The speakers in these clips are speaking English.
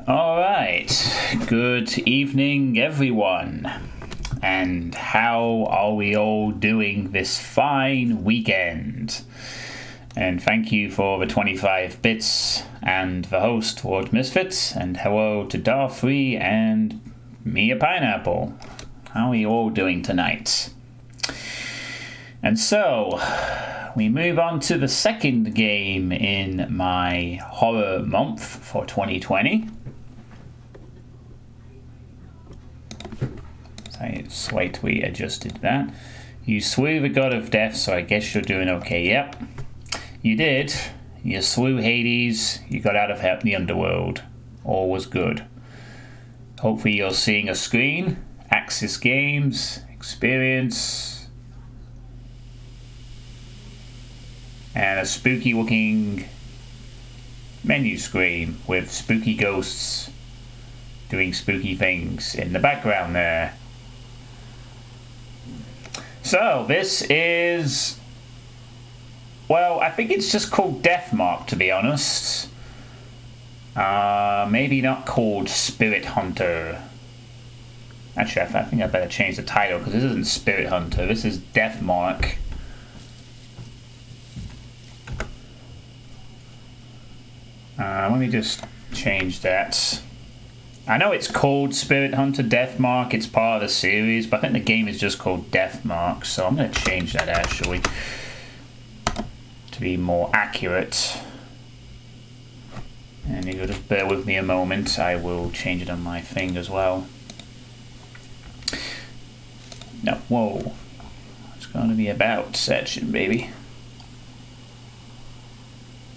Alright, good evening everyone. And how are we all doing this fine weekend? And thank you for the 25 bits and the host, Ward Misfits, and hello to Darfree and Mia Pineapple. How are you all doing tonight? And so, we move on to the second game in my horror month for 2020. Slightly adjusted that. You slew the god of death, so I guess you're doing okay. Yep, you did. You slew Hades, you got out of the underworld. All was good. Hopefully you're seeing a screen, Axis Games, Experience, and a spooky looking menu screen with spooky ghosts doing spooky things in the background there. So this is, well, I think it's just called Deathmark, to be honest. Maybe not called Spirit Hunter. Actually, I think I better change the title, because this isn't Spirit Hunter, this is Deathmark. Let me just change that. I know it's called Spirit Hunter Deathmark, it's part of the series, but I think the game is just called Deathmark, so I'm going to change that actually to be more accurate. And if you'll just bear with me a moment, I will change it on my thing as well. No, whoa. It's going to be about section, baby.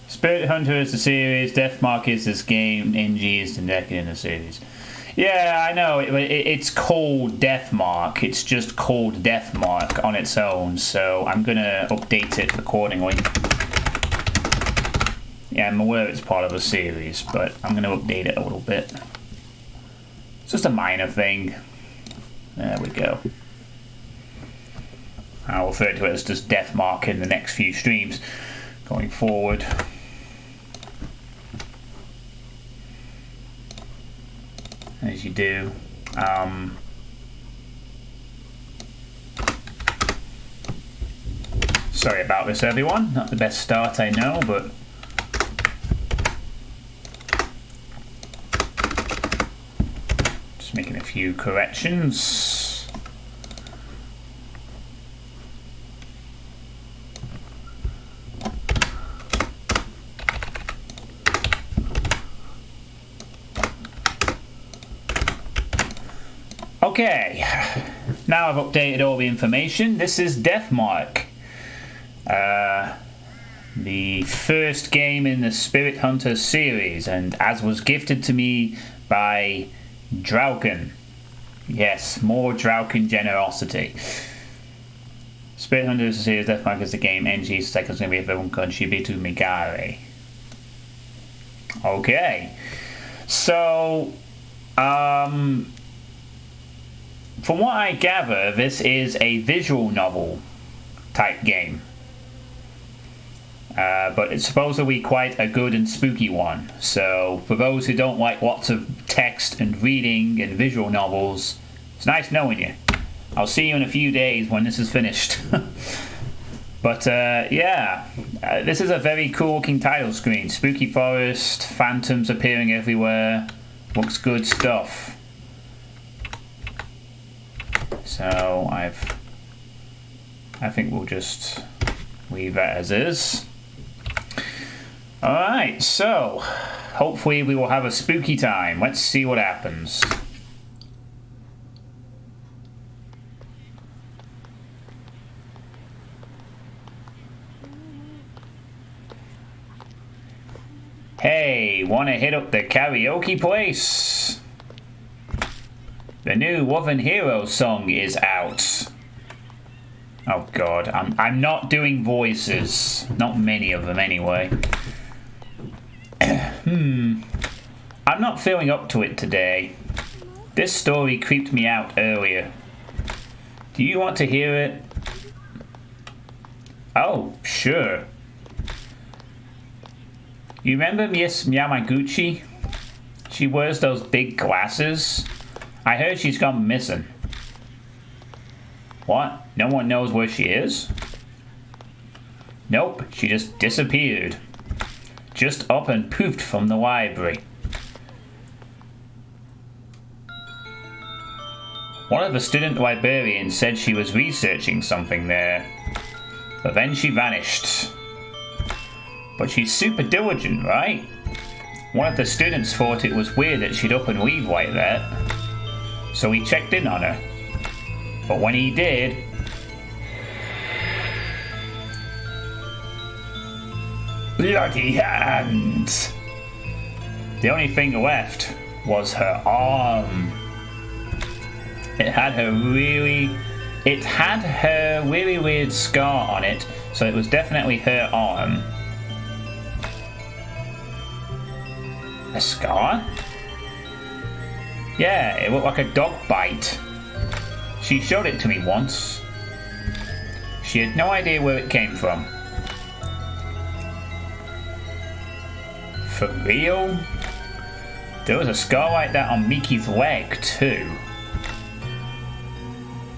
Spirit Hunter is the series, Deathmark is this game, NG is the neck in the series. Yeah, I know, it's called Deathmark, it's just called Deathmark on its own, so I'm going to update it accordingly. Yeah, I'm aware it's part of a series, but I'm going to update it a little bit. It's just a minor thing. There we go. I'll refer to it as just Deathmark in the next few streams going forward. As you do. Sorry about this, everyone. Not the best start, I know, but just making a few corrections. Okay, now I've updated all the information. This is Deathmark, the first game in the Spirit Hunter series, and as was gifted to me by Drallkan. Yes, more Drallkan generosity. Spirit Hunter is the series, Deathmark is the game, NG is going to be everyone contribute Migare. Okay, so, from what I gather, this is a visual novel type game. But it's supposed to be quite a good and spooky one. So for those who don't like lots of text and reading and visual novels, it's nice knowing you. I'll see you in a few days when this is finished. But yeah, this is a very cool looking title screen. Spooky forest, phantoms appearing everywhere. Looks good stuff. So I think we'll just leave that as is. Alright, so hopefully we will have a spooky time. Let's see what happens. Hey, wanna hit up the karaoke place? The new Love and Hero song is out. Oh god, I'm not doing voices. Not many of them anyway. I'm not feeling up to it today. This story creeped me out earlier. Do you want to hear it? Oh, sure. You remember Miss Yamaguchi? She wears those big glasses. I heard she's gone missing. What? No one knows where she is? Nope, she just disappeared. Just up and poofed from the library. One of the student librarians said she was researching something there, but then she vanished. But she's super diligent, right? One of the students thought it was weird that she'd up and leave like that, so he checked in on her. But when he did, bloody hands! The only thing left was her arm. It had her really weird scar on it, so it was definitely her arm. A scar? Yeah, it looked like a dog bite. She showed it to me once. She had no idea where it came from. For real? There was a scar like that on Miki's leg too.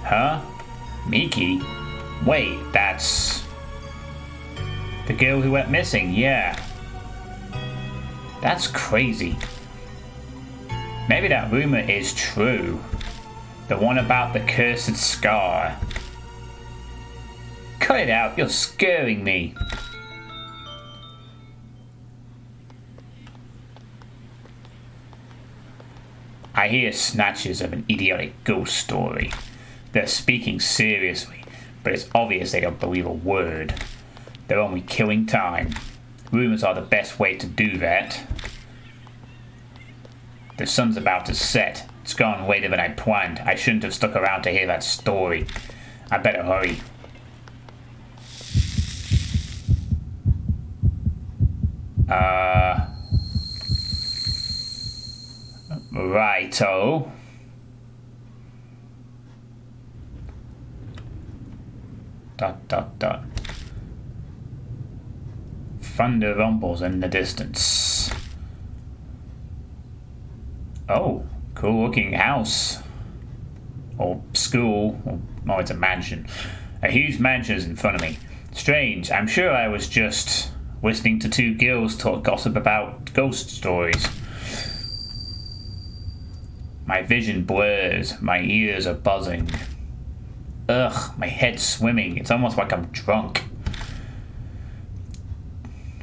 Huh? Miki? Wait, that's... the girl who went missing, yeah. That's crazy. Maybe that rumor is true. The one about the cursed scar. Cut it out, you're scaring me. I hear snatches of an idiotic ghost story. They're speaking seriously, but it's obvious they don't believe a word. They're only killing time. Rumors are the best way to do that. The sun's about to set. It's gone later than I planned. I shouldn't have stuck around to hear that story. I better hurry. Righto. Dot. Thunder rumbles in the distance. Oh, cool looking house. Or school. Oh, it's a mansion. A huge mansion is in front of me. Strange, I'm sure I was just listening to two girls talk gossip about ghost stories. My vision blurs, my ears are buzzing. Ugh, my head's swimming. It's almost like I'm drunk.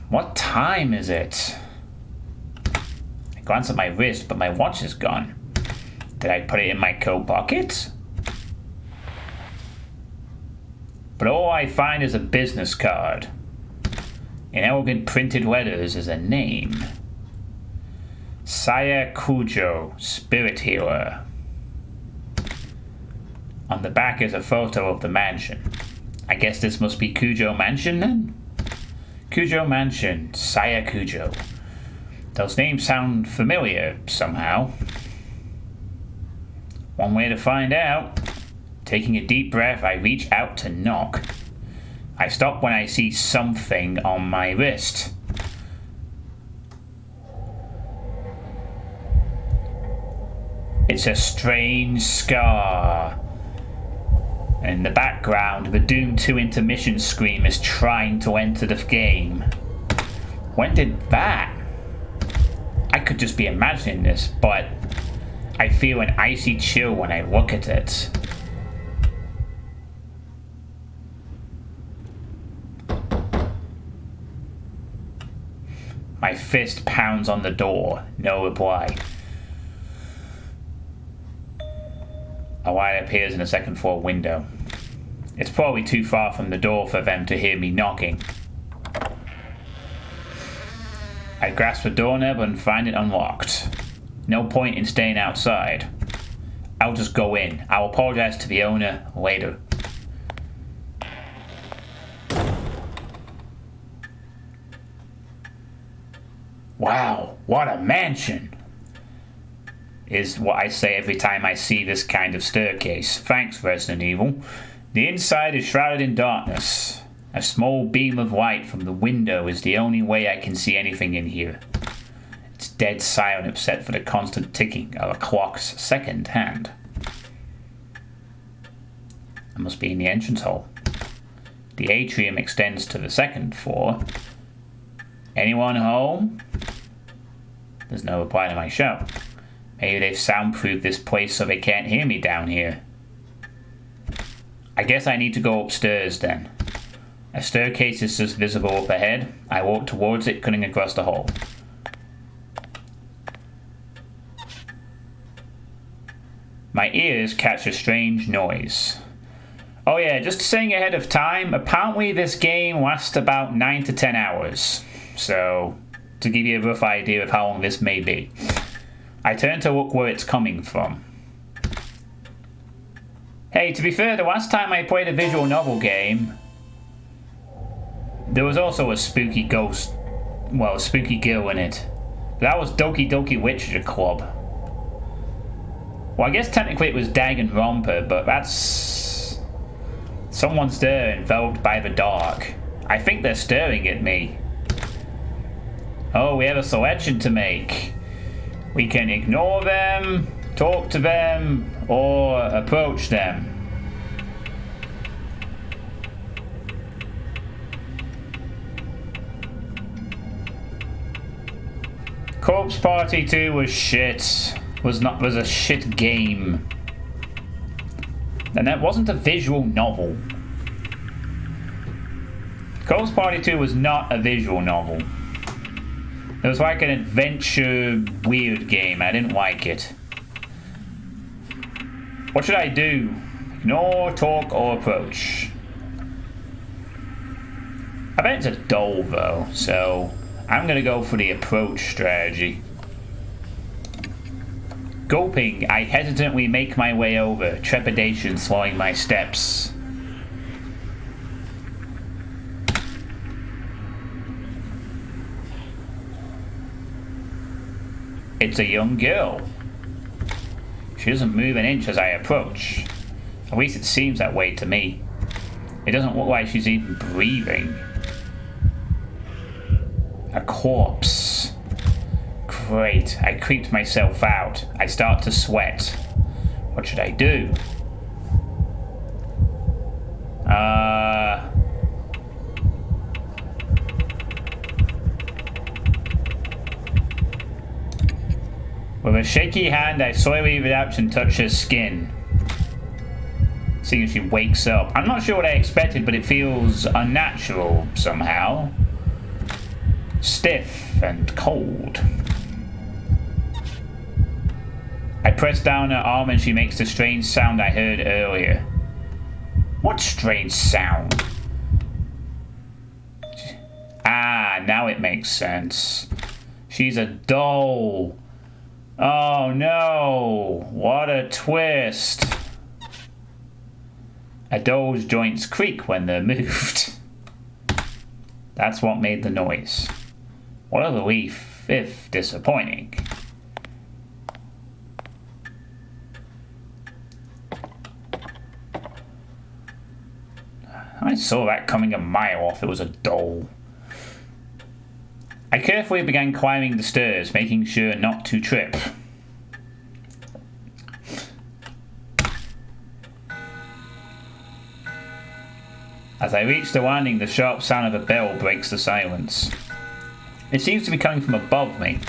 What time is it? I glance at my wrist, but my watch is gone. Did I put it in my coat pocket? But all I find is a business card. In elegant printed letters is a name. Saya Kujo, Spirit Healer. On the back is a photo of the mansion. I guess this must be Kujo Mansion then? Kujo Mansion, Saya Kujo. Those names sound familiar somehow. One way to find out. Taking a deep breath, I reach out to knock. I stop when I see something on my wrist. It's a strange scar. In the background, the Doom 2 intermission scream is trying to enter the game. When did that? I could just be imagining this, but I feel an icy chill when I look at it. My fist pounds on the door. No reply. A light appears in a second floor window. It's probably too far from the door for them to hear me knocking. I grasp the doorknob and find it unlocked. No point in staying outside. I'll just go in. I'll apologize to the owner later. Wow, what a mansion! Is what I say every time I see this kind of staircase. Thanks, Resident Evil. The inside is shrouded in darkness. A small beam of light from the window is the only way I can see anything in here. It's dead silent except for the constant ticking of a clock's second hand. I must be in the entrance hall. The atrium extends to the second floor. Anyone home? There's no reply to my shout. Maybe they've soundproofed this place so they can't hear me down here. I guess I need to go upstairs then. A staircase is just visible up ahead. I walk towards it, cutting across the hall. My ears catch a strange noise. Oh yeah, just saying ahead of time, apparently this game lasts about 9 to 10 hours. So, to give you a rough idea of how long this may be. I turn to look where it's coming from. Hey, to be fair, the last time I played a visual novel game, there was also a spooky ghost, well, a spooky girl in it. That was Doki Doki Literature Club. Well, I guess technically it was Danganronpa, but that's... Someone's there, enveloped by the dark. I think they're staring at me. Oh, we have a selection to make. We can ignore them, talk to them, or approach them. Corpse Party 2 was shit. Was a shit game. And that wasn't a visual novel. Corpse Party 2 was not a visual novel. It was like an adventure weird game. I didn't like it. What should I do? Ignore, talk, or approach? I bet it's a doll though, so I'm gonna go for the approach strategy. Gulping, I hesitantly make my way over, trepidation slowing my steps. It's a young girl. She doesn't move an inch as I approach. At least it seems that way to me. It doesn't look like she's even breathing. A corpse. Great, I creeped myself out. I start to sweat. What should I do? With a shaky hand, I slowly reach out and touch her skin. Seeing as she wakes up. I'm not sure what I expected, but it feels unnatural somehow. Stiff and cold. I press down her arm and she makes the strange sound I heard earlier. What strange sound? Ah, now it makes sense. She's a doll. Oh no, what a twist. A doll's joints creak when they're moved. That's what made the noise. What a relief, if disappointing. I saw that coming a mile off. It was a doll. I carefully began climbing the stairs, making sure not to trip. As I reach the landing, the sharp sound of a bell breaks the silence. It seems to be coming from above me.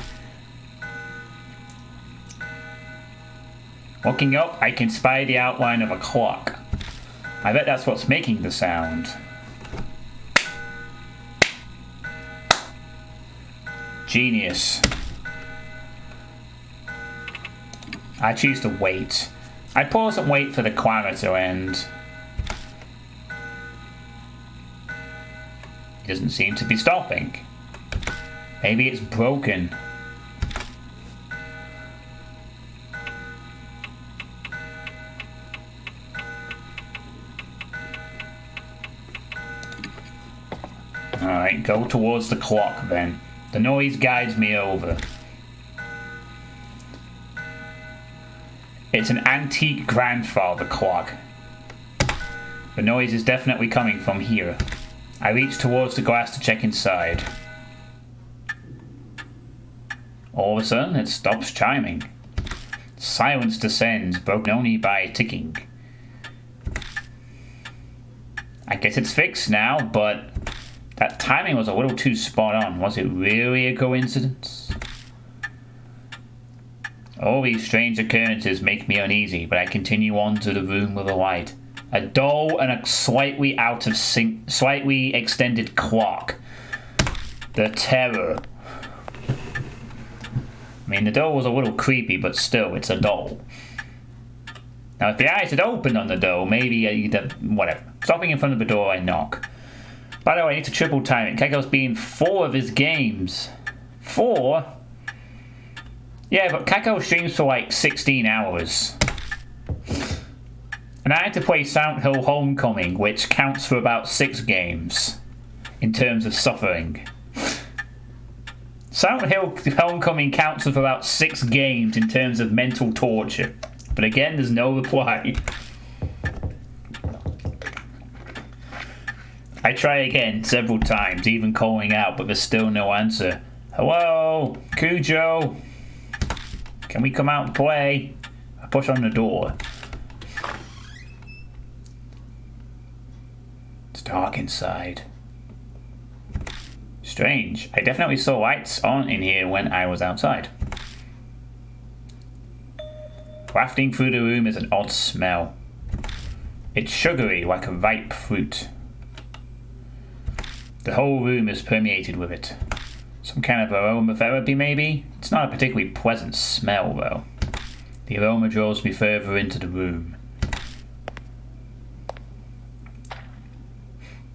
Looking up, I can spy the outline of a clock. I bet that's what's making the sound. Genius. I choose to wait. I pause and wait for the clamor to end. It doesn't seem to be stopping. Maybe it's broken. Alright, go towards the clock then. The noise guides me over. It's an antique grandfather clock. The noise is definitely coming from here. I reach towards the glass to check inside. All of a sudden, it stops chiming. Silence descends, broken only by ticking. I guess it's fixed now, but that timing was a little too spot on. Was it really a coincidence? All these strange occurrences make me uneasy, but I continue on to the room with the light. A doll and a slightly out of sync, slightly extended clock. The terror. I mean, the doll was a little creepy, but still, it's a doll. Now, if the eyes had opened on the doll, maybe whatever. Stopping in front of the door, I knock. By the way, I need to triple time it. Keiko's being 4 of his games. 4? Yeah, but Keiko streams for like 16 hours. And I had to play Silent Hill Homecoming, which counts for about 6 games in terms of suffering. Silent Hill Homecoming counts for about 6 games in terms of mental torture. But again, there's no reply. I try again several times, even calling out, but there's still no answer. Hello? Cujo? Can we come out and play? I push on the door. It's dark inside. Strange. I definitely saw lights on in here when I was outside. Wafting through the room is an odd smell. It's sugary, like a ripe fruit. The whole room is permeated with it. Some kind of aromatherapy, maybe? It's not a particularly pleasant smell, though. The aroma draws me further into the room.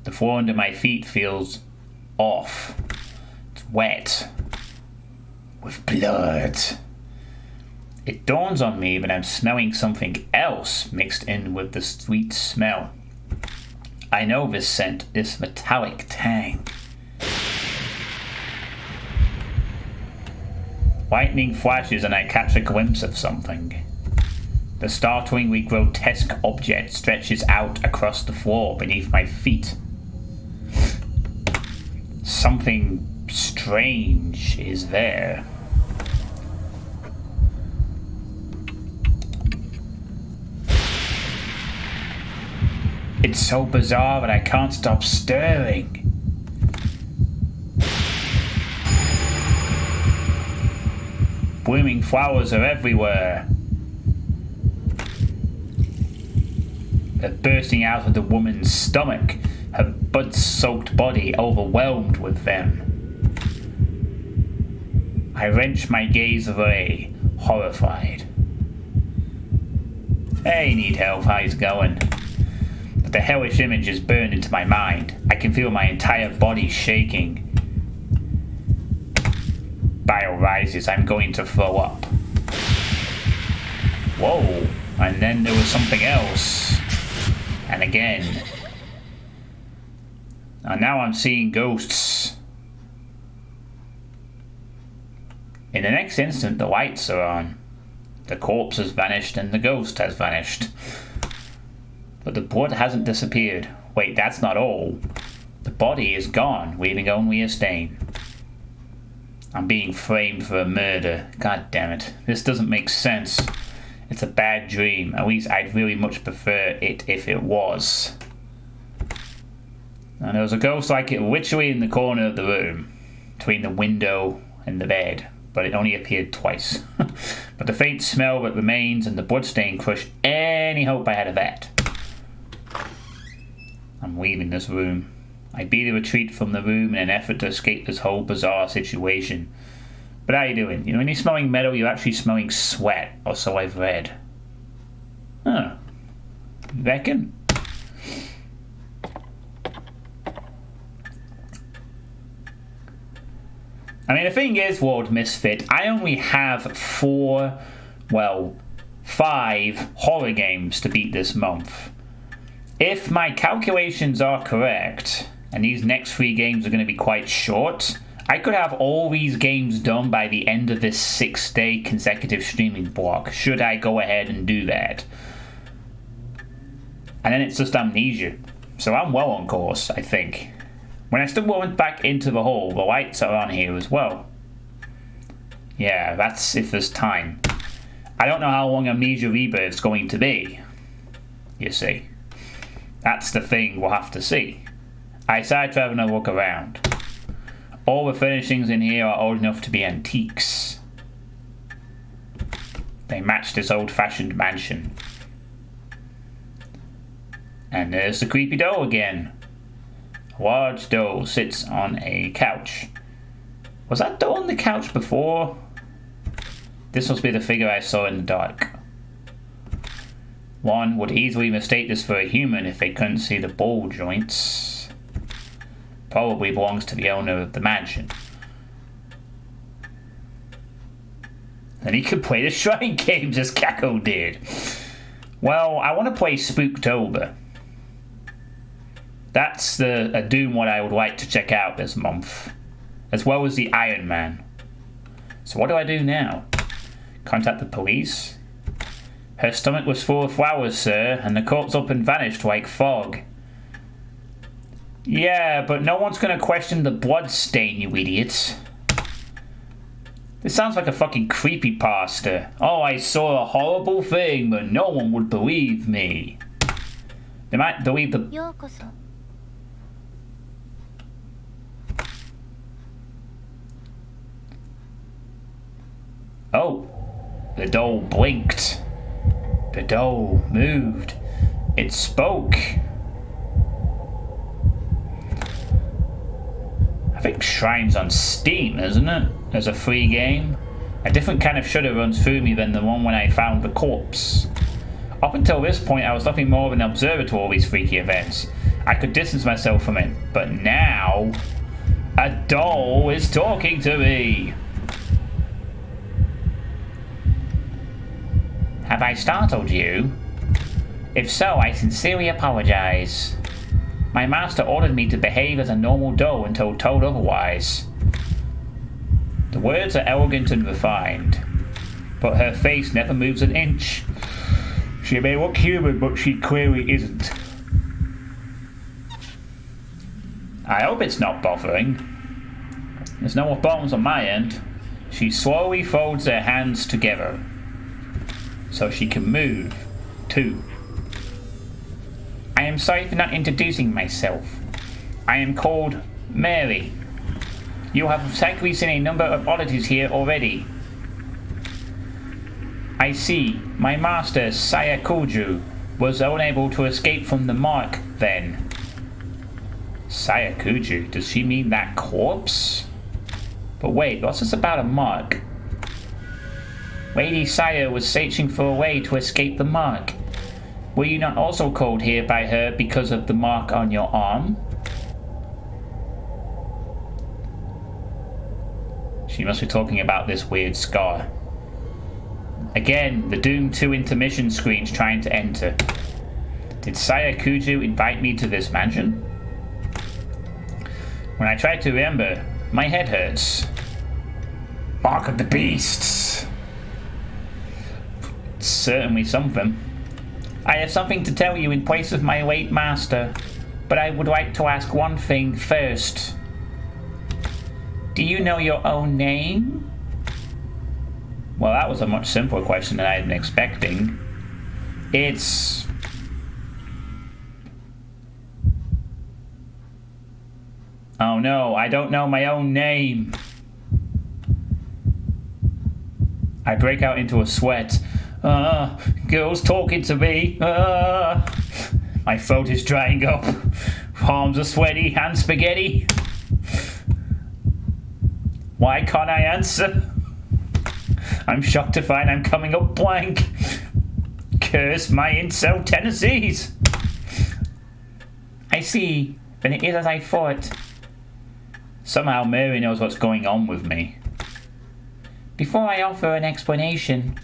The floor under my feet feels off. It's wet. With blood. It dawns on me that I'm smelling something else mixed in with the sweet smell. I know this scent, this metallic tang. Lightning flashes and I catch a glimpse of something. The startlingly grotesque object stretches out across the floor beneath my feet. Something strange is there. It's so bizarre that I can't stop staring. Blooming flowers are everywhere. They're bursting out of the woman's stomach, her blood-soaked body overwhelmed with them. I wrench my gaze away, horrified. Hey, need help, how's it going? But the hellish image is burned into my mind. I can feel my entire body shaking. Bile rises, I'm going to throw up. Whoa, and then there was something else. And again. And now I'm seeing ghosts. In the next instant, the lights are on. The corpse has vanished and the ghost has vanished. But the blood hasn't disappeared. Wait, that's not all. The body is gone, leaving only a stain. I'm being framed for a murder. God damn it. This doesn't make sense. It's a bad dream. At least I'd really much prefer it if it was. And there was a ghost like it literally in the corner of the room, between the window and the bed, but it only appeared twice. But the faint smell that remains and the bloodstain crushed any hope I had of that. I'm leaving this room. I beat a retreat from the room in an effort to escape this whole bizarre situation. But how are you doing? You know, when you're smelling metal, you're actually smelling sweat, or so I've read. Huh. Reckon? I mean, the thing is, World Misfit, I only have 5 horror games to beat this month. If my calculations are correct, and these next 3 games are going to be quite short, I could have all these games done by the end of this 6-day consecutive streaming block, should I go ahead and do that. And then it's just amnesia. So I'm well on course, I think. When I still went back into the hole, the lights are on here as well. Yeah, that's if there's time. I don't know how long Amnesia Rebirth's going to be, you see. That's the thing we'll have to see. I decided to have another look around. All the furnishings in here are old enough to be antiques. They match this old-fashioned mansion. And there's the creepy doll again. A large doll sits on a couch. Was that doll on the couch before? This must be the figure I saw in the dark. One would easily mistake this for a human if they couldn't see the ball joints. Probably belongs to the owner of the mansion. And he could play the shrine games as Kako did. Well, I want to play Spooktober. That's a Doom what I would like to check out this month. As well as the Iron Man. So what do I do now? Contact the police? Her stomach was full of flowers, sir, and the corpse up and vanished like fog. Yeah, but no one's gonna question the blood stain, you idiots. This sounds like a fucking creepypasta. Oh, I saw a horrible thing, but no one would believe me. They might believe the... Oh, the doll blinked. The doll moved. It spoke. I think Shrine's on Steam, isn't it? As a free game. A different kind of shudder runs through me than the one when I found the corpse. Up until this point, I was nothing more of an observer to all these freaky events. I could distance myself from it, but now... a doll is talking to me! Have I startled you? If so, I sincerely apologize. My master ordered me to behave as a normal doll until told otherwise. The words are elegant and refined, but her face never moves an inch. She may look human, but she clearly isn't. I hope it's not bothering. There's no more problems on my end. She slowly folds her hands together, so she can move, too. I am sorry for not introducing myself. I am called Mary. You have likely seen a number of oddities here already. I see. My master, Sayakuju, was unable to escape from the mark then. Sayakuju? Does she mean that corpse? But wait, what's this about a mark? Lady Saya was searching for a way to escape the mark. Were you not also called here by her because of the mark on your arm? She must be talking about this weird scar. Again, the Doom 2 intermission screen's trying to enter. Did Sayakuju invite me to this mansion? When I try to remember, my head hurts. Mark of the Beasts. It's certainly something. I have something to tell you in place of my late master, but I would like to ask one thing first. Do you know your own name? Well, that was a much simpler question than I had been expecting. It's... Oh no, I don't know my own name. I break out into a sweat. Girls talking to me. My throat is drying up. Arms are sweaty, hands spaghetti. Why can't I answer? I'm shocked to find I'm coming up blank. Curse my incel tendencies. I see. Then it is as I thought. Somehow Mary knows what's going on with me. Before I offer an explanation,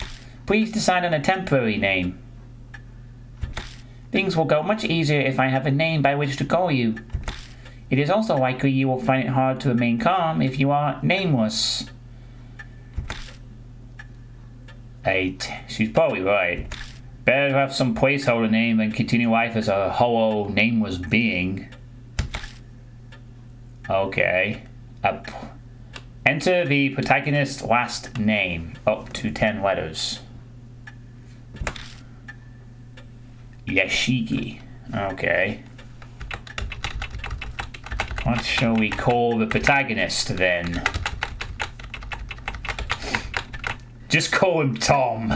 please decide on a temporary name. Things will go much easier if I have a name by which to call you. It is also likely you will find it hard to remain calm if you are nameless. She's probably right. Better to have some placeholder name than continue life as a hollow, nameless being. Okay. Enter the protagonist's last name, up to 10 letters. Yashiki. Okay. What shall we call the protagonist then? Just call him Tom.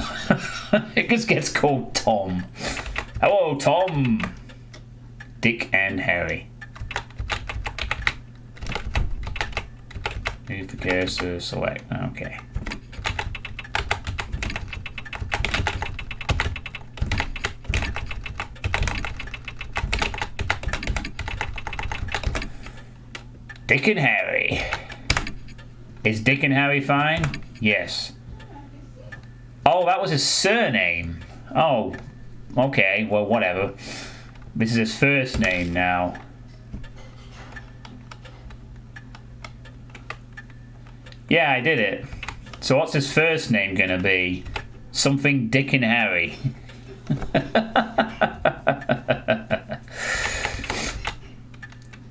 It just gets called Tom. Hello, Tom. Dick and Harry. Move the cursor, select. Okay. Dick and Harry. Is Dick and Harry fine? Yes. Oh, that was his surname. Oh, okay, well, whatever. This is his first name now. Yeah, I did it. So what's his first name gonna be? Something Dick and Harry.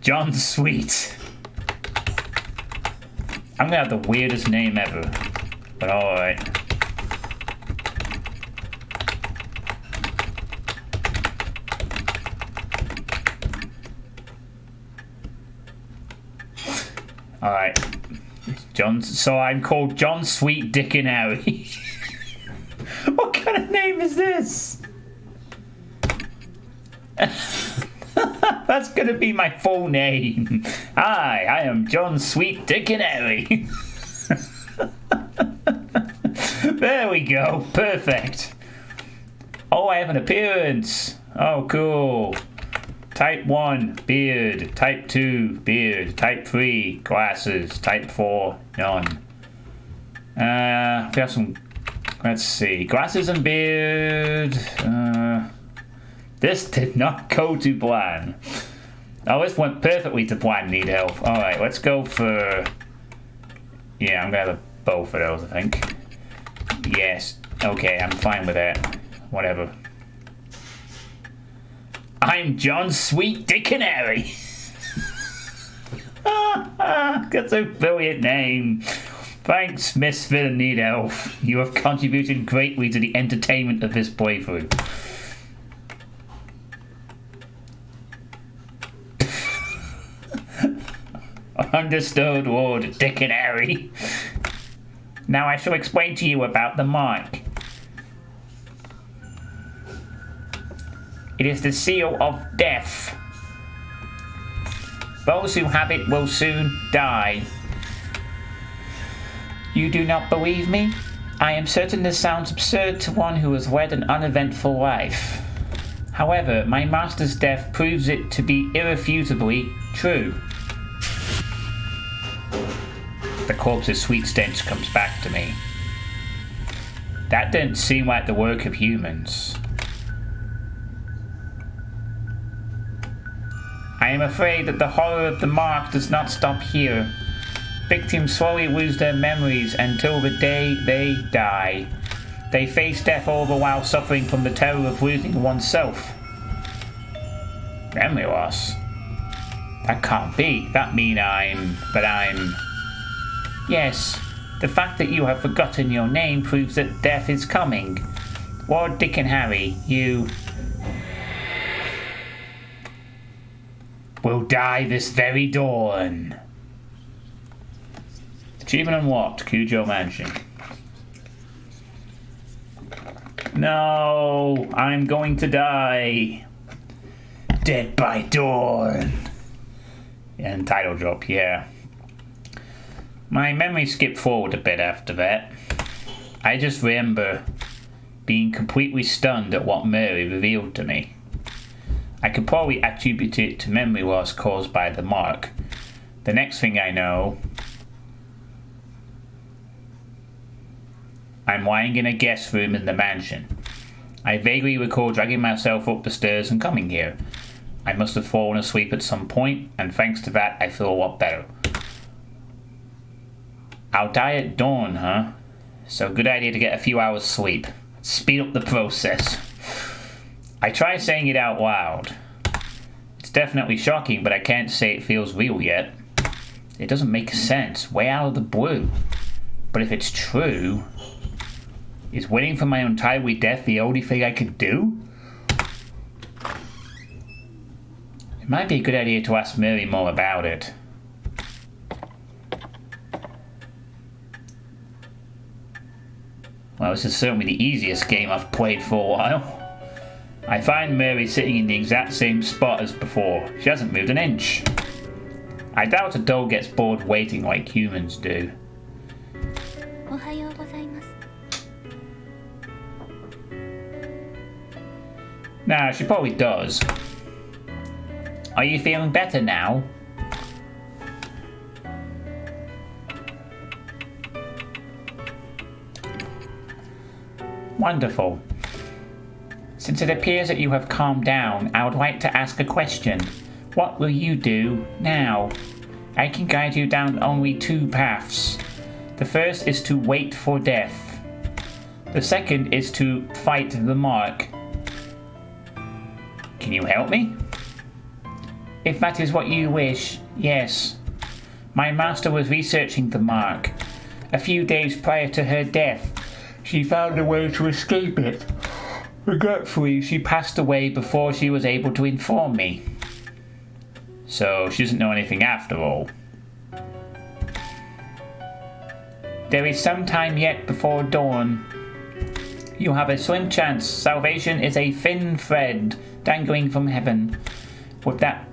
John Sweet. I'm gonna have the weirdest name ever. But alright. Alright. So I'm called John Sweet, Dick and Harry. What kind of name is this? That's gonna be my full name. Hi, I am John Sweet, Dick and Harry. There we go. Perfect. Oh, I have an appearance. Oh, cool. Type 1, beard. Type 2, beard. Type 3, glasses. Type 4, none. We have some... Let's see. Glasses and beard. This did not go to plan. Oh, this went perfectly to plan. Need help. Alright, let's go for... Yeah, I'm going to have both of those, I think. Yes. Okay, I'm fine with that. Whatever. I'm John Sweet, Dick and Harry. That's a brilliant name. Thanks, Misfit and Need Elf. You have contributed greatly to the entertainment of this playthrough. Understood, Lord Dick and Harry. Now I shall explain to you about the mark. It is the seal of death. Those who have it will soon die. You do not believe me? I am certain this sounds absurd to one who has led an uneventful life. However, my master's death proves it to be irrefutably true. The corpse's sweet stench comes back to me. That didn't seem like the work of humans. I am afraid that the horror of the mark does not stop here. Victims slowly lose their memories until the day they die. They face death all the while suffering from the terror of losing oneself. Memory loss? That can't be. That means I'm... Yes, the fact that you have forgotten your name proves that death is coming. Lord Dick and Harry, you... will die this very dawn. Achievement unlocked, Cujo Mansion. No, I'm going to die. Dead by dawn. And title drop, yeah. My memory skipped forward a bit after that. I just remember being completely stunned at what Mary revealed to me. I could probably attribute it to memory loss caused by the mark. The next thing I know, I'm lying in a guest room in the mansion. I vaguely recall dragging myself up the stairs and coming here. I must have fallen asleep at some point, and thanks to that, I feel a lot better. I'll die at dawn, huh? So good idea to get a few hours sleep. Speed up the process. I try saying it out loud. It's definitely shocking, but I can't say it feels real yet. It doesn't make sense. Way out of the blue. But if it's true, is waiting for my untimely death the only thing I could do? It might be a good idea to ask Mary more about it. Well, this is certainly the easiest game I've played for a while. I find Mary sitting in the exact same spot as before. She hasn't moved an inch. I doubt a doll gets bored waiting like humans do. Nah, she probably does. Are you feeling better now? Wonderful. Since it appears that you have calmed down, I would like to ask a question. What will you do now? I can guide you down only two paths. The first is to wait for death. The second is to fight the mark. Can you help me? If that is what you wish, yes. My master was researching the mark. A few days prior to her death, she found a way to escape it. Regretfully, she passed away before she was able to inform me. So she doesn't know anything after all. There is some time yet before dawn. You have a slim chance. Salvation is a thin thread dangling from heaven. Would that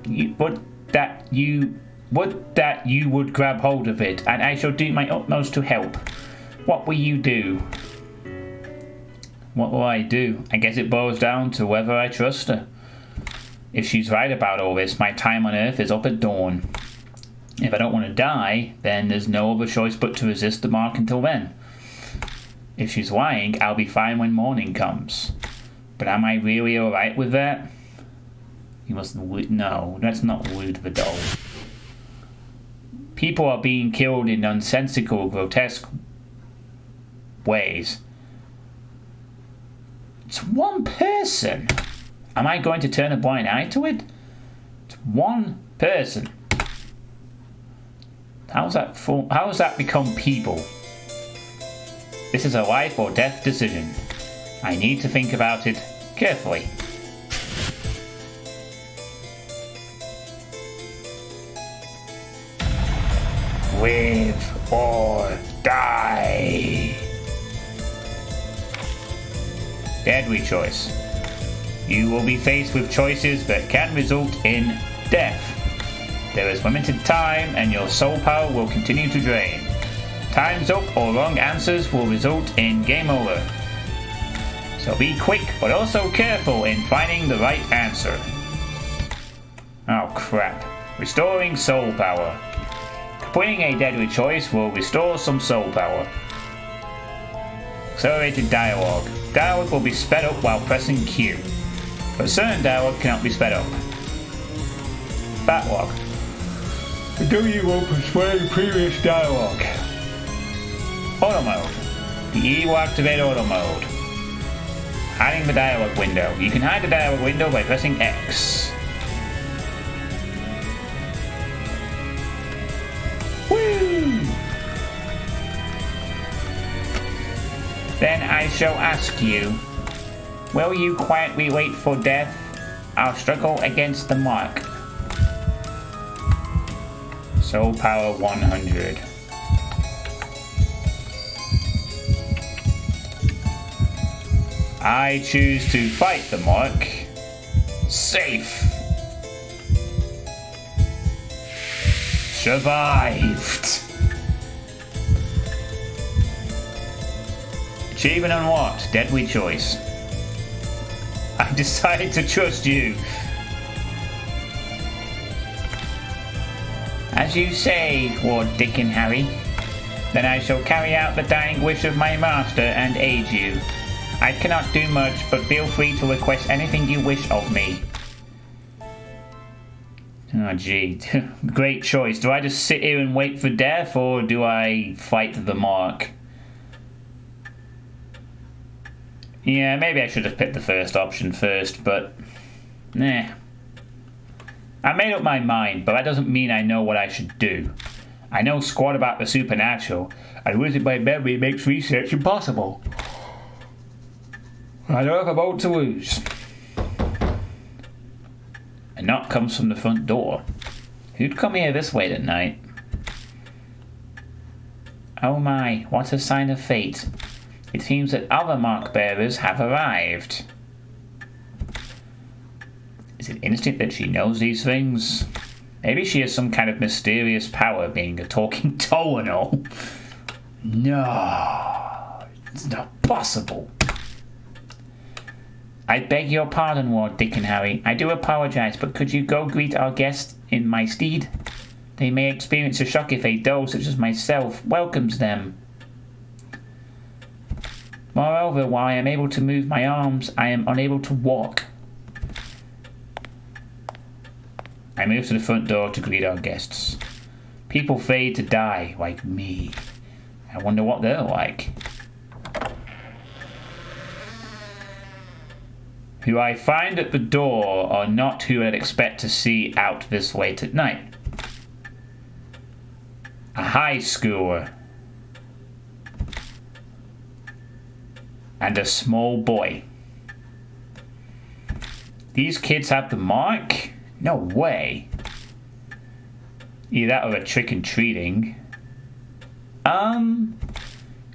you would grab hold of it, and I shall do my utmost to help. What will you do? What will I do? I guess it boils down to whether I trust her. If she's right about all this, my time on Earth is up at dawn. If I don't want to die, then there's no other choice but to resist the mark until then. If she's lying, I'll be fine when morning comes. But am I really alright with that? You must... No, that's not rude of a doll. People are being killed in nonsensical, grotesque ways. It's one person. Am I going to turn a blind eye to it? It's one person. How's that become people? This is a life or death decision. I need to think about it carefully. Live or die. Deadly choice. You will be faced with choices that can result in death. There is limited time and your soul power will continue to drain. Time's up or wrong answers will result in game over. So be quick but also careful in finding the right answer. Oh crap. Restoring soul power. Completing a deadly choice will restore some soul power. Accelerated dialogue. Dialogue will be sped up while pressing Q. But certain dialogue cannot be sped up. Backlog. The W will persuade previous dialogue. Auto mode. The E will activate auto mode. Hiding the dialogue window. You can hide the dialogue window by pressing X. Woo! Then I shall ask you, will you quietly wait for death? I'll struggle against the mark. Soul power 100. I choose to fight the mark. Safe. Survived. Achievement unlocked. Deadly choice. I decided to trust you. As you say, Lord Dick and Harry. Then I shall carry out the dying wish of my master and aid you. I cannot do much, but feel free to request anything you wish of me. Oh gee, great choice. Do I just sit here and wait for death, or do I fight the mark? Yeah, maybe I should have picked the first option first, but... nah. I made up my mind, but that doesn't mean I know what I should do. I know squat about the supernatural, and losing my memory makes research impossible. I don't have a boat to lose. A knock comes from the front door. Who'd come here this late at night? Oh my, what a sign of fate. It seems that other mark bearers have arrived. Is it instinct that she knows these things? Maybe she has some kind of mysterious power, being a talking toe and all. No, it's not possible. I beg your pardon, Lord Dick and Harry. I do apologize, but could you go greet our guests in my stead? They may experience a shock if a doe such as myself welcomes them. Moreover, while I am able to move my arms, I am unable to walk. I move to the front door to greet our guests. People fade to die, like me. I wonder what they're like. Who I find at the door are not who I'd expect to see out this late at night. A high schooler. And a small boy. These kids have the mark? No way. Either that or a trick-and-treating.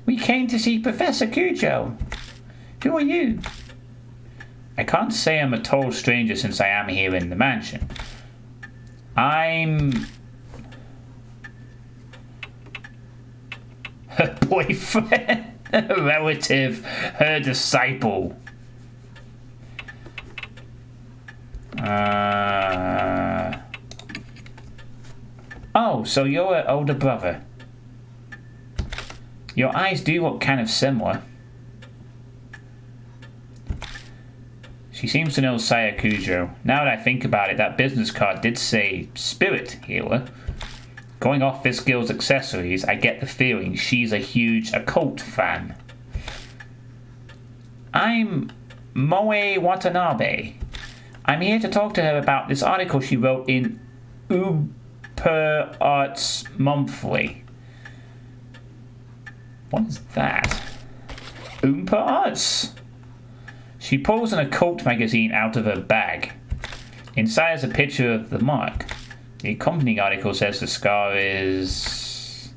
We came to see Professor Cujo. Who are you? I can't say I'm a total stranger since I am here in the mansion. I'm her boyfriend, her relative, her disciple. Oh, so you're her older brother. Your eyes do look kind of similar. She seems to know Sire Cujo. Now that I think about it, that business card did say Spirit Healer. Going off this guild's accessories, I get the feeling she's a huge occult fan. I'm Moe Watanabe. I'm here to talk to her about this article she wrote in Uber Arts Monthly. What is that? Uber Arts? She pulls an occult magazine out of her bag. Inside is a picture of the mark. The accompanying article says the scar is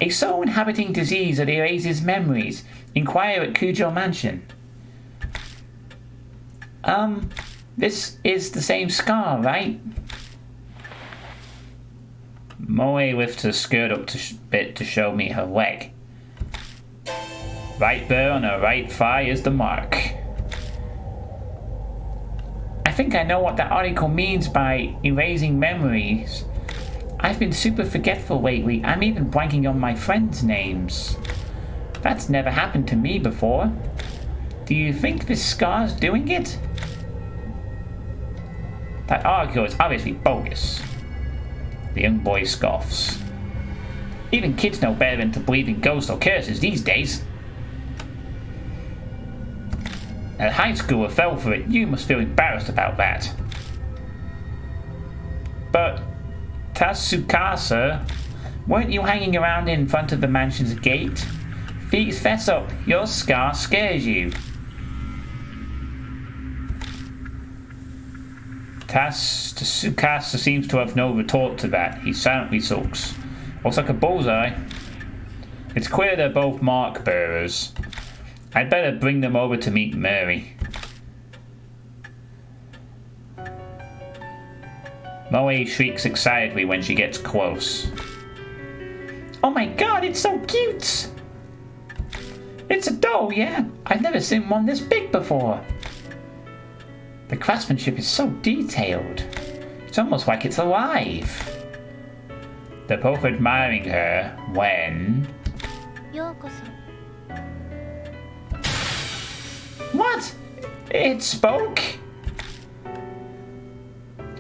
a soul inhabiting disease that erases memories. Inquire at Cujo Mansion. This is the same scar, right? Moe lifts her skirt up a bit to show me her leg. Right there on her right thigh is the mark. I think I know what that article means by erasing memories. I've been super forgetful lately. I'm even blanking on my friends' names. That's never happened to me before. Do you think this scar's doing it? That article is obviously bogus. The young boy scoffs. Even kids know better than to believe in ghosts or curses these days. A high schooler fell for it. You must feel embarrassed about that. But, Tatsukasa, weren't you hanging around in front of the mansion's gate? Please fess up, your scar scares you. Tatsukasa seems to have no retort to that. He silently sulks. Looks like a bullseye. It's clear they're both mark bearers. I'd better bring them over to meet Mary. Moe shrieks excitedly when she gets close. Oh my god, it's so cute! It's a doll, yeah? I've never seen one this big before. The craftsmanship is so detailed. It's almost like it's alive. They're both admiring her when... What? It spoke?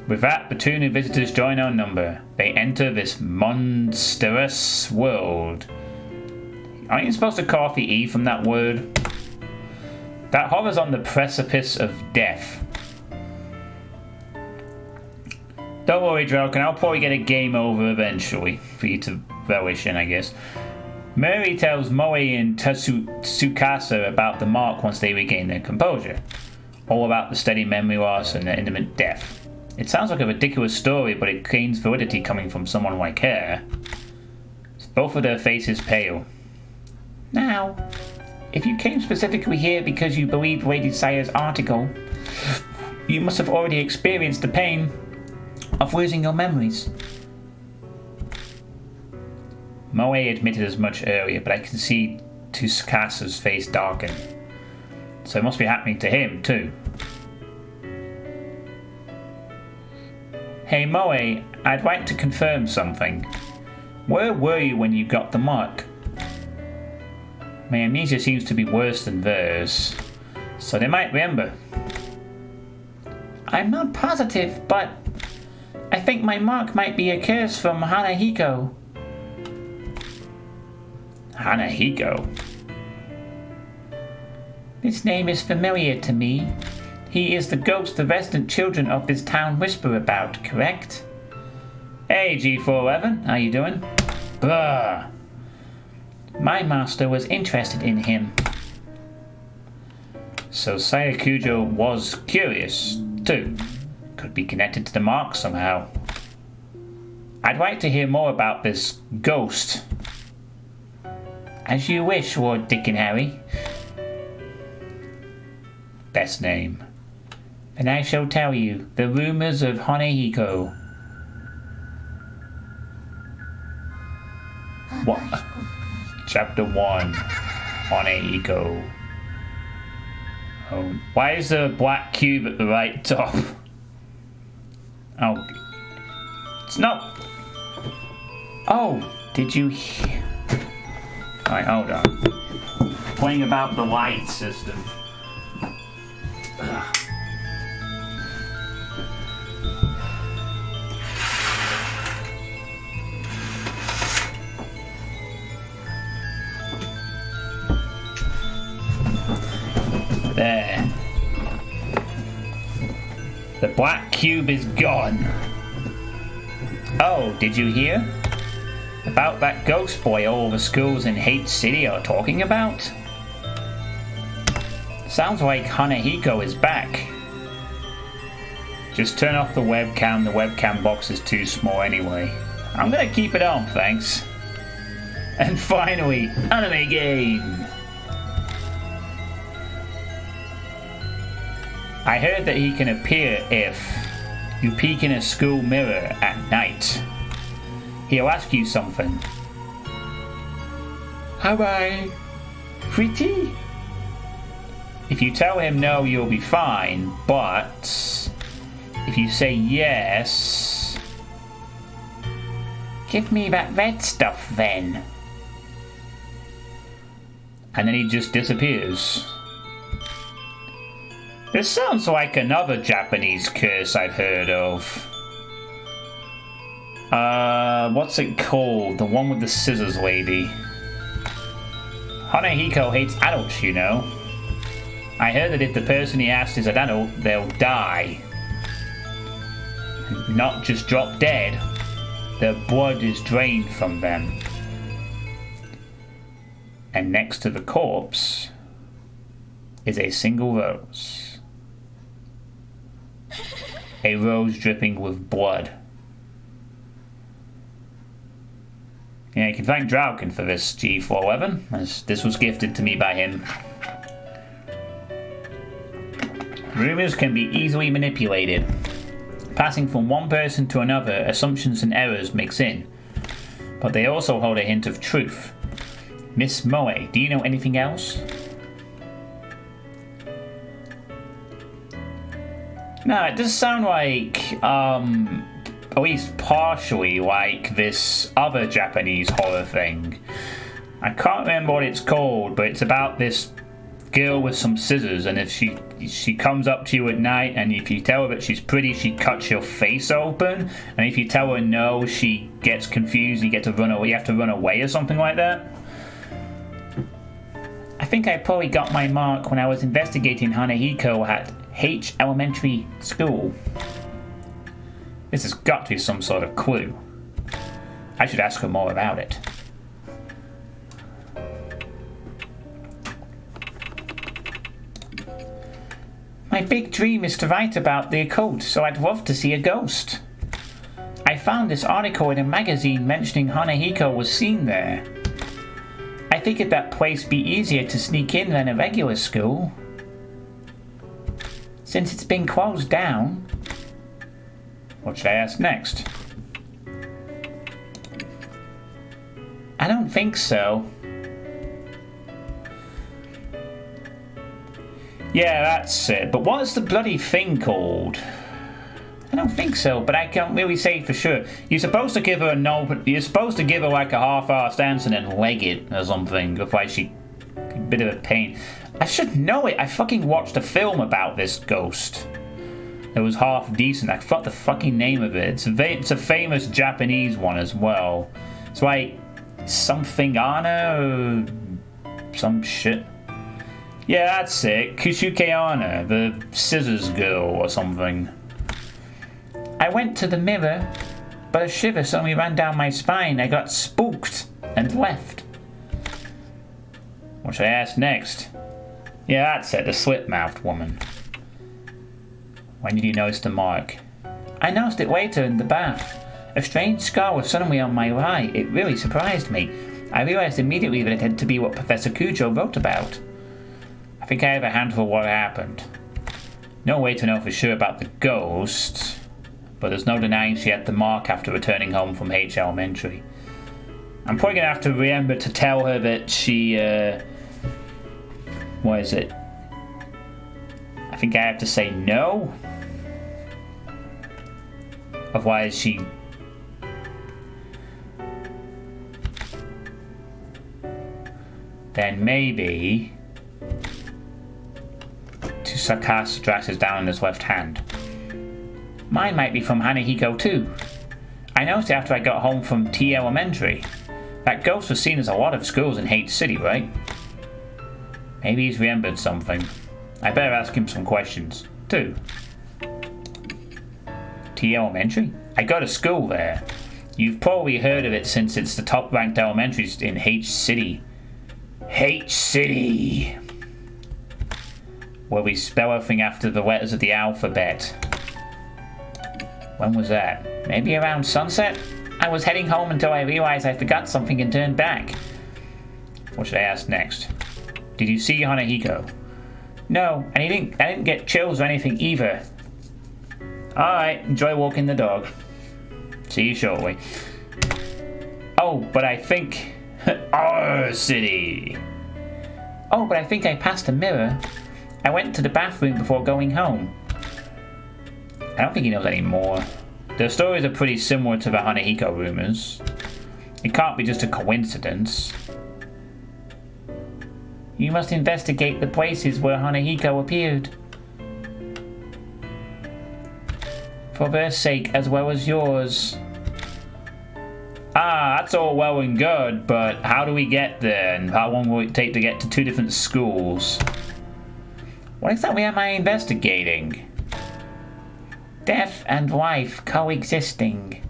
With that, the two new visitors join our number. They enter this monstrous world. Aren't you supposed to cut off the E from that word? That hovers on the precipice of death. Don't worry, Drallkan, I'll probably get a game over eventually for you to relish in, I guess. Mary tells Moe and Tsukasa about the mark once they regain their composure. All about the steady memory loss and the imminent death. It sounds like a ridiculous story, but it gains validity coming from someone like her. Both of their faces pale. Now, if you came specifically here because you believed Lady Sire's article, you must have already experienced the pain of losing your memories. Moe admitted as much earlier, but I can see Tsukasa's face darken. So it must be happening to him, too. Hey Moe, I'd like to confirm something. Where were you when you got the mark? My amnesia seems to be worse than theirs, so they might remember. I'm not positive, but I think my mark might be a curse from Hanahiko. Hanahiko? This name is familiar to me. He is the ghost the resident children of this town whisper about, correct? Hey, G411, how you doing? Brr. My master was interested in him. So Sayakujo was curious, too. Could be connected to the mark somehow. I'd like to hear more about this ghost. As you wish, Lord Dick and Harry. Best name. And I shall tell you the rumors of Hanahiko. What? Chapter 1. Hanahiko. Oh, why is there a black cube at the right top? Oh. It's not. Oh, did you hear? Alright, hold on. Playing about the light system. Ugh. There. The black cube is gone. Oh, did you hear? About that ghost boy all the schools in Hate City are talking about? Sounds like Hanahiko is back. Just turn off the webcam box is too small anyway. I'm gonna keep it on, thanks. And finally, anime game! I heard that he can appear if you peek in a school mirror at night. He'll ask you something. Am I pretty? If you tell him no, you'll be fine, but if you say yes... Give me that red stuff then. And then he just disappears. This sounds like another Japanese curse I've heard of. What's it called? The one with the scissors lady. Hanahiko hates adults, you know. I heard that if the person he asked is an adult, they'll die. Not just drop dead. Their blood is drained from them. And next to the corpse is a single rose. A rose dripping with blood. Yeah, you can thank Drallkan for this, G411, as this was gifted to me by him. Rumors can be easily manipulated. Passing from one person to another, assumptions and errors mix in. But they also hold a hint of truth. Miss Moe, do you know anything else? No, it does sound like, at least partially like this other Japanese horror thing. I can't remember what it's called, but it's about this girl with some scissors, and if she comes up to you at night, and if you tell her that she's pretty, she cuts your face open, and if you tell her no, she gets confused, you have to run away or something like that. I think I probably got my mark when I was investigating Hanahiko at H Elementary School. This has got to be some sort of clue. I should ask her more about it. My big dream is to write about the occult, so I'd love to see a ghost. I found this article in a magazine mentioning Hanahiko was seen there. I figured that place be easier to sneak in than a regular school. Since it's been closed down... What should I ask next? I don't think so. Yeah, that's it. But what's the bloody thing called? I don't think so, but I can't really say for sure. You're supposed to give her a no, but you're supposed to give her like a half-assed answer and then leg it or something. Otherwise she... a bit of a pain. I should know it. I fucking watched a film about this ghost. It was half decent. I forgot the fucking name of it. It's a famous Japanese one as well. It's like something Anna or some shit. Yeah, that's it. Kushuke Anna, the scissors girl or something. I went to the mirror, but a shiver suddenly ran down my spine. I got spooked and left. What should I ask next? Yeah, that's it, the slit-mouthed woman. When did you notice the mark? I noticed it later in the bath. A strange scar was suddenly on my eye. It really surprised me. I realized immediately that it had to be what Professor Kujo wrote about. I think I have a handle of what happened. No way to know for sure about the ghost, but there's no denying she had the mark after returning home from H Elementary. I'm probably gonna have to remember to tell her that she, what is it? I think I have to say no. Otherwise she... Then maybe... to cast dresses down on his left hand. Mine might be from Hanahiko too. I noticed after I got home from T Elementary. That ghost was seen as a lot of schools in Hate City, right? Maybe he's remembered something. I better ask him some questions, too. T Elementary? I go to school there. You've probably heard of it since it's the top-ranked elementary in H City. H City! Where we spell everything after the letters of the alphabet. When was that? Maybe around sunset? I was heading home until I realized I forgot something and turned back. What should I ask next? Did you see Hanahiko? No, and I didn't get chills or anything either. Alright, enjoy walking the dog. See you shortly. Oh, but I think... Our city! Oh, but I think I passed a mirror. I went to the bathroom before going home. I don't think he knows any more. The stories are pretty similar to the Hanahiko rumors. It can't be just a coincidence. You must investigate the places where Hanahiko appeared. For their sake as well as yours. Ah, that's all well and good, but how do we get there? And how long will it take to get to two different schools? What exactly am I investigating? Death and life coexisting.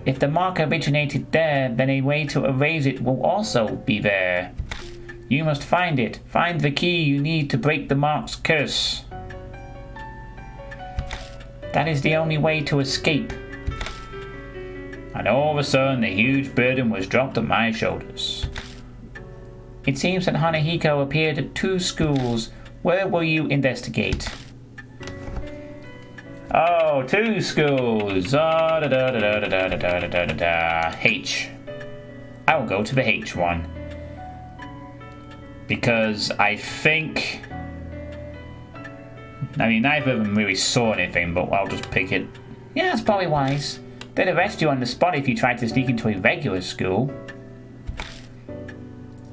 If the mark originated there, then a way to erase it will also be there. You must find it. Find the key you need to break the mark's curse. That is the only way to escape. And all of a sudden, a huge burden was dropped on my shoulders. It seems that Hanahiko appeared at two schools. Where will you investigate? Oh, two schools. H. I will go to the H one. Because I think... I mean, neither of them really saw anything, but I'll just pick it. Yeah, that's probably wise. They'd arrest you on the spot if you tried to sneak into a regular school.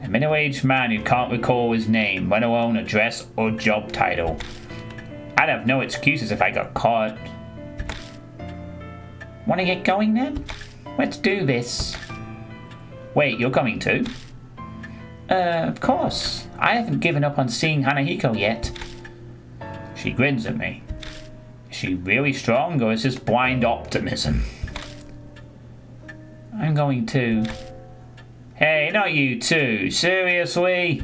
A middle-aged man who can't recall his name, let alone address or job title. I'd have no excuses if I got caught. Want to get going then? Let's do this. Wait, you're coming too? Of course. I haven't given up on seeing Hanahiko yet. She grins at me. she really strong, or is this blind optimism? I'm going to... Hey, not you too. Seriously?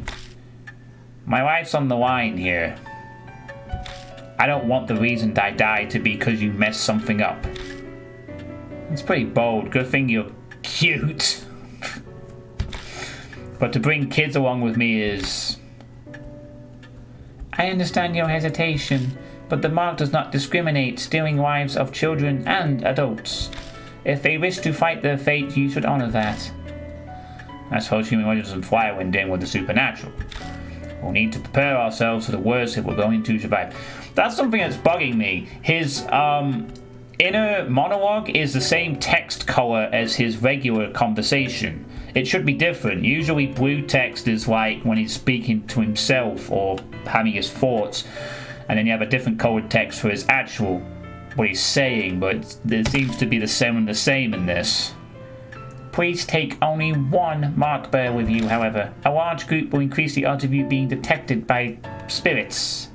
My life's on the line here. I don't want the reason I died to be because you messed something up. It's pretty bold. Good thing you're cute. But to bring kids along with me is... I understand your hesitation, but the mark does not discriminate, stealing lives of children and adults. If they wish to fight their fate, you should honor that. I suppose human legends and fly when dealing with the supernatural. We'll need to prepare ourselves for the worst if we're going to survive. That's something that's bugging me. His inner monologue is the same text color as his regular conversation. It should be different. Usually blue text is like when he's speaking to himself or having his thoughts, and then you have a different colored text for his actual what he's saying, but there seems to be the same in this. Please take only one mark bearer with you, however. A large group will increase the odds of you being detected by spirits.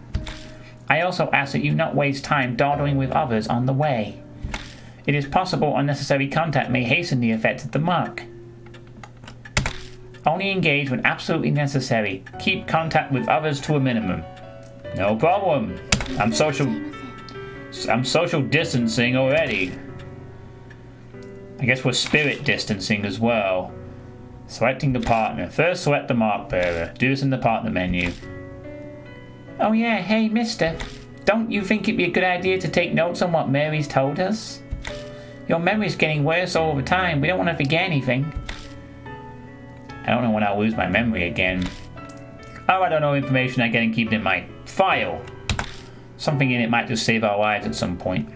I also ask that you not waste time dawdling with others on the way. It is possible unnecessary contact may hasten the effect of the mark. Only engage when absolutely necessary. Keep contact with others to a minimum. No problem. I'm social distancing already. I guess we're spirit distancing as well. Selecting the partner. First select the mark bearer. Do this in the partner menu. Oh yeah, hey mister. Don't you think it'd be a good idea to take notes on what Mary's told us? Your memory's getting worse all the time. We don't want to forget anything. I don't know when I'll lose my memory again. Oh, I don't know information I get and keep it in my file. Something in it might just save our lives at some point.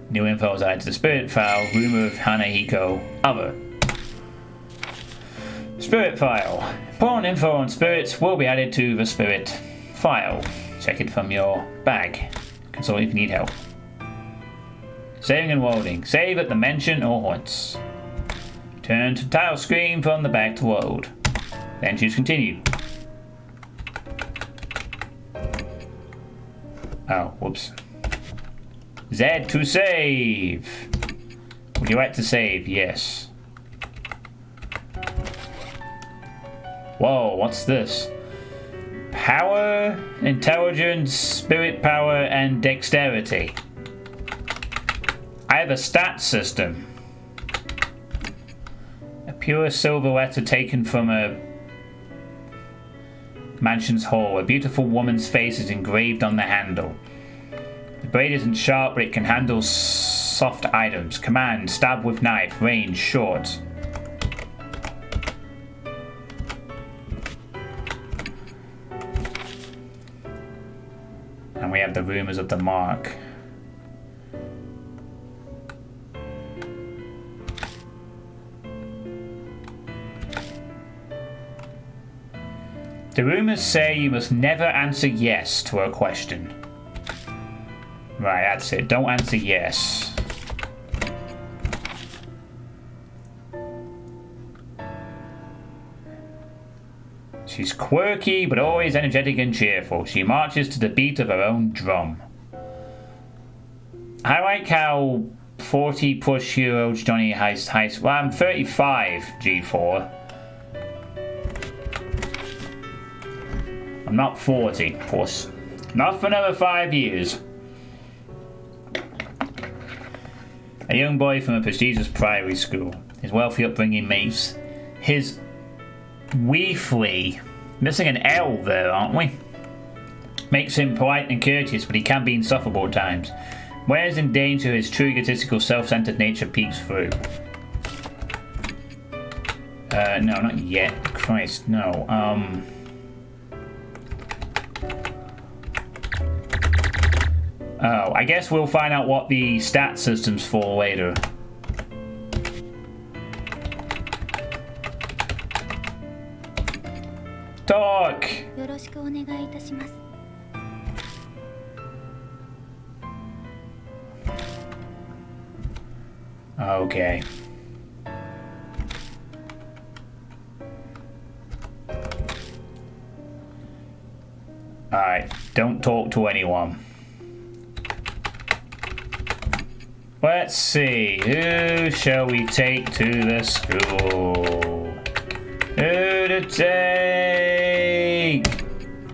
New info is added to the spirit file. Rumor of Hanahiko. Other. Spirit file. Important info on spirits will be added to the spirit file. Check it from your bag. Consult if you need help. Saving and loading. Save at the mention or haunts. Turn to title screen from the back to load. Then choose continue. Oh, whoops. Z to save. Would you like to save? Yes. Whoa, what's this? Power, intelligence, spirit power, and dexterity. I have a stat system. A pure silver letter taken from a mansion's hall. A beautiful woman's face is engraved on the handle. The blade isn't sharp, but it can handle soft items. Command, stab with knife, range, short. And we have the rumors of the mark. The rumors say you must never answer yes to a question. Right, that's it. Don't answer yes. She's quirky, but always energetic and cheerful. She marches to the beat of her own drum. I like how 40-plus-year-old Johnny has... Well, I'm 35, G4. I'm not 40, of course. Not for another 5 years. A young boy from a prestigious priory school. His wealthy upbringing makes his weefly, missing an L there, aren't we? Makes him polite and courteous, but he can be insufferable at times. When he's in danger, his true egotistical, self-centered nature peeks through. No, not yet. Christ, no. Oh, I guess we'll find out what the stat system's for later. Talk! Okay. Alright, don't talk to anyone. Let's see. Who shall we take to the school? Who to take?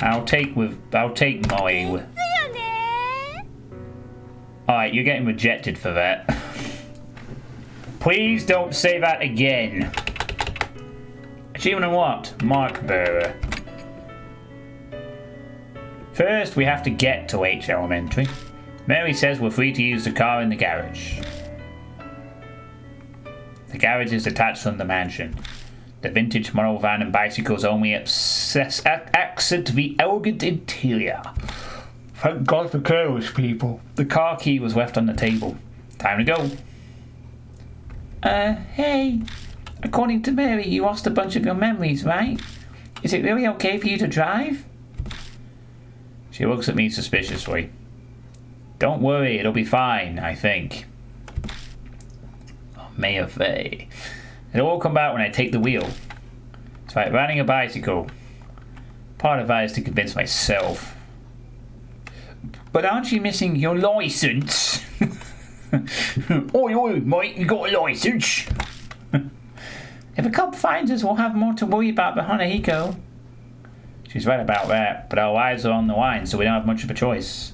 I'll take Molly. Alright, you're getting rejected for that. Please don't say that again. Achievement unlocked. Mark bearer. First, we have to get to H Elementary. Mary says we're free to use the car in the garage. The garage is detached from the mansion. The vintage model van and bicycles only accent the elegant interior. Thank God for careless people. The car key was left on the table. Time to go. Hey. According to Mary, you lost a bunch of your memories, right? Is it really okay for you to drive? She looks at me suspiciously. Don't worry, it'll be fine, I think. Oh, may have they. It'll all come back when I take the wheel. It's like riding a bicycle. Part of that is to convince myself. But aren't you missing your license? Oi, oi, mate, you got a license? If a cop finds us, we'll have more to worry about behind Hiko. She's right about that, but our lives are on the line, so we don't have much of a choice.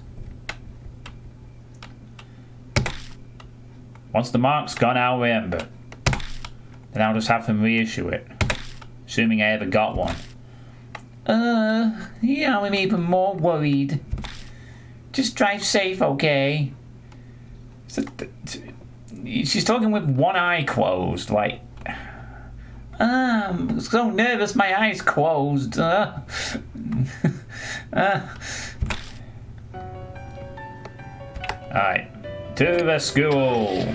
Once the mark's gone, I'll remember. Then I'll just have them reissue it. Assuming I ever got one. Yeah, I'm even more worried. Just drive safe, okay? She's talking with one eye closed, like... I'm so nervous, my eyes closed. Alright, to the school.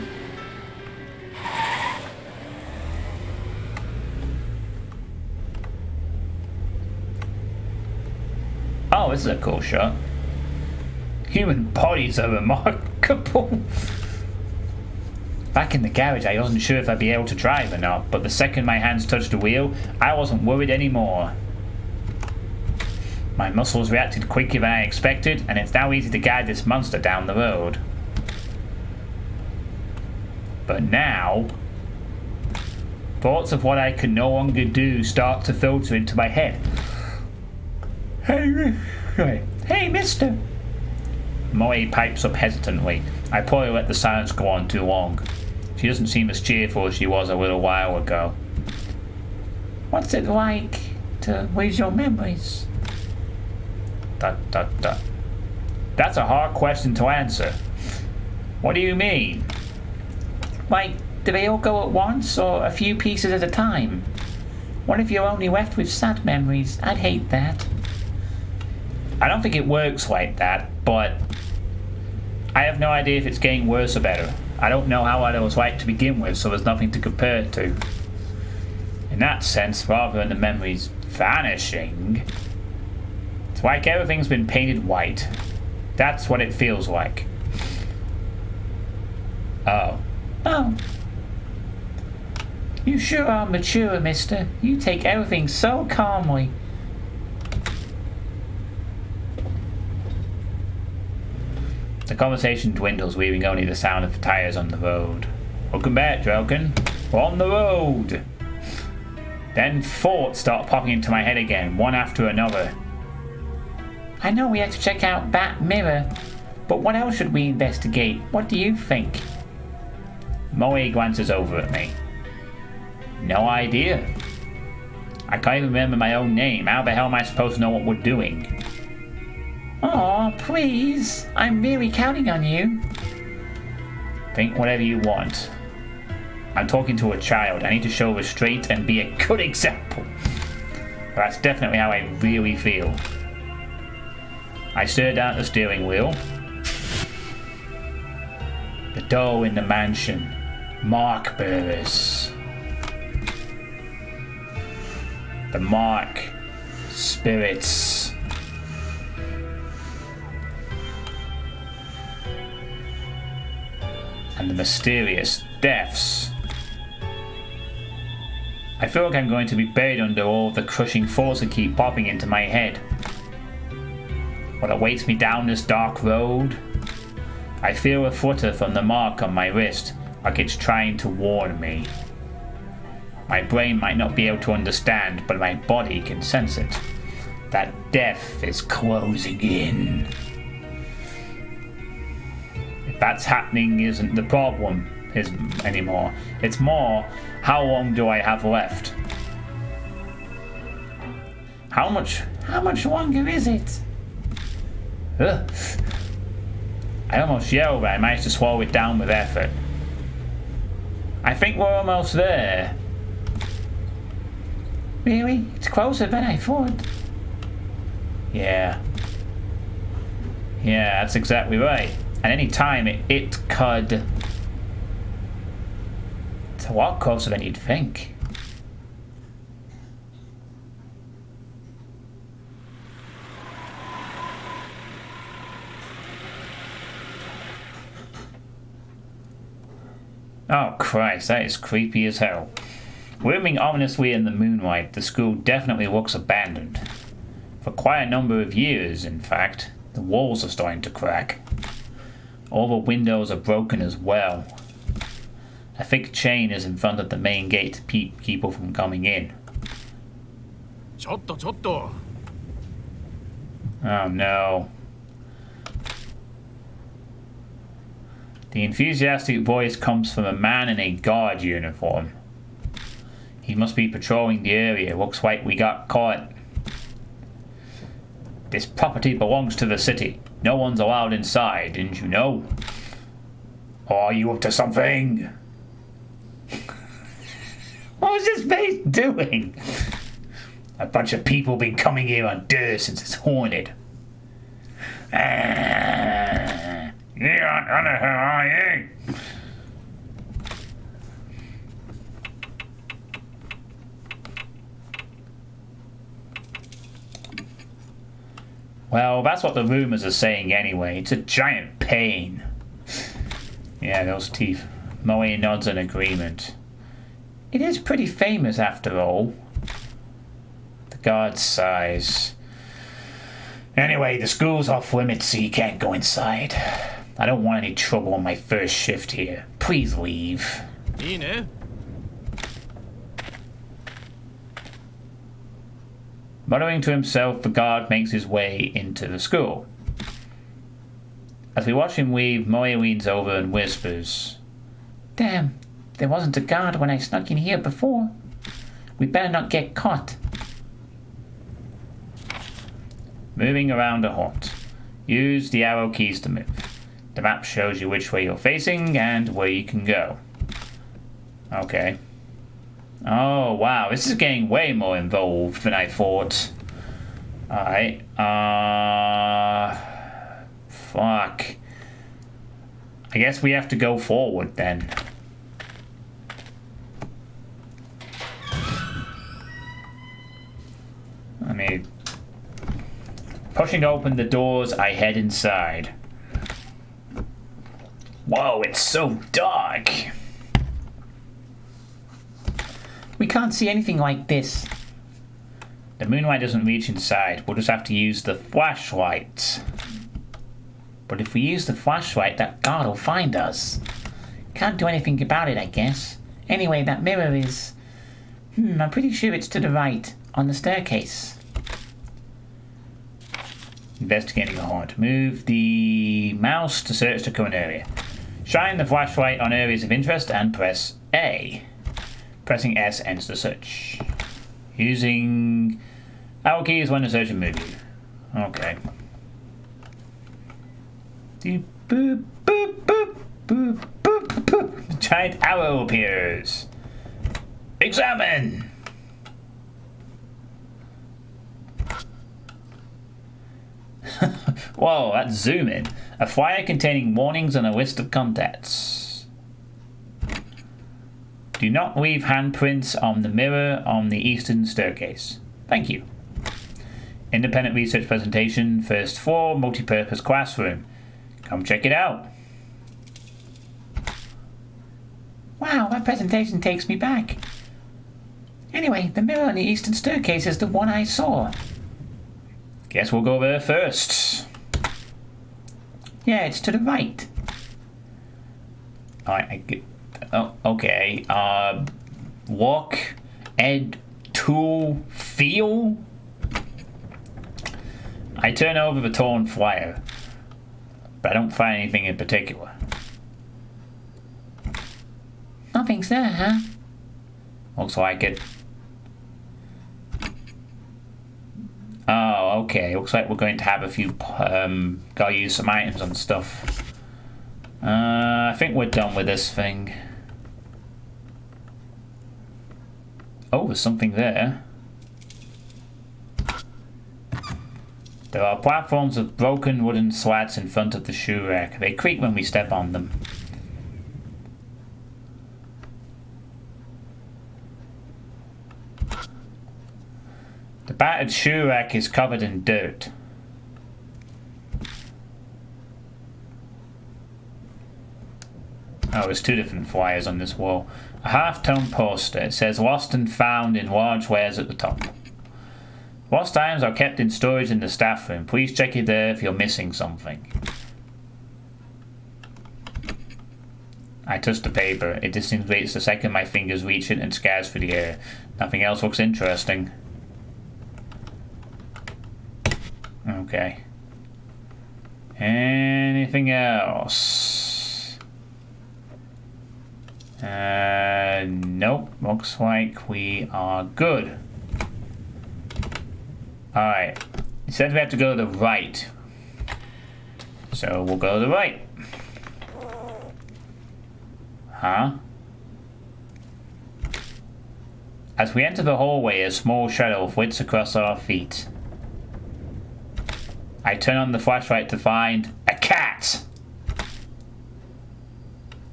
Oh, this is a cool shot. Human bodies are remarkable. Back in the garage, I wasn't sure if I'd be able to drive or not, but the second my hands touched the wheel, I wasn't worried anymore. My muscles reacted quicker than I expected, and it's now easy to guide this monster down the road. But now, thoughts of what I can no longer do start to filter into my head. Hey, mister. Molly pipes up hesitantly. I probably let the silence go on too long. She doesn't seem as cheerful as she was a little while ago. What's it like to lose your memories? That's a hard question to answer. What do you mean? Like, do they all go at once or a few pieces at a time? What if you're only left with sad memories? I'd hate that. I don't think it works like that, but I have no idea if it's getting worse or better. I don't know how it was like to begin with, so there's nothing to compare it to. In that sense, rather than the memories vanishing, it's like everything's been painted white. That's what it feels like. Oh. You sure are mature, mister. You take everything so calmly. The conversation dwindles, leaving only the sound of the tires on the road. Welcome back, Drallkan. We're on the road! Then thoughts start popping into my head again, one after another. I know we have to check out that mirror, but what else should we investigate? What do you think? Molly glances over at me. No idea. I can't even remember my own name. How the hell am I supposed to know what we're doing? Aw, please. I'm really counting on you. Think whatever you want. I'm talking to a child. I need to show restraint and be a good example. That's definitely how I really feel. I stare down at the steering wheel. The door in the mansion. Mark bearers. The mark. Spirits. And the mysterious deaths. I feel like I'm going to be buried under all the crushing thoughts that keep popping into my head. What awaits me down this dark road? I feel a flutter from the mark on my wrist, like it's trying to warn me. My brain might not be able to understand, but my body can sense it. That death is closing in. If that's happening isn't the problem anymore. It's more, how long do I have left? How much longer is it? Ugh. I almost yelled, but I managed to swallow it down with effort. I think we're almost there. Really? It's closer than I thought. Yeah. Yeah, that's exactly right. At any time, it could... It's a lot closer than you'd think. Oh Christ, that is creepy as hell. Looming ominously in the moonlight, the school definitely looks abandoned. For quite a number of years, in fact, the walls are starting to crack. All the windows are broken as well. A thick chain is in front of the main gate to keep people from coming in. Oh no. The enthusiastic voice comes from a man in a guard uniform. He must be patrolling the area. Looks like we got caught. This property belongs to the city. No one's allowed inside, didn't you know? Are you up to something? What was this face doing? A bunch of people been coming here on dirt since it's haunted. You aren't under her, are you? Well, that's what the rumors are saying anyway. It's a giant pain. Yeah, those teeth. Moe nods in agreement. It is pretty famous after all. The guard sighs. Anyway, the school's off limits, so you can't go inside. I don't want any trouble on my first shift here. Please leave. Muttering to himself, the guard makes his way into the school. As we watch him leave, Moe leans over and whispers, "Damn, there wasn't a guard when I snuck in here before. We better not get caught." Moving around a haunt. Use the arrow keys to move. The map shows you which way you're facing and where you can go. Okay. Oh, wow. This is getting way more involved than I thought. Alright. Fuck. I guess we have to go forward then. I mean... Pushing open the doors, I head inside. Whoa, it's so dark. We can't see anything like this. The moonlight doesn't reach inside. We'll just have to use the flashlight. But if we use the flashlight, that guard will find us. Can't do anything about it, I guess. Anyway, that mirror is... I'm pretty sure it's to the right, on the staircase. Investigating the haunt. Move the mouse to search the current area. Shine the flashlight on areas of interest and press A. Pressing S ends the search. Using arrow keys when the search will move you. Okay. Boop, boop, boop, boop, boop, boop, boop. The giant arrow appears. Examine! Whoa, that's zoom in. A flyer containing warnings and a list of contacts. Do not leave handprints on the mirror on the eastern staircase. Thank you. Independent research presentation, first floor, multi-purpose classroom. Come check it out. Wow, that presentation takes me back. Anyway, the mirror on the eastern staircase is the one I saw. Guess we'll go there first. Yeah, it's to the right. Oh, okay. Walk, Ed, tool, feel. I turn over the torn flyer, but I don't find anything in particular. Nothing's there, huh? Looks like it. Oh, okay. Looks like we're going to have a few, gotta use some items and stuff. I think we're done with this thing. Oh, there's something there. There are platforms with broken wooden slats in front of the shoe rack. They creak when we step on them. The battered shoe rack is covered in dirt. Oh, there's two different flyers on this wall. A half-tone poster. It says lost and found in large letters at the top. Lost items are kept in storage in the staff room. Please check it there if you're missing something. I touch the paper. It disintegrates the second my fingers reach it and scatters through the air. Nothing else looks interesting. Okay. Anything else? Nope. Looks like we are good. Alright. It said we have to go to the right. So we'll go to the right. Huh? As we enter the hallway, a small shadow flits across our feet. I turn on the flashlight to find a cat!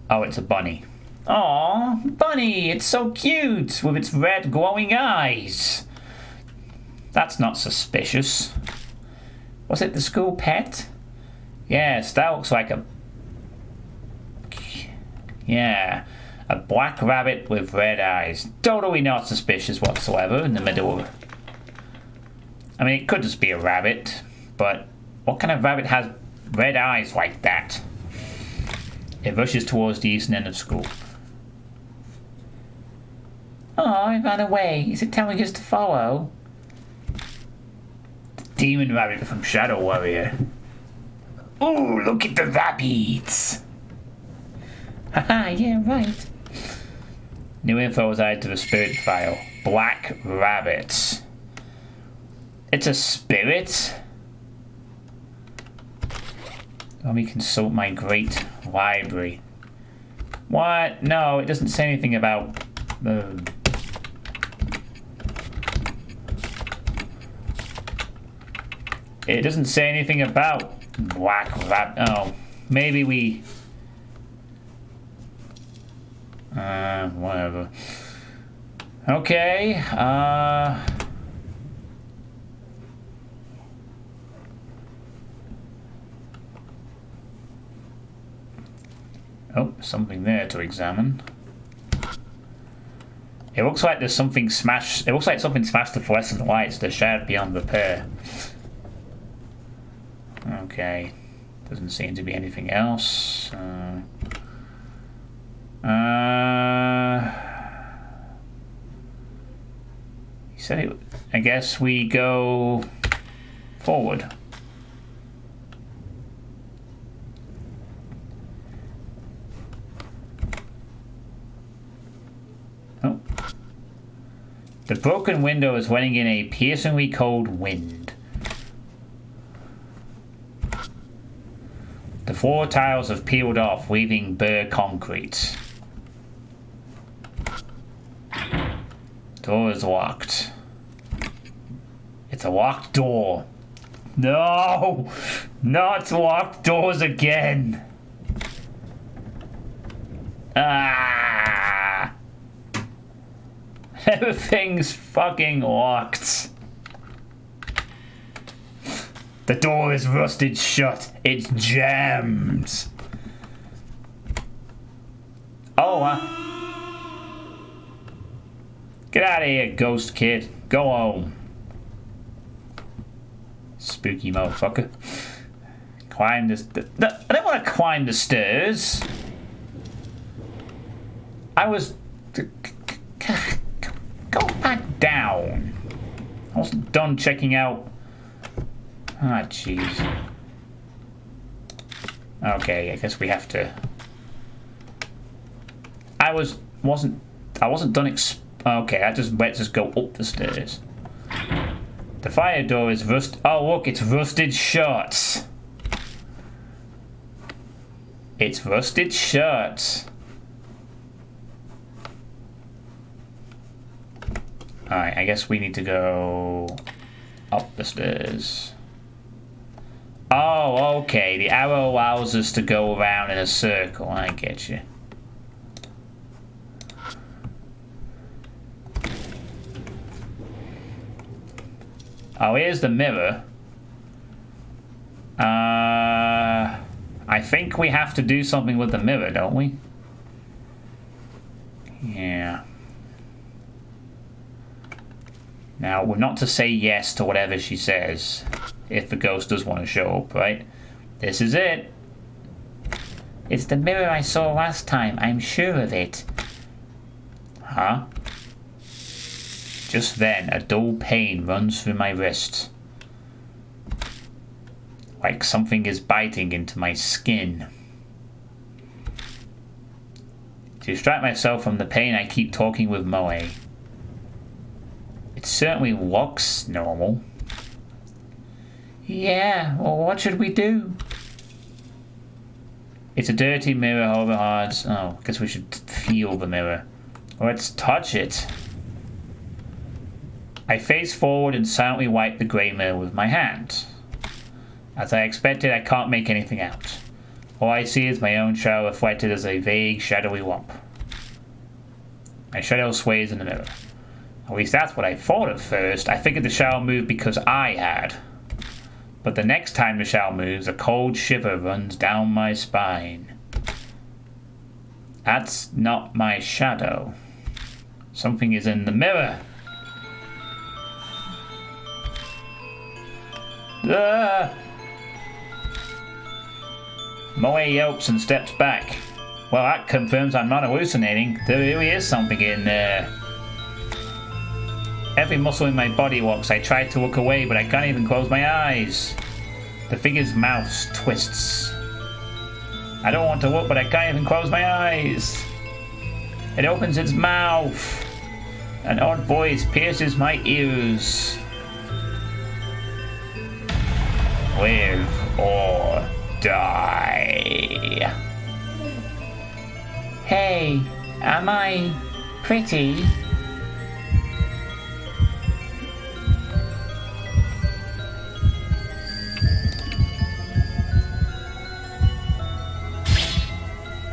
Oh, it's a bunny. Aw, bunny, it's so cute with its red glowing eyes. That's not suspicious. Was it the school pet? Yes, that looks like a... Yeah, a black rabbit with red eyes. Totally not suspicious whatsoever in the middle of... I mean, it could just be a rabbit, but what kind of rabbit has red eyes like that? It rushes towards the eastern end of school. Oh, it ran away. Is it telling us to follow? The demon rabbit from Shadow Warrior. Ooh, look at the rabbits! Haha, yeah, right. New info was added to the spirit file. Black rabbits. It's a spirit? Let me consult my great library. What? No, it doesn't say anything about... It doesn't say anything about black rabbit. Oh, maybe we... whatever. Okay, oh, something there to examine. It looks like there's something smashed. It looks like something smashed the fluorescent lights. They're shattered beyond repair. Okay, doesn't seem to be anything else. He said it. I guess we go forward. Oh. The broken window is letting in a piercingly cold wind. The floor tiles have peeled off, leaving bare concrete. Door is locked. It's a locked door. No! Not locked doors again! Ah! Everything's fucking locked. The door is rusted shut. It's jammed. Oh, get out of here, ghost kid. Go home. Spooky motherfucker. Climb this... No, I don't want to climb the stairs. I was... Go back down. I wasn't done checking out... Ah, jeez. Okay, I guess we have to... I wasn't done okay, let's just go up the stairs. The fire door is oh look, it's rusted shut. It's rusted shut. Alright, I guess we need to go up the stairs. Oh, okay, the arrow allows us to go around in a circle. I get you. Oh, here's the mirror. I think we have to do something with the mirror, don't we? Yeah. Now, we're not to say yes to whatever she says, if the ghost does want to show up, right? This is it. It's the mirror I saw last time, I'm sure of it. Huh? Just then, a dull pain runs through my wrist. Like something is biting into my skin. To distract myself from the pain, I keep talking with Moe. It certainly looks normal. Yeah, well, what should we do? It's a dirty mirror, however hard. Oh, I guess we should feel the mirror. Let's touch it. I face forward and silently wipe the grey mirror with my hand. As I expected, I can't make anything out. All I see is my own shadow reflected as a vague, shadowy lump. My shadow sways in the mirror. At least that's what I thought at first. I figured the shadow moved because I had. But the next time the shadow moves, a cold shiver runs down my spine. That's not my shadow. Something is in the mirror. Moe yelps and steps back. Well, that confirms I'm not hallucinating. There really is something in there. Every muscle in my body works. I try to look away, but I can't even close my eyes. The figure's mouth twists. I don't want to look, but I can't even close my eyes. It opens its mouth. An odd voice pierces my ears. Live or die. Hey, am I pretty?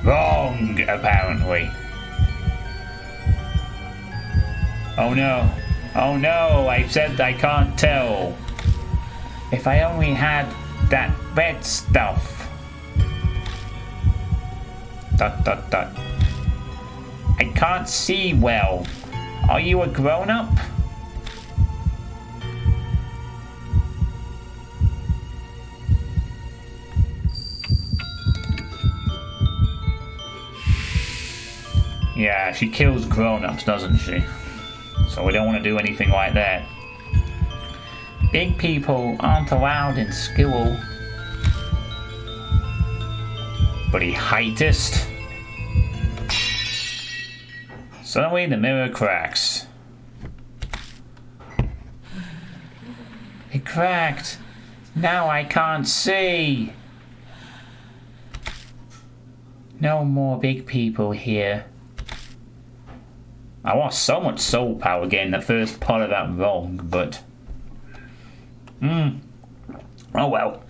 Wrong, apparently. Oh no. Oh no, I said I can't tell. If I only had that red stuff. Dot dot dot. I can't see well. Are you a grown-up? Yeah, she kills grown-ups, doesn't she? So we don't want to do anything like that. Big people aren't allowed in school. But he heightest. Suddenly the mirror cracks. It cracked. Now I can't see. No more big people here. I lost so much soul power getting the first part of that wrong, but... Oh well.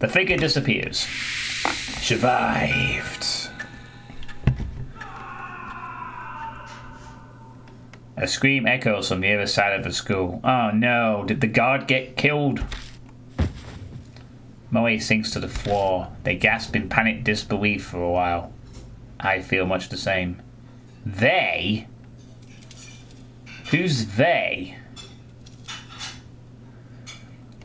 The figure disappears. Survived. A scream echoes from the other side of the school. Oh no, did the guard get killed? Moe sinks to the floor. They gasp in panicked disbelief for a while. I feel much the same. They? Who's they?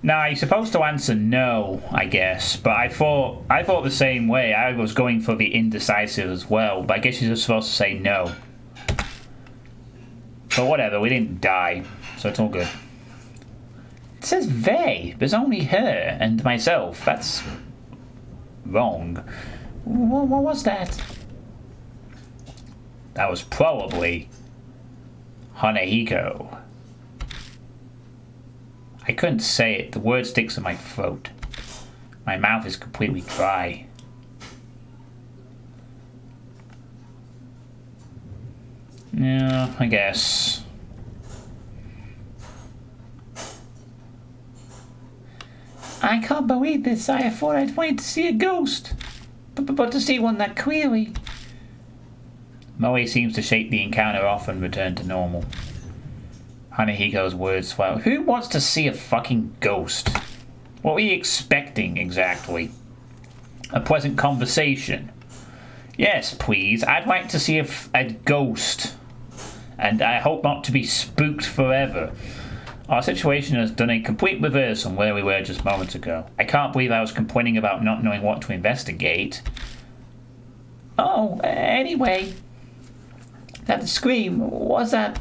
Now, you're supposed to answer no, I guess, but I thought the same way. I was going for the indecisive as well, but I guess you're supposed to say no. But whatever, we didn't die, so it's all good. It says they. There's only her and myself. That's wrong. What was that? That was probably Hanahiko. I couldn't say it. The word sticks in my throat. My mouth is completely dry. Yeah, I guess. I can't believe this. I thought I'd wait to see a ghost. But to see one that clearly. Moe seems to shake the encounter off and return to normal. Hanahiko's words swell. Who wants to see a fucking ghost? What were you expecting, exactly? A pleasant conversation? Yes, please. I'd like to see a ghost. And I hope not to be spooked forever. Our situation has done a complete reverse on where we were just moments ago. I can't believe I was complaining about not knowing what to investigate. Oh, anyway. That scream, was that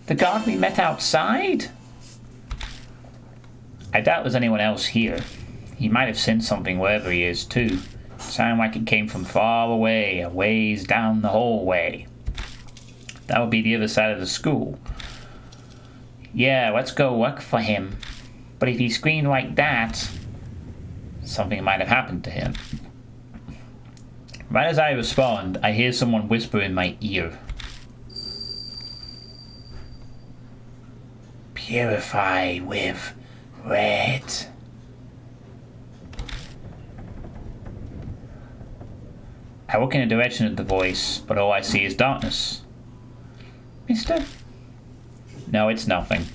the guard we met outside? I doubt there's anyone else here. He might have sensed something wherever he is, too. It sounded like it came from far away, a ways down the hallway. That would be the other side of the school. Yeah, let's go look for him. But if he screamed like that, something might have happened to him. Right as I respond, I hear someone whisper in my ear. Purify with red. I look in the direction of the voice, but all I see is darkness. Mister? No, it's nothing.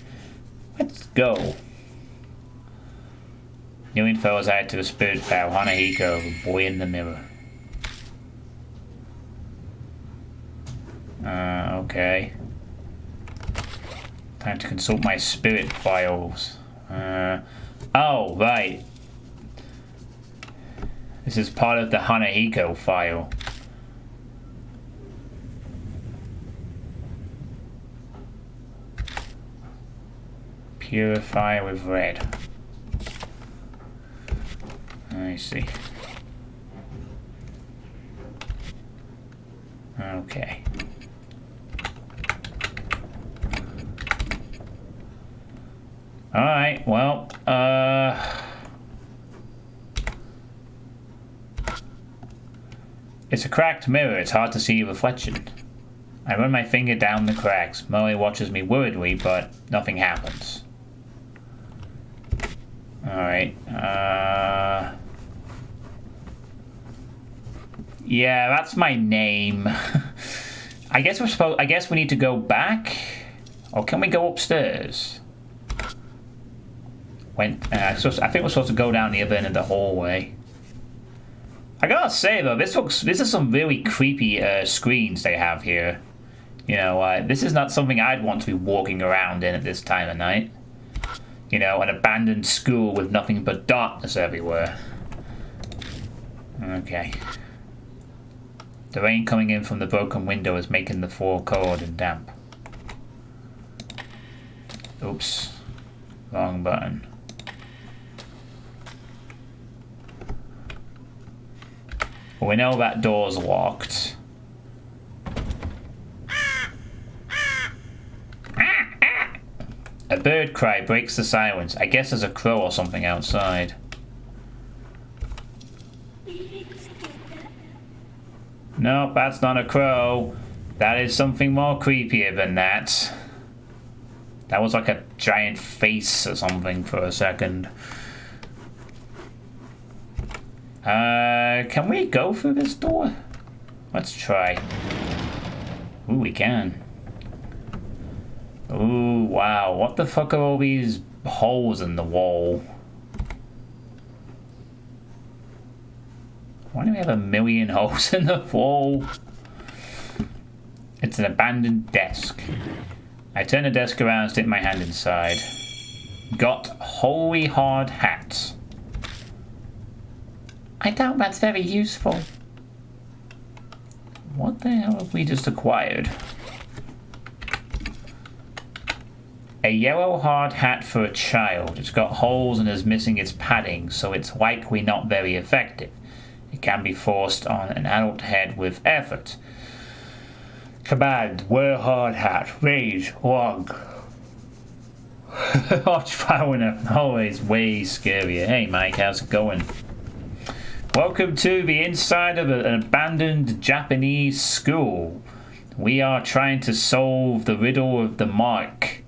Let's go. New info is added to the spirit file. Hanahiko, the boy in the mirror. Okay. Time to consult my spirit files. Oh, right. This is part of the Hanahiko file. Purify with red. I see. Okay. Alright, well, it's a cracked mirror, it's hard to see a reflection. I run my finger down the cracks. Moe watches me worriedly, but nothing happens. Alright, yeah, that's my name. I guess we need to go back? Or can we go upstairs? I think we're supposed to go down the other end of the hallway. I gotta say though, this is some really creepy screens they have here. You know, this is not something I'd want to be walking around in at this time of night. You know, an abandoned school with nothing but darkness everywhere. Okay. The rain coming in from the broken window is making the floor cold and damp. Oops. Wrong button. Well, we know that door's locked. A bird cry breaks the silence. I guess there's a crow or something outside. Nope, that's not a crow. That is something more creepier than that. That was like a giant face or something for a second. Can we go through this door? Let's try. Ooh, we can. Ooh, wow. What the fuck are all these holes in the wall? Why do we have a million holes in the wall? It's an abandoned desk. I turn the desk around and stick my hand inside. Got holy hard hats. I doubt that's very useful. What the hell have we just acquired? A yellow hard hat for a child. It's got holes and is missing its padding, so it's likely not very effective. It can be forced on an adult head with effort. Command, wear hard hat, range, long. Arch Fowler, always way scarier. Hey Mike, how's it going? Welcome to the inside of an abandoned Japanese school. We are trying to solve the riddle of the mark.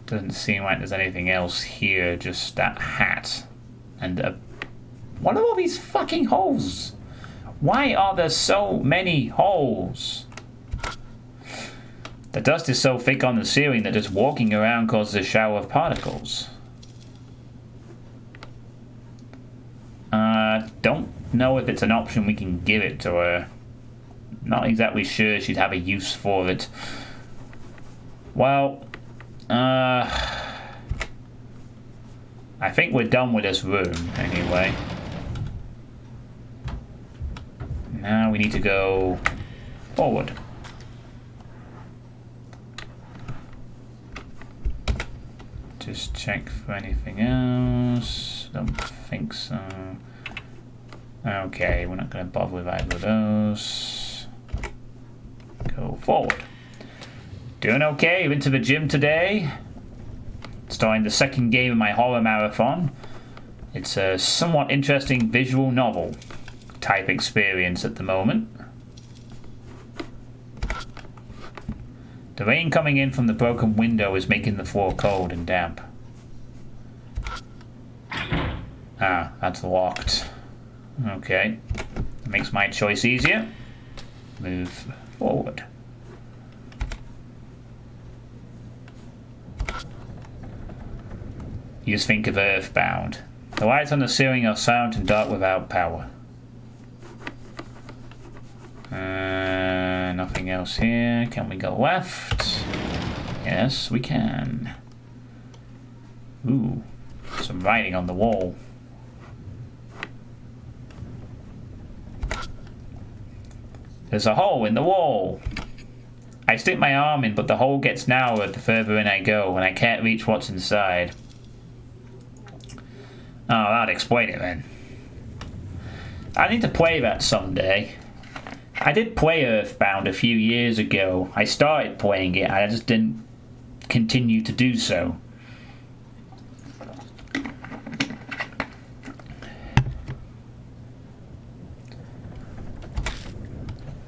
Doesn't seem like there's anything else here, just that hat. And what are all these fucking holes? Why are there so many holes? The dust is so thick on the ceiling that just walking around causes a shower of particles. Don't know if it's an option we can give it to her. Not exactly sure she'd have a use for it. Well, I think we're done with this room, anyway. Now we need to go forward. Just check for anything else. Don't think so. Okay, we're not going to bother with either of those. Go forward. Doing okay, went to the gym today. Starting the second game of my horror marathon. It's a somewhat interesting visual novel type experience at the moment. The rain coming in from the broken window is making the floor cold and damp. Ah, that's locked. Okay. That makes my choice easier. Move forward. You just think of Earthbound. The lights on the ceiling are silent and dark without power. Nothing else here. Can we go left? Yes, we can. Ooh, some writing on the wall. There's a hole in the wall. I stick my arm in, but the hole gets narrower the further in I go, and I can't reach what's inside. Oh, that'd explain it then. I need to play that someday. I did play Earthbound a few years ago. I started playing it, and I just didn't continue to do so.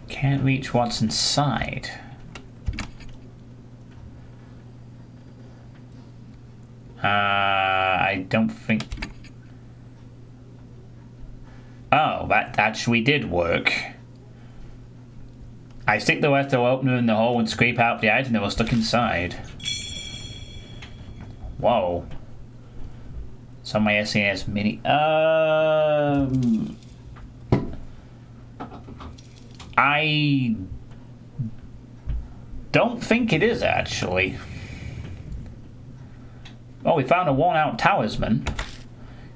Can't reach what's inside. I don't think... Oh, that actually did work. I stick the electro opener in the hole and scrape out the item that was stuck inside. Whoa. It's on my SNES Mini. I don't think it is, actually. Oh, we found a worn-out talisman.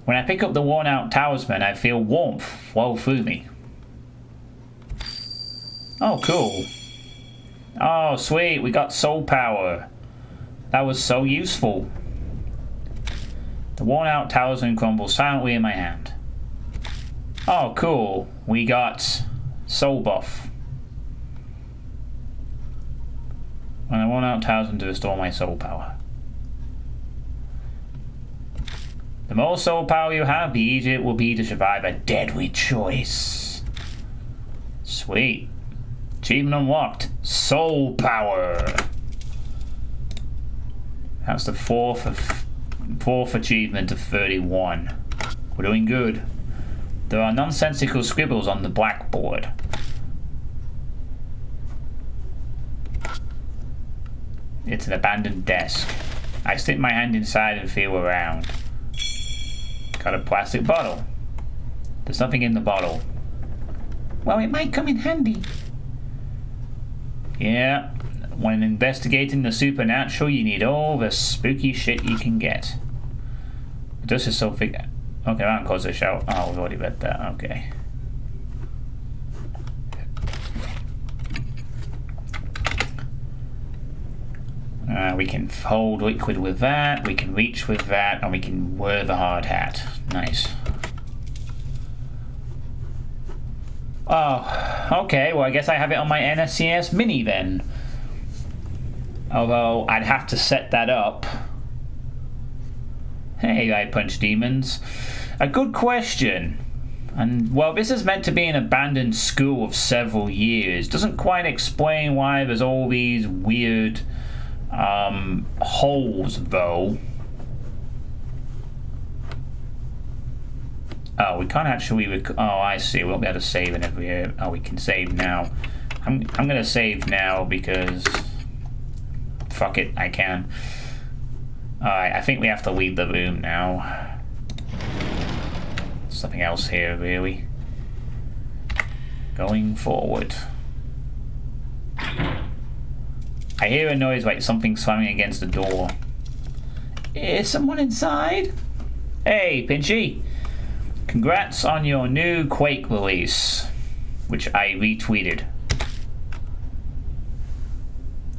When I pick up the worn-out talisman, I feel warmth flow through me. Oh, cool. Oh, sweet, we got soul power. That was so useful. The worn-out talisman crumbles silently in my hand. Oh, cool. We got soul buff. When I worn-out talisman to restore my soul power. The more soul power you have, the easier it will be to survive a deadly choice. Sweet. Achievement unlocked. Soul power. That's the fourth achievement of 31. We're doing good. There are nonsensical scribbles on the blackboard. It's an abandoned desk. I stick my hand inside and feel around. Got a plastic bottle. There's nothing in the bottle. Well, it might come in handy. Yeah, when investigating the supernatural, you need all the spooky shit you can get. This is so big. Okay, that caused a shout. Oh, we've already read that. Okay. We can hold liquid with that, we can reach with that, and we can wear the hard hat. Nice. Oh, okay, well I guess I have it on my NSCS Mini then. Although, I'd have to set that up. Hey, I punch demons. A good question. And, well, this is meant to be an abandoned school of several years. Doesn't quite explain why there's all these weird holes, though. Oh, we can't actually oh, I see. We won't be able to save in every area. Oh, we can save now. I'm gonna save now because fuck it, I can. Alright, I think we have to leave the room now. Something else here, really. Going forward. I hear a noise like something slamming against the door. Is someone inside? Hey, Pinchy. Congrats on your new Quake release, which I retweeted.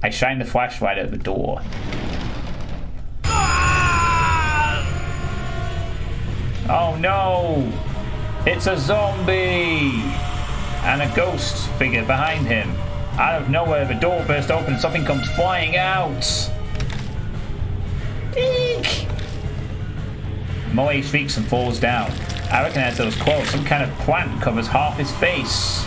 I shine the flashlight at the door. Oh no! It's a zombie! And a ghost figure behind him. Out of nowhere, the door bursts open and something comes flying out. Eek! Moe shrieks and falls down. I recognize those quotes. Some kind of plant covers half his face.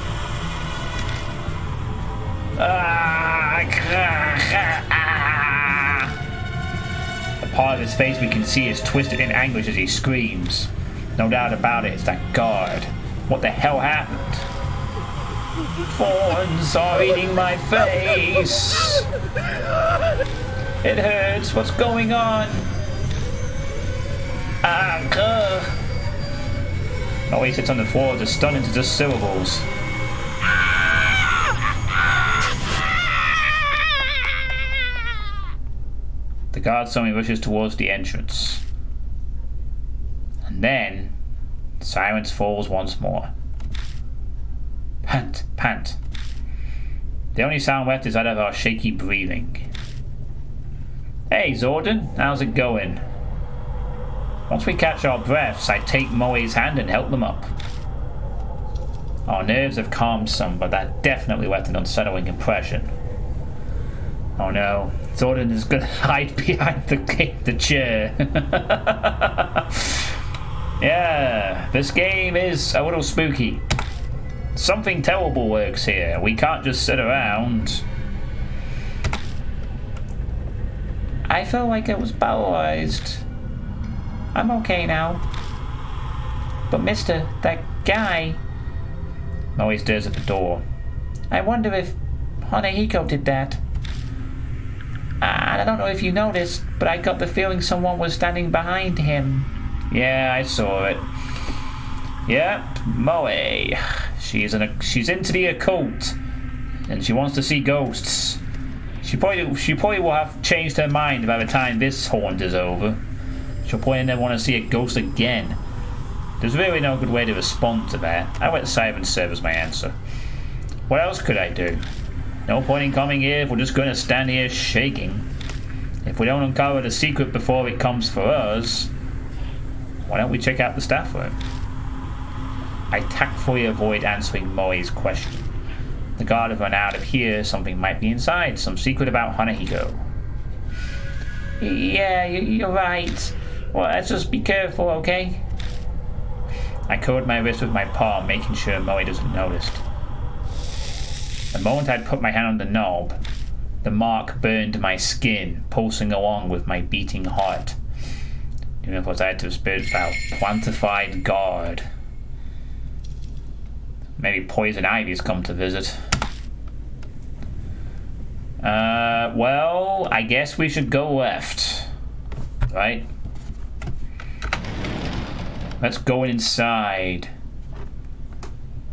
The part of his face we can see is twisted in anguish as he screams. No doubt about it, it's that guard. What the hell happened? Thorns are eating my face. It hurts. What's going on? Moe sits on the floor, just stunned into just syllables. The guard suddenly rushes towards the entrance. And then, silence falls once more. Pant, pant. The only sound left is that of our shaky breathing. Hey, Zordon, how's it going? Once we catch our breaths, I take Moe's hand and help them up. Our nerves have calmed some, but that definitely left an unsettling impression. Oh no, Zordon is gonna hide behind the chair. Yeah, this game is a little spooky. Something terrible works here. We can't just sit around. I felt like it was paralyzed. I'm okay now. But mister, that guy... Moe stares at the door. I wonder if Hanahiko did that. I don't know if you noticed, but I got the feeling someone was standing behind him. Yeah, I saw it. Yep, Moe. She's into the occult, and she wants to see ghosts. She probably will have changed her mind by the time this haunt is over. She'll probably never want to see a ghost again. There's really no good way to respond to that. I let silence serve as my answer. What else could I do? No point in coming here if we're just going to stand here shaking. If we don't uncover the secret before it comes for us, why don't we check out the staff room? I tactfully avoid answering Moe's question. The guard have run out of here. Something might be inside. Some secret about Hanahiko. Yeah, you're right. Well, let's just be careful, okay? I covered my wrist with my paw, making sure Moe doesn't notice. The moment I'd put my hand on the knob, the mark burned my skin, pulsing along with my beating heart. Even if I was out of spirit file, quantified guard. Maybe Poison Ivy's come to visit. Well, I guess we should go left. Right? Let's go inside.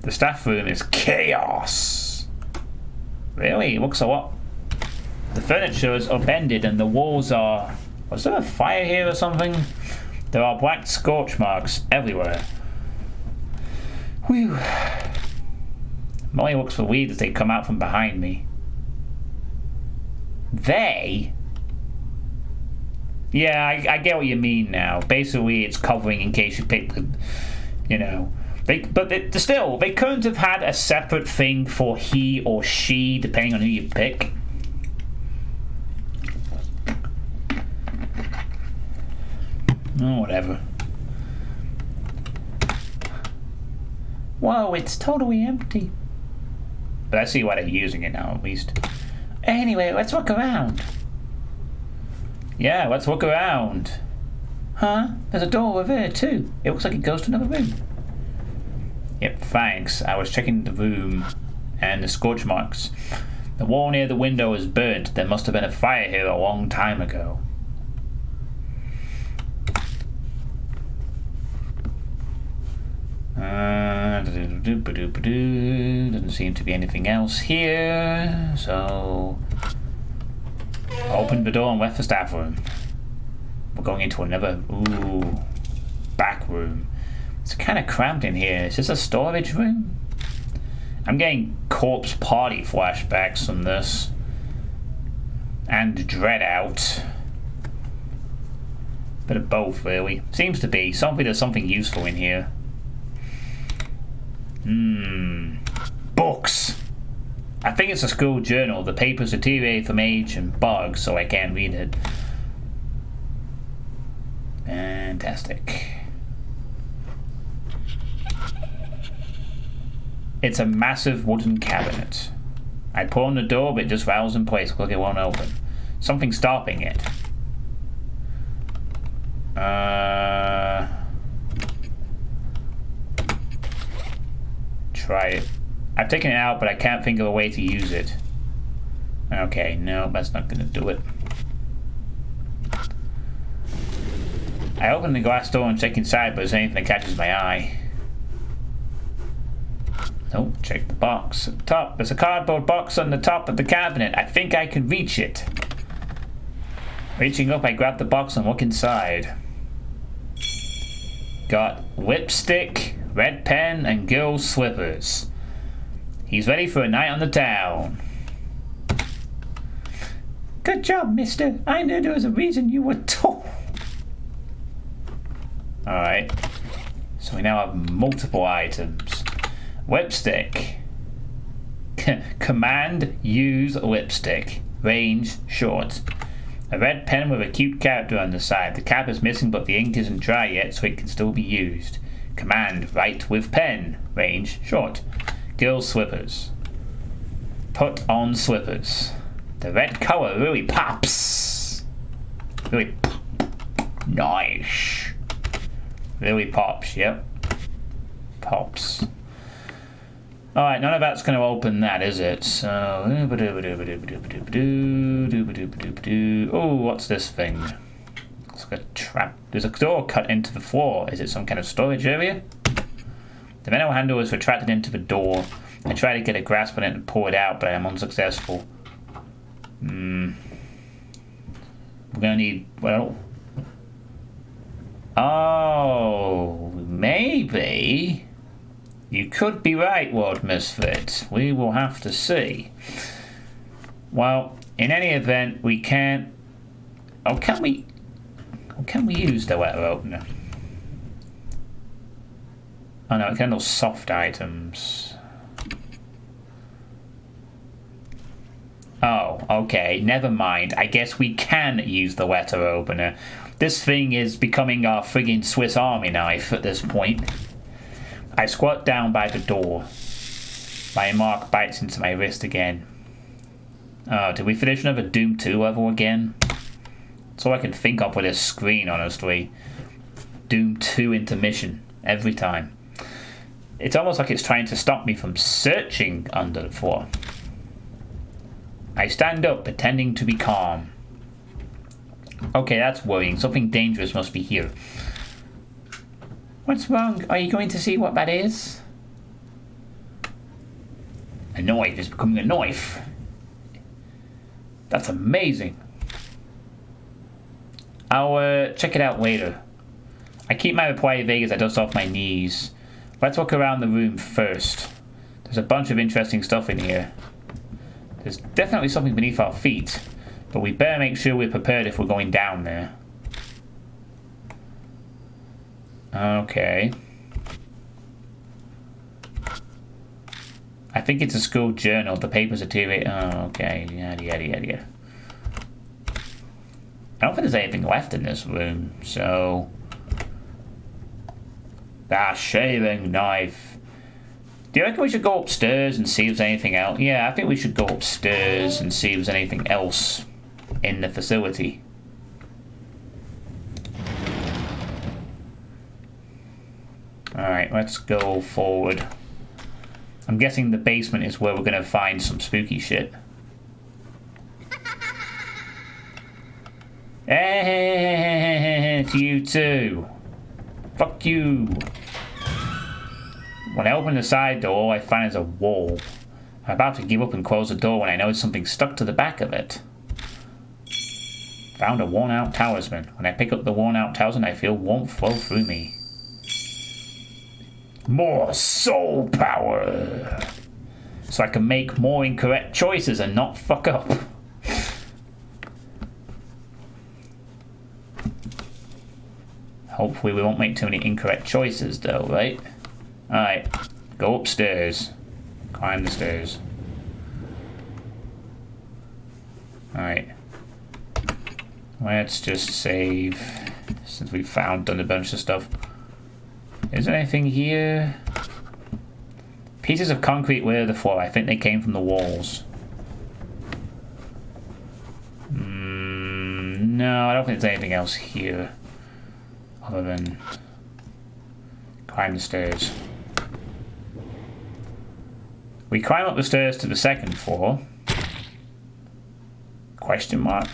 The staff room is chaos. Really? It looks a lot. The furniture is upended and the walls are... Was there a fire here or something? There are black scorch marks everywhere. Whew. Molly looks relieved as they come out from behind me. They? Yeah, I get what you mean now. Basically, it's covering in case you pick the, you know. They couldn't have had a separate thing for he or she, depending on who you pick. Oh, whatever. Whoa, it's totally empty. But I see why they're using it now, at least. Anyway, let's look around. Yeah, let's look around. Huh? There's a door over there, too. It looks like it goes to another room. Yep, thanks. I was checking the room and the scorch marks. The wall near the window is burnt. There must have been a fire here a long time ago. Doesn't seem to be anything else here, so open the door and left the staff room. We're going into another back room. It's kind of cramped in here. Is this a storage room? I'm getting corpse party flashbacks from this, and dread out. Bit of both, really. Seems to be. There's something useful in here. Books. I think it's a school journal. The paper's deteriorated from age and bugs, so I can't read it. Fantastic. It's a massive wooden cabinet. I pull on the door, but it just rattles in place. Look, it won't open. Something's stopping it. Try it. I've taken it out, but I can't think of a way to use it. Okay, no, that's not going to do it. I open the glass door and check inside, but there's anything that catches my eye. Nope, check the box. At the top, there's a cardboard box on the top of the cabinet. I think I can reach it. Reaching up, I grab the box and look inside. Got lipstick, red pen, and girls' slippers. He's ready for a night on the town. Good job, mister. I knew there was a reason you were tall. Alright. So we now have multiple items. Lipstick. Command use lipstick. Range short. A red pen with a cute character on the side. The cap is missing, but the ink isn't dry yet, so it can still be used. Command write with pen. Range short. Girls' slippers. Put on slippers. The red color really pops. Really nice. Really pops, yep. Pops. Alright, none of that's going to open that, is it? So... Oh, what's this thing? It's like a trap. There's a door cut into the floor. Is it some kind of storage area? The metal handle is retracted into the door. I try to get a grasp on it and pull it out, but I'm unsuccessful. We're gonna need... well... Oh... maybe... You could be right, Lord Misfit. We will have to see. Well, in any event, we can't... Oh, can we use the letter opener? Oh no, it can handle soft items. Oh, okay, never mind. I guess we can use the letter opener. This thing is becoming our friggin' Swiss Army knife at this point. I squat down by the door. My mark bites into my wrist again. Oh, did we finish another Doom 2 level again? That's all I can think of with this screen, honestly. Doom 2 intermission. Every time. It's almost like it's trying to stop me from searching under the floor. I stand up, pretending to be calm. Okay, that's worrying. Something dangerous must be here. What's wrong? Are you going to see what that is? A knife is becoming a knife. That's amazing. I'll check it out later. I keep my reply vague as I dust off my knees. Let's walk around the room first. There's a bunch of interesting stuff in here. There's definitely something beneath our feet, but we better make sure we're prepared if we're going down there. Okay. I think it's a school journal. The papers are too late. Oh, okay. Yada, yada, yada, yada. I don't think there's anything left in this room, so... Ah, shaving knife. Do you reckon we should go upstairs and see if there's anything else? Yeah, I think we should go upstairs and see if there's anything else in the facility. Alright, let's go forward. I'm guessing the basement is where we're going to find some spooky shit. Hey, it's you too. Fuck you. When I open the side door, I find there's a wall. I'm about to give up and close the door when I notice something stuck to the back of it. Found a worn-out talisman. When I pick up the worn-out talisman, I feel warmth flow through me. More soul power! So I can make more incorrect choices and not fuck up. Hopefully we won't make too many incorrect choices though, right? Alright, go upstairs. Climb the stairs. Alright. Let's just save, since we've done a bunch of stuff. Is there anything here? Pieces of concrete litter the floor. I think they came from the walls. No, I don't think there's anything else here. Other than climb the stairs. We climb up the stairs to the second floor. Question mark.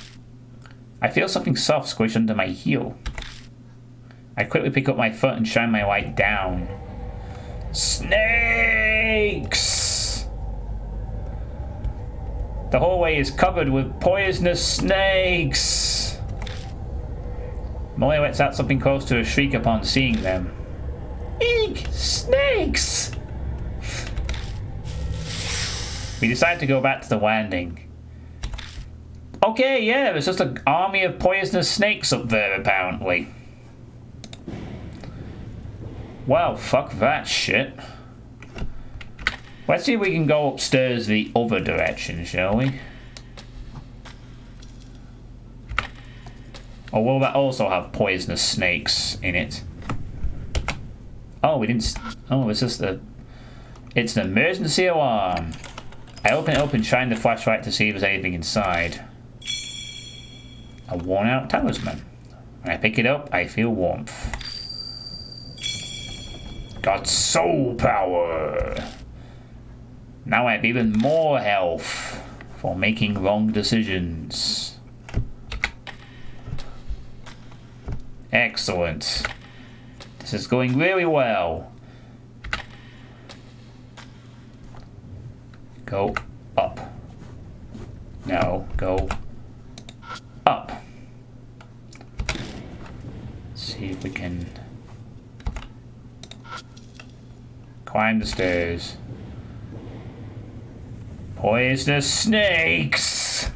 I feel something soft squish under my heel. I quickly pick up my foot and shine my light down. Snakes! The hallway is covered with poisonous snakes. Molly lets out something close to a shriek upon seeing them. Eek! Snakes! We decide to go back to the landing. Okay, yeah, there's just an army of poisonous snakes up there, apparently. Well, fuck that shit. Let's see if we can go upstairs the other direction, shall we? Or will that also have poisonous snakes in it? Oh, we didn't... Oh, it's just a... It's an emergency alarm. I open it up and shine the flashlight to see if there's anything inside. A worn-out talisman. When I pick it up, I feel warmth. Got soul power. Now I have even more health for making wrong decisions. Excellent. This is going really well. Go up. No, go up. Let's see if we can climb the stairs. Poisonous snakes!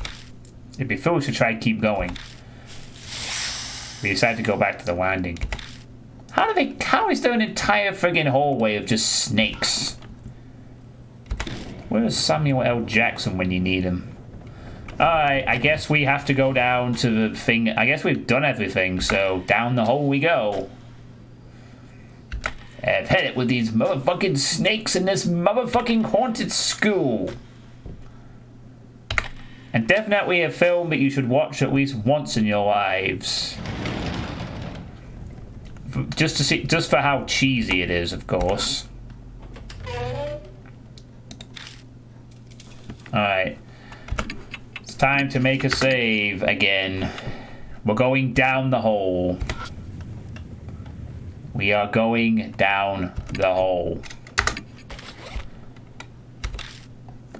It'd be foolish to try to keep going. We decide to go back to the landing. How is there an entire friggin' hallway of just snakes? Where's Samuel L. Jackson when you need him? Alright, I guess we have to go down to the thing. I guess we've done everything, so down the hole we go. I've had it with these motherfucking snakes in this motherfucking haunted school. And definitely a film that you should watch at least once in your lives. Just to see, just for how cheesy it is, of course. Alright. It's time to make a save again. We're going down the hole. We are going down the hole.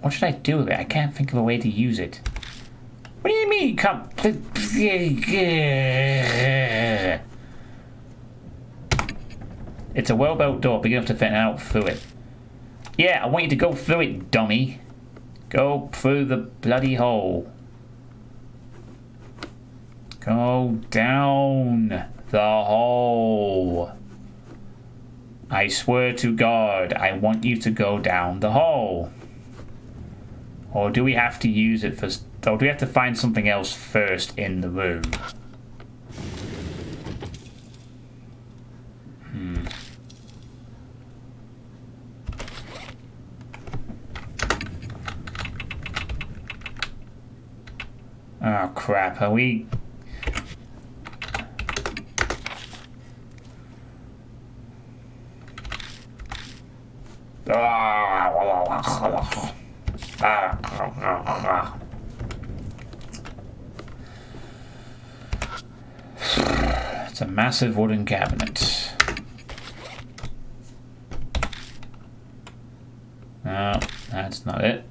What should I do with it? I can't think of a way to use it. What do you mean you can't... It's a well-built door, big enough to fit out through it. Yeah, I want you to go through it, dummy. Go through the bloody hole. Go down the hole. I swear to God, I want you to go down the hole. Or do we have to use it for... Or do we have to find something else first in the room? Oh crap, are we... It's a massive wooden cabinet. No, that's not it.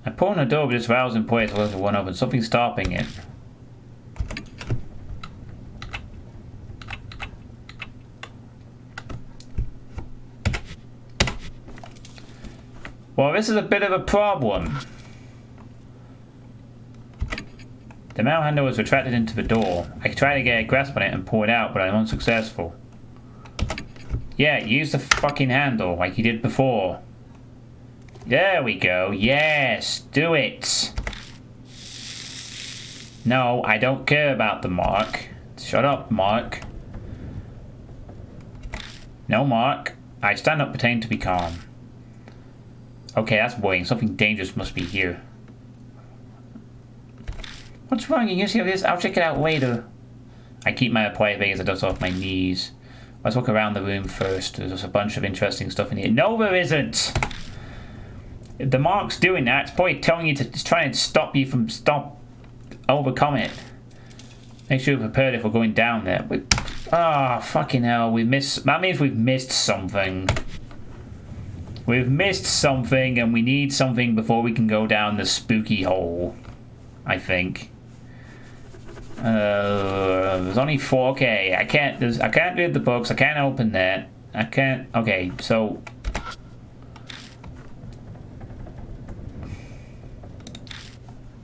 I pull on the door, but it's roused in place while one open. Something's stopping it. Well, this is a bit of a problem. The metal handle was retracted into the door. I tried to get a grasp on it and pull it out, but I'm unsuccessful. Yeah, use the fucking handle like you did before. There we go. Yes, do it. No, I don't care about the mark. Shut up, Mark. No, Mark. I stand up, pretending to be calm. Okay, that's worrying. Something dangerous must be here. What's wrong? You see this? I'll check it out later. I keep my quiet as I dust off my knees. Let's look around the room first. There's a bunch of interesting stuff in here. No, there isn't! If the mark's doing that, it's probably telling you to try and stop you from overcome it. Make sure you're prepared if we're going down there. Fucking hell, that means we've missed something. We've missed something and we need something before we can go down the spooky hole. I think. There's only 4. Okay, I can't read the books. I can't open that. I can't. Okay, so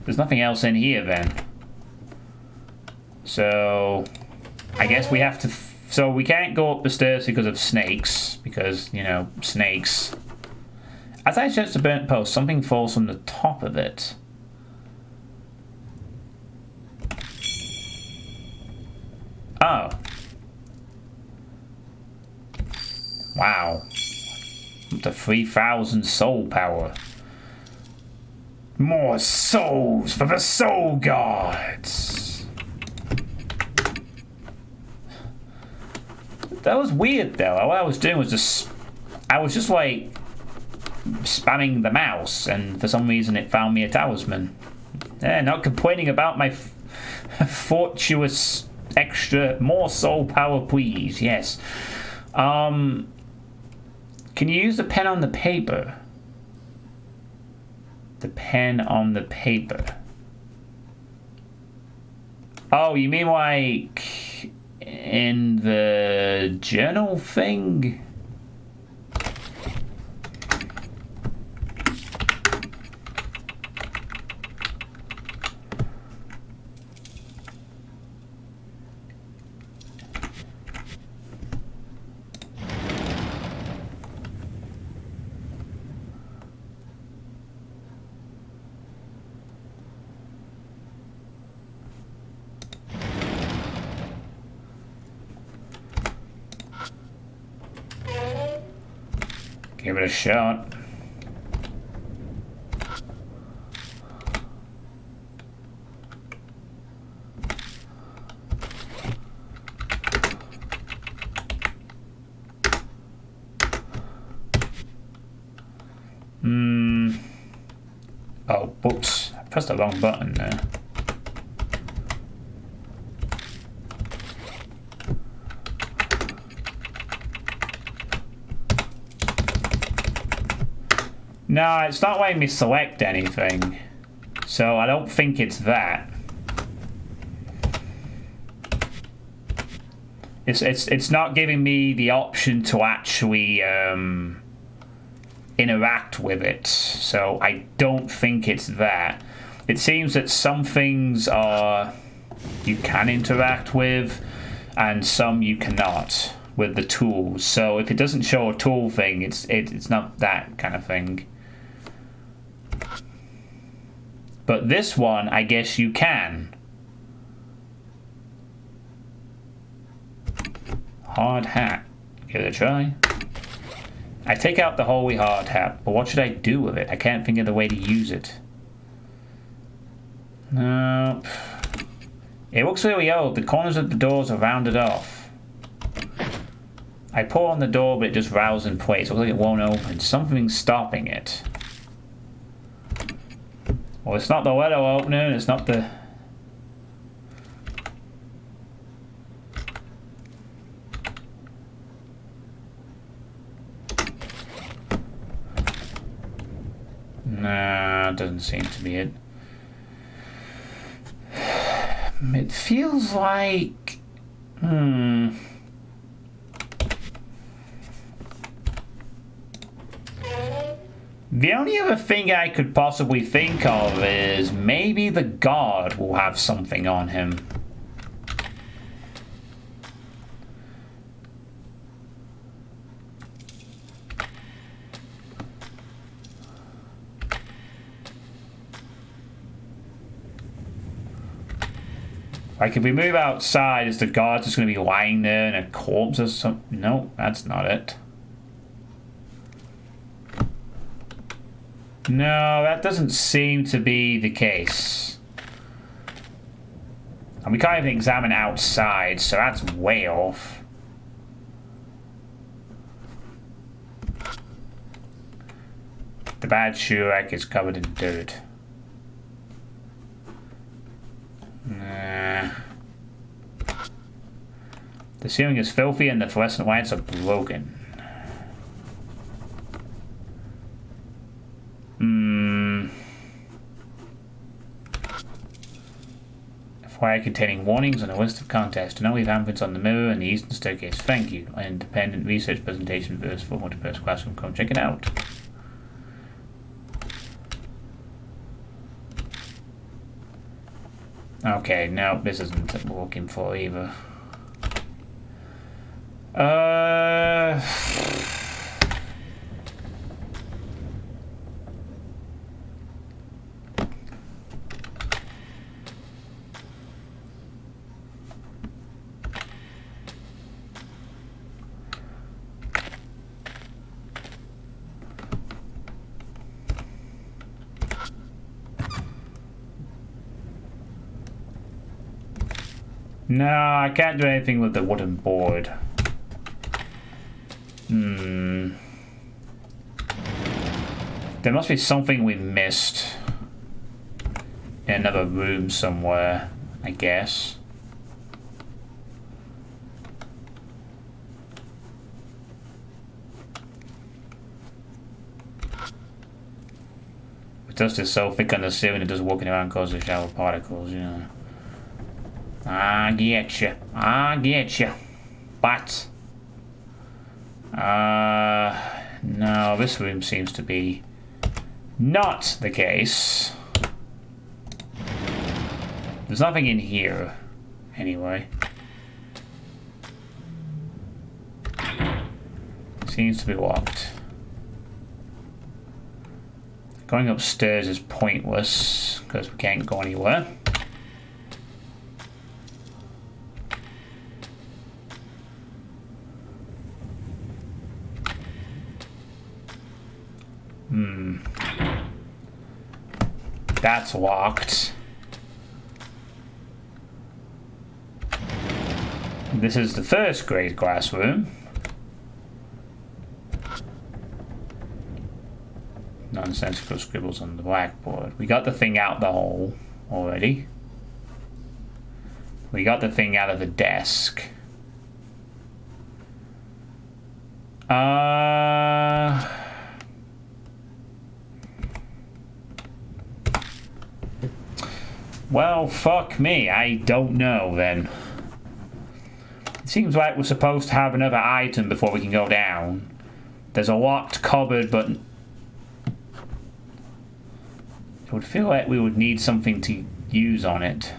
there's nothing else in here then. So I guess we have to. So we can't go up the stairs because of snakes. Because, you know, snakes. As I touch the burnt post, something falls from the top of it. Oh. Wow. Up to 3,000 soul power. More souls for the soul gods. That was weird though. What I was doing was I was just like spamming the mouse, and for some reason it found me a talisman. Yeah, not complaining about my fortuitous extra more soul power, please. Yes. Can you use the pen on the paper? The pen on the paper. Oh, you mean like in the journal thing? Give it a shot. Oh, whoops. I pressed the wrong button there. No, it's not letting me select anything. So I don't think it's that. It's not giving me the option to actually interact with it. So I don't think it's that. It seems that some things are you can interact with and some you cannot. with the tools. So if it doesn't show a tool thing, it's not that kind of thing. But this one, I guess you can. Hard hat. Give it a try. I take out the holy hard hat, but what should I do with it? I can't think of the way to use it. No. It looks really old. The corners of the doors are rounded off. I pull on the door, but it just rattles in place. It looks like it won't open. Something's stopping it. Well, it's not the window opening. It's not the... Nah, doesn't seem to be it. It feels like... The only other thing I could possibly think of is maybe the guard will have something on him. Like, if we move outside, is the guard just going to be lying there in a corpse or something? No, that's not it. No, that doesn't seem to be the case. And we can't even examine outside, so that's way off. The bad shoe rack is covered in dirt. Nah. The ceiling is filthy and the fluorescent lights are broken. Fire containing warnings and a list of contacts. Do not leave handprints on the mirror and the eastern staircase. Thank you. An independent research presentation versus for multi-person classroom. Come check it out. Okay, no, this isn't what we're looking for either. No, I can't do anything with the wooden board. There must be something we missed in another room somewhere, I guess. The dust is so thick on the ceiling it does walking around causes shower particles, you know. I get you. But no, this room seems to be not the case. There's nothing in here, anyway. Seems to be locked. Going upstairs is pointless because we can't go anywhere. That's locked. This is the first grade classroom. Nonsensical scribbles on the blackboard. We got the thing out the hole already. We got the thing out of the desk. Well, fuck me. I don't know, then. It seems like we're supposed to have another item before we can go down. There's a locked cupboard, but... it would feel like we would need something to use on it.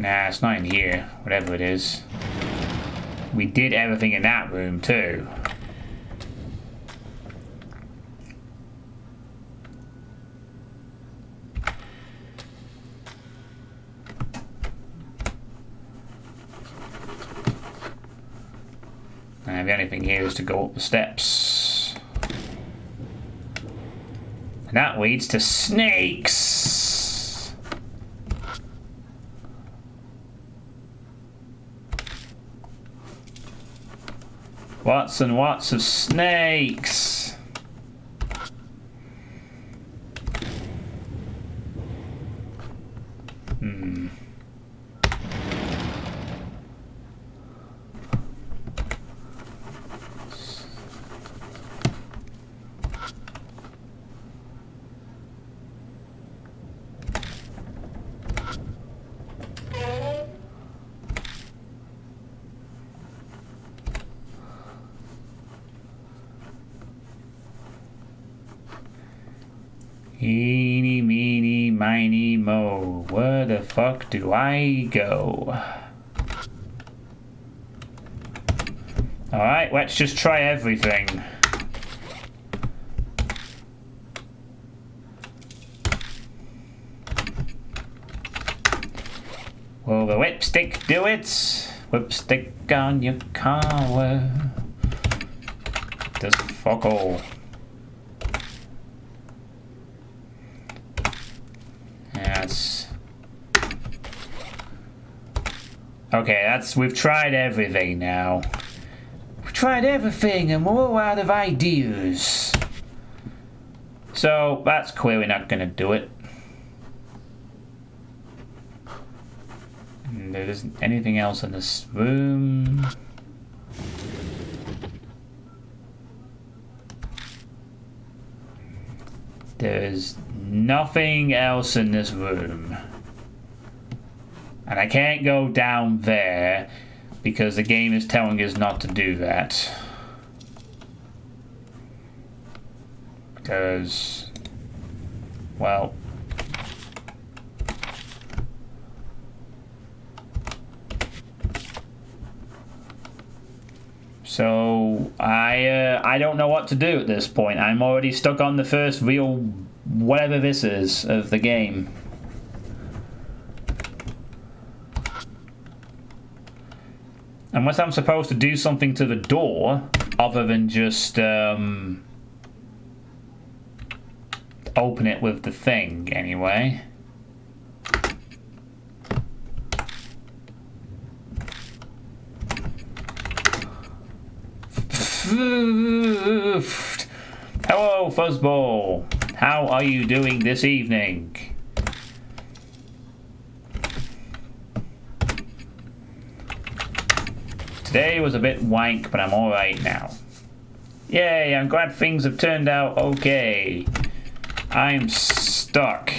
Nah, it's not in here. Whatever it is. We did everything in that room too. And the only thing here is to go up the steps. And that leads to snakes! Lots and lots of snakes! Eeny, meeny, miny, mo. Where the fuck do I go? Alright, let's just try everything. Will the whipstick do it? Whipstick on your collar. Does fuck all. Okay, we've tried everything now. We've tried everything and we're all out of ideas. So, that's clearly not gonna do it. And there isn't anything else in this room. There's nothing else in this room. And I can't go down there because the game is telling us not to do that. Because, well, so I don't know what to do at this point. I'm already stuck on the first real whatever this is of the game. Unless I'm supposed to do something to the door, other than just open it with the thing, anyway. Hello, Fuzzball. How are you doing this evening? Today was a bit wank, but I'm alright now. Yay, I'm glad things have turned out okay. I'm stuck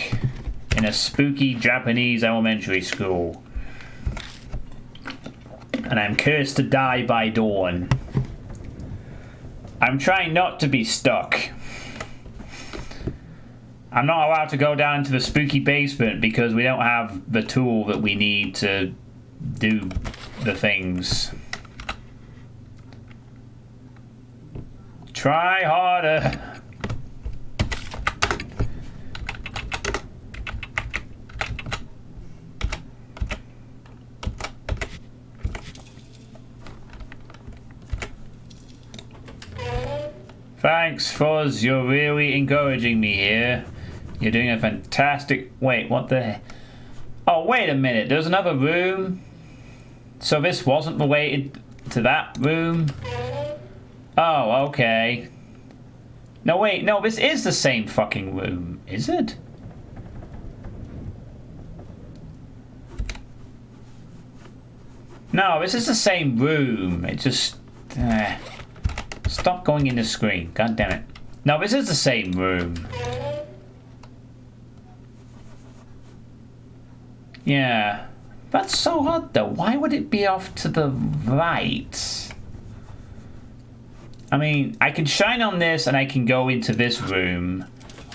in a spooky Japanese elementary school. And I'm cursed to die by dawn. I'm trying not to be stuck. I'm not allowed to go down to the spooky basement because we don't have the tool that we need to do the things. Try harder. Thanks, Fuzz. You're really encouraging me here. You're doing a fantastic... Wait, what the... Oh, wait a minute. There's another room? So this wasn't related to that room? Oh, okay. No, wait. No, this is the same fucking room. Is it? No, this is the same room. It just... Stop going in the screen. God damn it. No, this is the same room. Yeah. That's so odd though. Why would it be off to the right? I mean, I can shine on this and I can go into this room.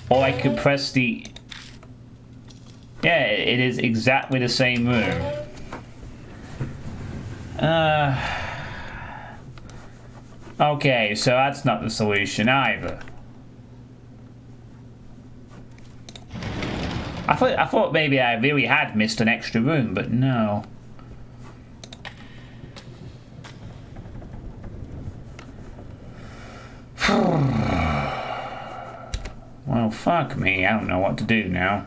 Or I could press the... Yeah, it is exactly the same room. Okay, so that's not the solution either. I thought maybe I really had missed an extra room, but no. Well, fuck me. I don't know what to do now.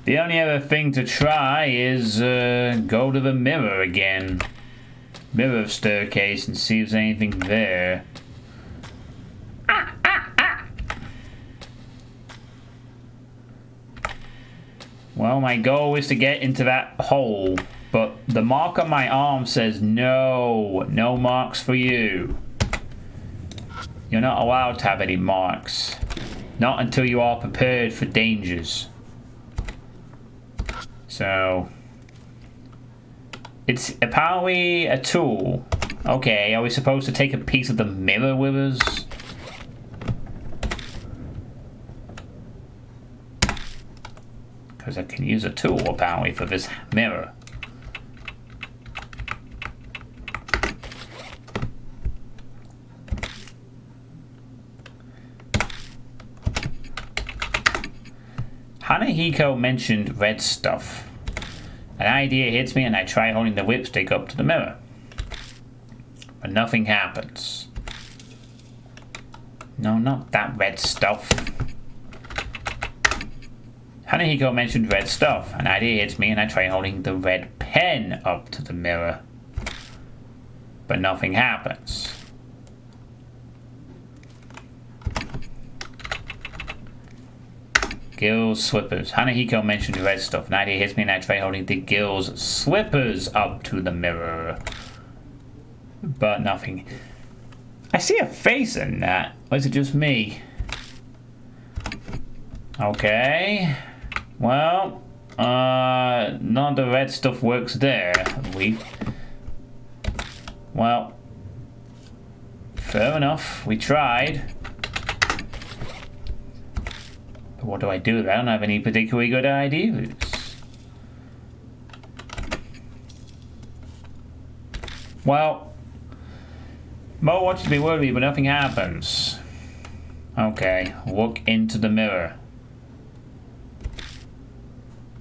The only other thing to try is go to the mirror again. Mirror staircase and see if there's anything there. Well, my goal is to get into that hole, but the mark on my arm says no. No marks for you. You're not allowed to have any marks. Not until you are prepared for dangers. So, it's apparently a tool. Okay, are we supposed to take a piece of the mirror with us? Because I can use a tool apparently for this mirror. Hanahiko mentioned red stuff. An idea hits me and I try holding the whipstick up to the mirror. But nothing happens. No, not that red stuff. Hanahiko mentioned red stuff. An idea hits me and I try holding the red pen up to the mirror. But nothing happens. Gills slippers. Hanahiko mentioned red stuff. An idea hits me and I try holding the Gills slippers up to the mirror. But nothing. I see a face in that. Or is it just me? Okay. Well, none of the red stuff works there. Well, fair enough. We tried. But what do I do? I don't have any particularly good ideas. Well, Mo watches me worry, but nothing happens. Okay, look into the mirror.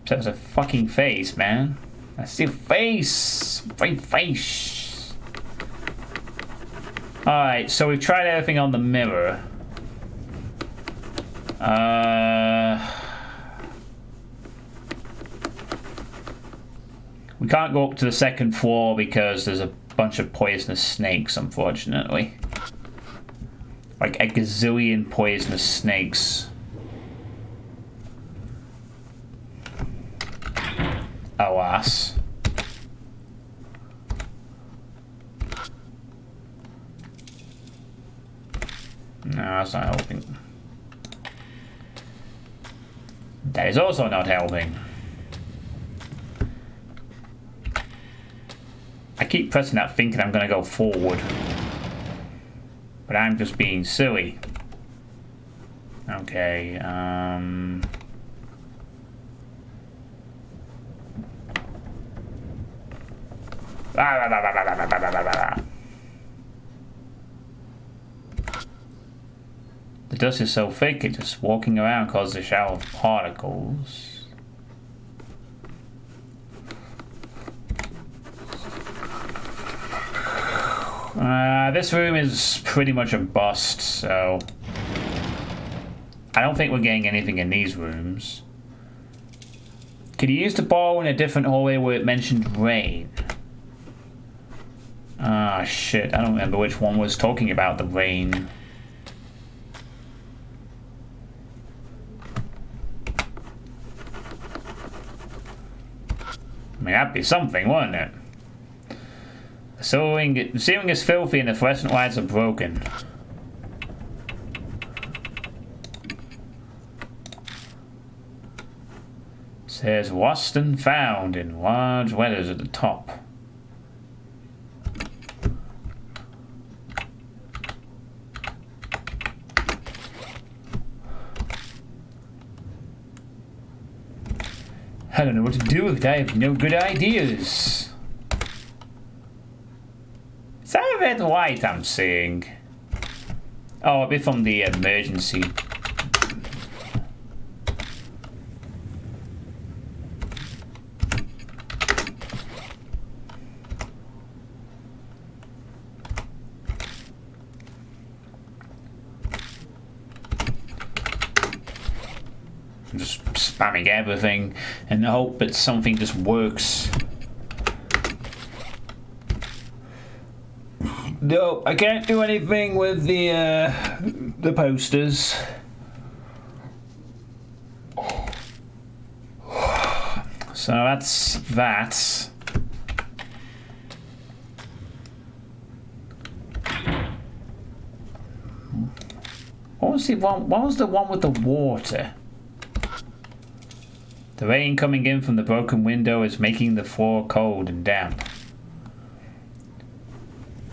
That was a fucking face, man. I see a face. Great face. Alright, so we've tried everything on the mirror. We can't go up to the second floor because there's a bunch of poisonous snakes, unfortunately. Like a gazillion poisonous snakes. Alas. No, that's not helping. That is also not helping. I keep pressing that thinking I'm gonna go forward. But I'm just being silly. Okay, the dust is so thick, it just walking around causes a shower of particles. This room is pretty much a bust, so I don't think we're getting anything in these rooms. Could you use the ball in a different hallway where it mentioned rain? Ah, shit, I don't remember which one was talking about the rain. I mean, that'd be something, wouldn't it? The ceiling is filthy and the fluorescent lights are broken. It says lost and found in large letters at the top. I don't know what to do with it. I have no good ideas. Is that a red light I'm seeing? Oh, a bit from the emergency. I'm just spamming everything in the hope that something just works. No, I can't do anything with the posters. So that's that. What was the one? What was the one with the water? The rain coming in from the broken window is making the floor cold and damp.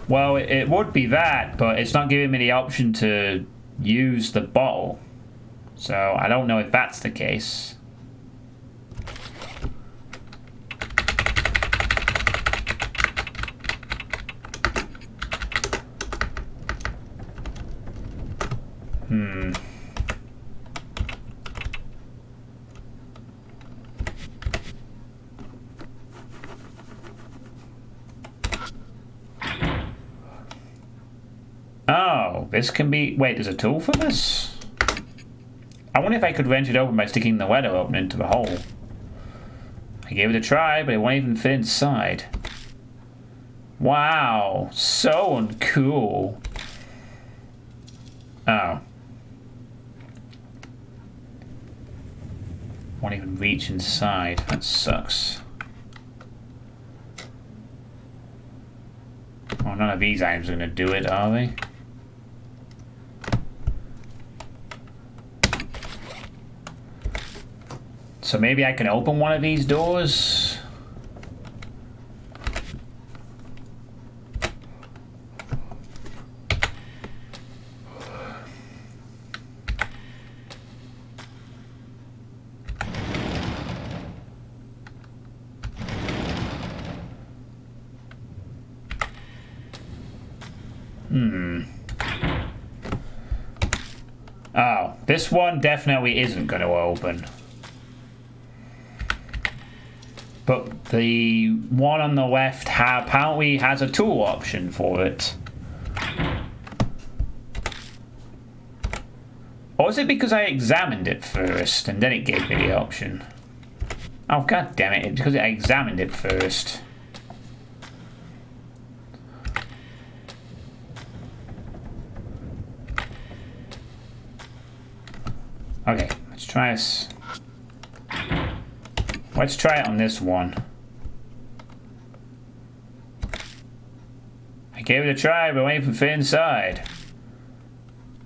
Well, it would be that, but it's not giving me the option to use the bottle. So I don't know if that's the case. Oh, this can be... Wait, there's a tool for this? I wonder if I could wrench it open by sticking the letter opener into the hole. I gave it a try, but it won't even fit inside. Wow, so uncool. Oh. Won't even reach inside. That sucks. Oh, none of these items are going to do it, are they? So maybe I can open one of these doors? Oh, this one definitely isn't going to open. But the one on the left apparently has a tool option for it. Or is it because I examined it first and then it gave me the option? Oh, god damn it, it's because I examined it first. Okay, let's try this. Let's try it on this one. I gave it a try, but waiting for it to fit inside.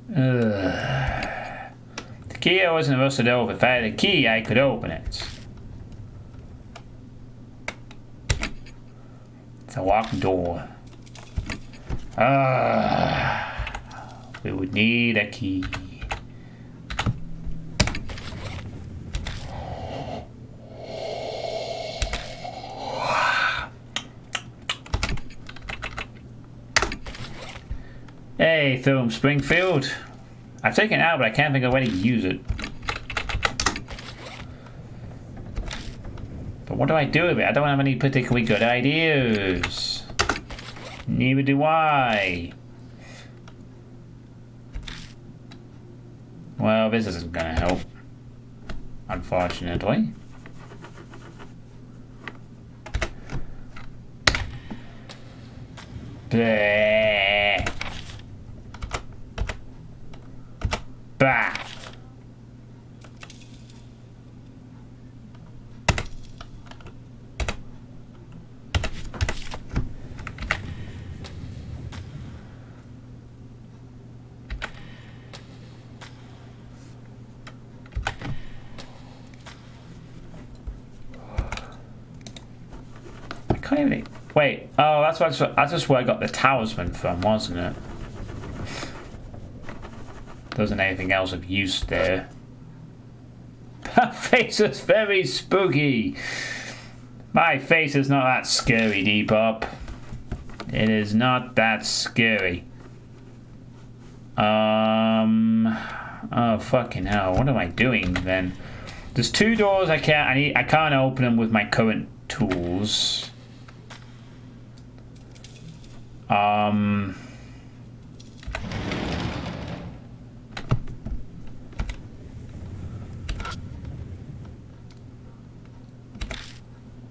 The key I wasn't rusted over. If I had a key, I could open it. It's a locked door. We would need a key. Hey, film Springfield. I've taken it out, but I can't think of a way to use it. But what do I do with it? I don't have any particularly good ideas. Neither do I. Well, this isn't gonna help. Unfortunately. Bleh. Bah. I can't even... Wait. Oh, that's just where I got the talisman from, wasn't it? There wasn't anything else of use there. That face is very spooky. My face is not that scary, Depop. It is not that scary. Oh fucking hell! What am I doing then? There's two doors I can't open them with my current tools.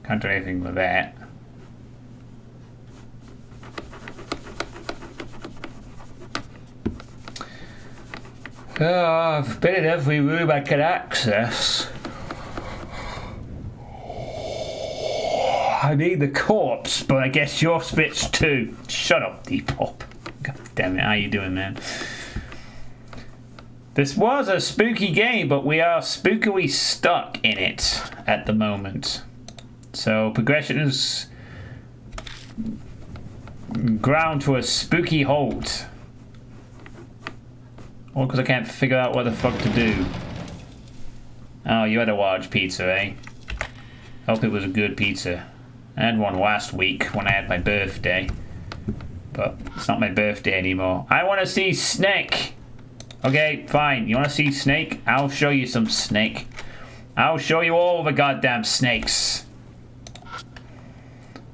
Can't do anything with that. Oh, I've been in every room I can access. I need the corpse, but I guess yours fits too. Shut up, Depop. God damn it, how you doing, man? This was a spooky game, but we are spookily stuck in it at the moment. So progression is ground to a spooky halt. All because I can't figure out what the fuck to do. Oh, you had a large pizza, eh? Hope it was a good pizza. I had one last week when I had my birthday. But it's not my birthday anymore. I want to see Snake! Okay, fine. You want to see Snake? I'll show you some Snake. I'll show you all the goddamn snakes.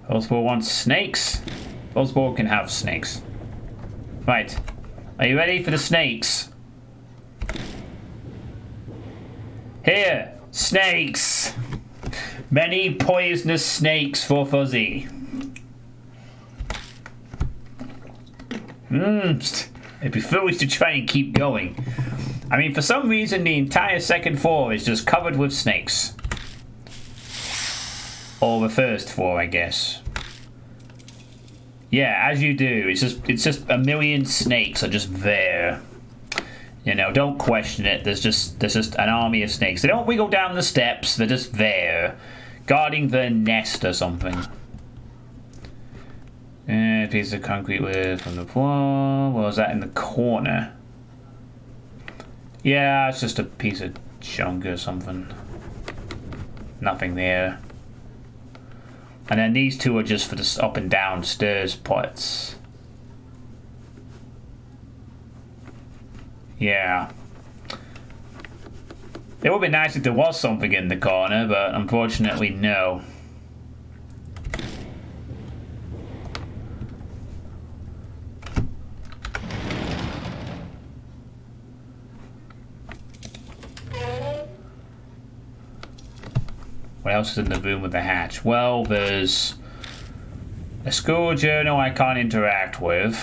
Osborne wants snakes. Osborne can have snakes. Right. Are you ready for the snakes? Here, snakes. Many poisonous snakes for Fuzzy. It'd be foolish to try and keep going. I mean, for some reason, the entire second floor is just covered with snakes. Or the first floor, I guess. Yeah, as you do. It's just a million snakes are just there. You know, don't question it. There's just an army of snakes. They don't wiggle down the steps. They're just there, guarding the nest or something. A piece of concrete with from the floor. What was that in the corner? Yeah, it's just a piece of junk or something. Nothing there. And then these two are just for the up and down stairs parts. Yeah. It would be nice if there was something in the corner, but unfortunately, no. What else is in the room with the hatch? Well, there's a school journal I can't interact with.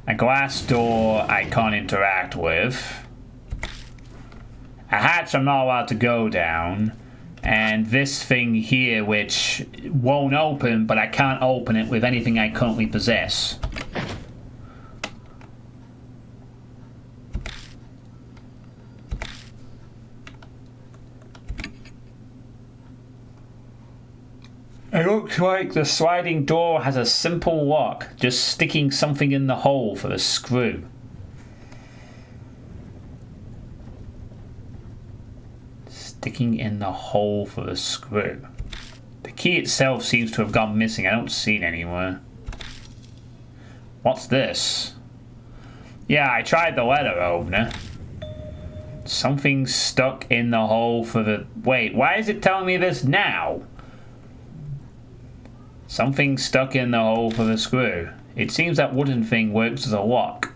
A glass door I can't interact with. A hatch I'm not allowed to go down. And this thing here which won't open, but I can't open it with anything I currently possess. It looks like the sliding door has a simple lock, just sticking something in the hole for the screw. Sticking in the hole for the screw. The key itself seems to have gone missing. I don't see it anywhere. What's this? Yeah, I tried the letter opener. Something stuck in the hole for the... Wait, why is it telling me this now? Something stuck in the hole for the screw. It seems that wooden thing works as a lock.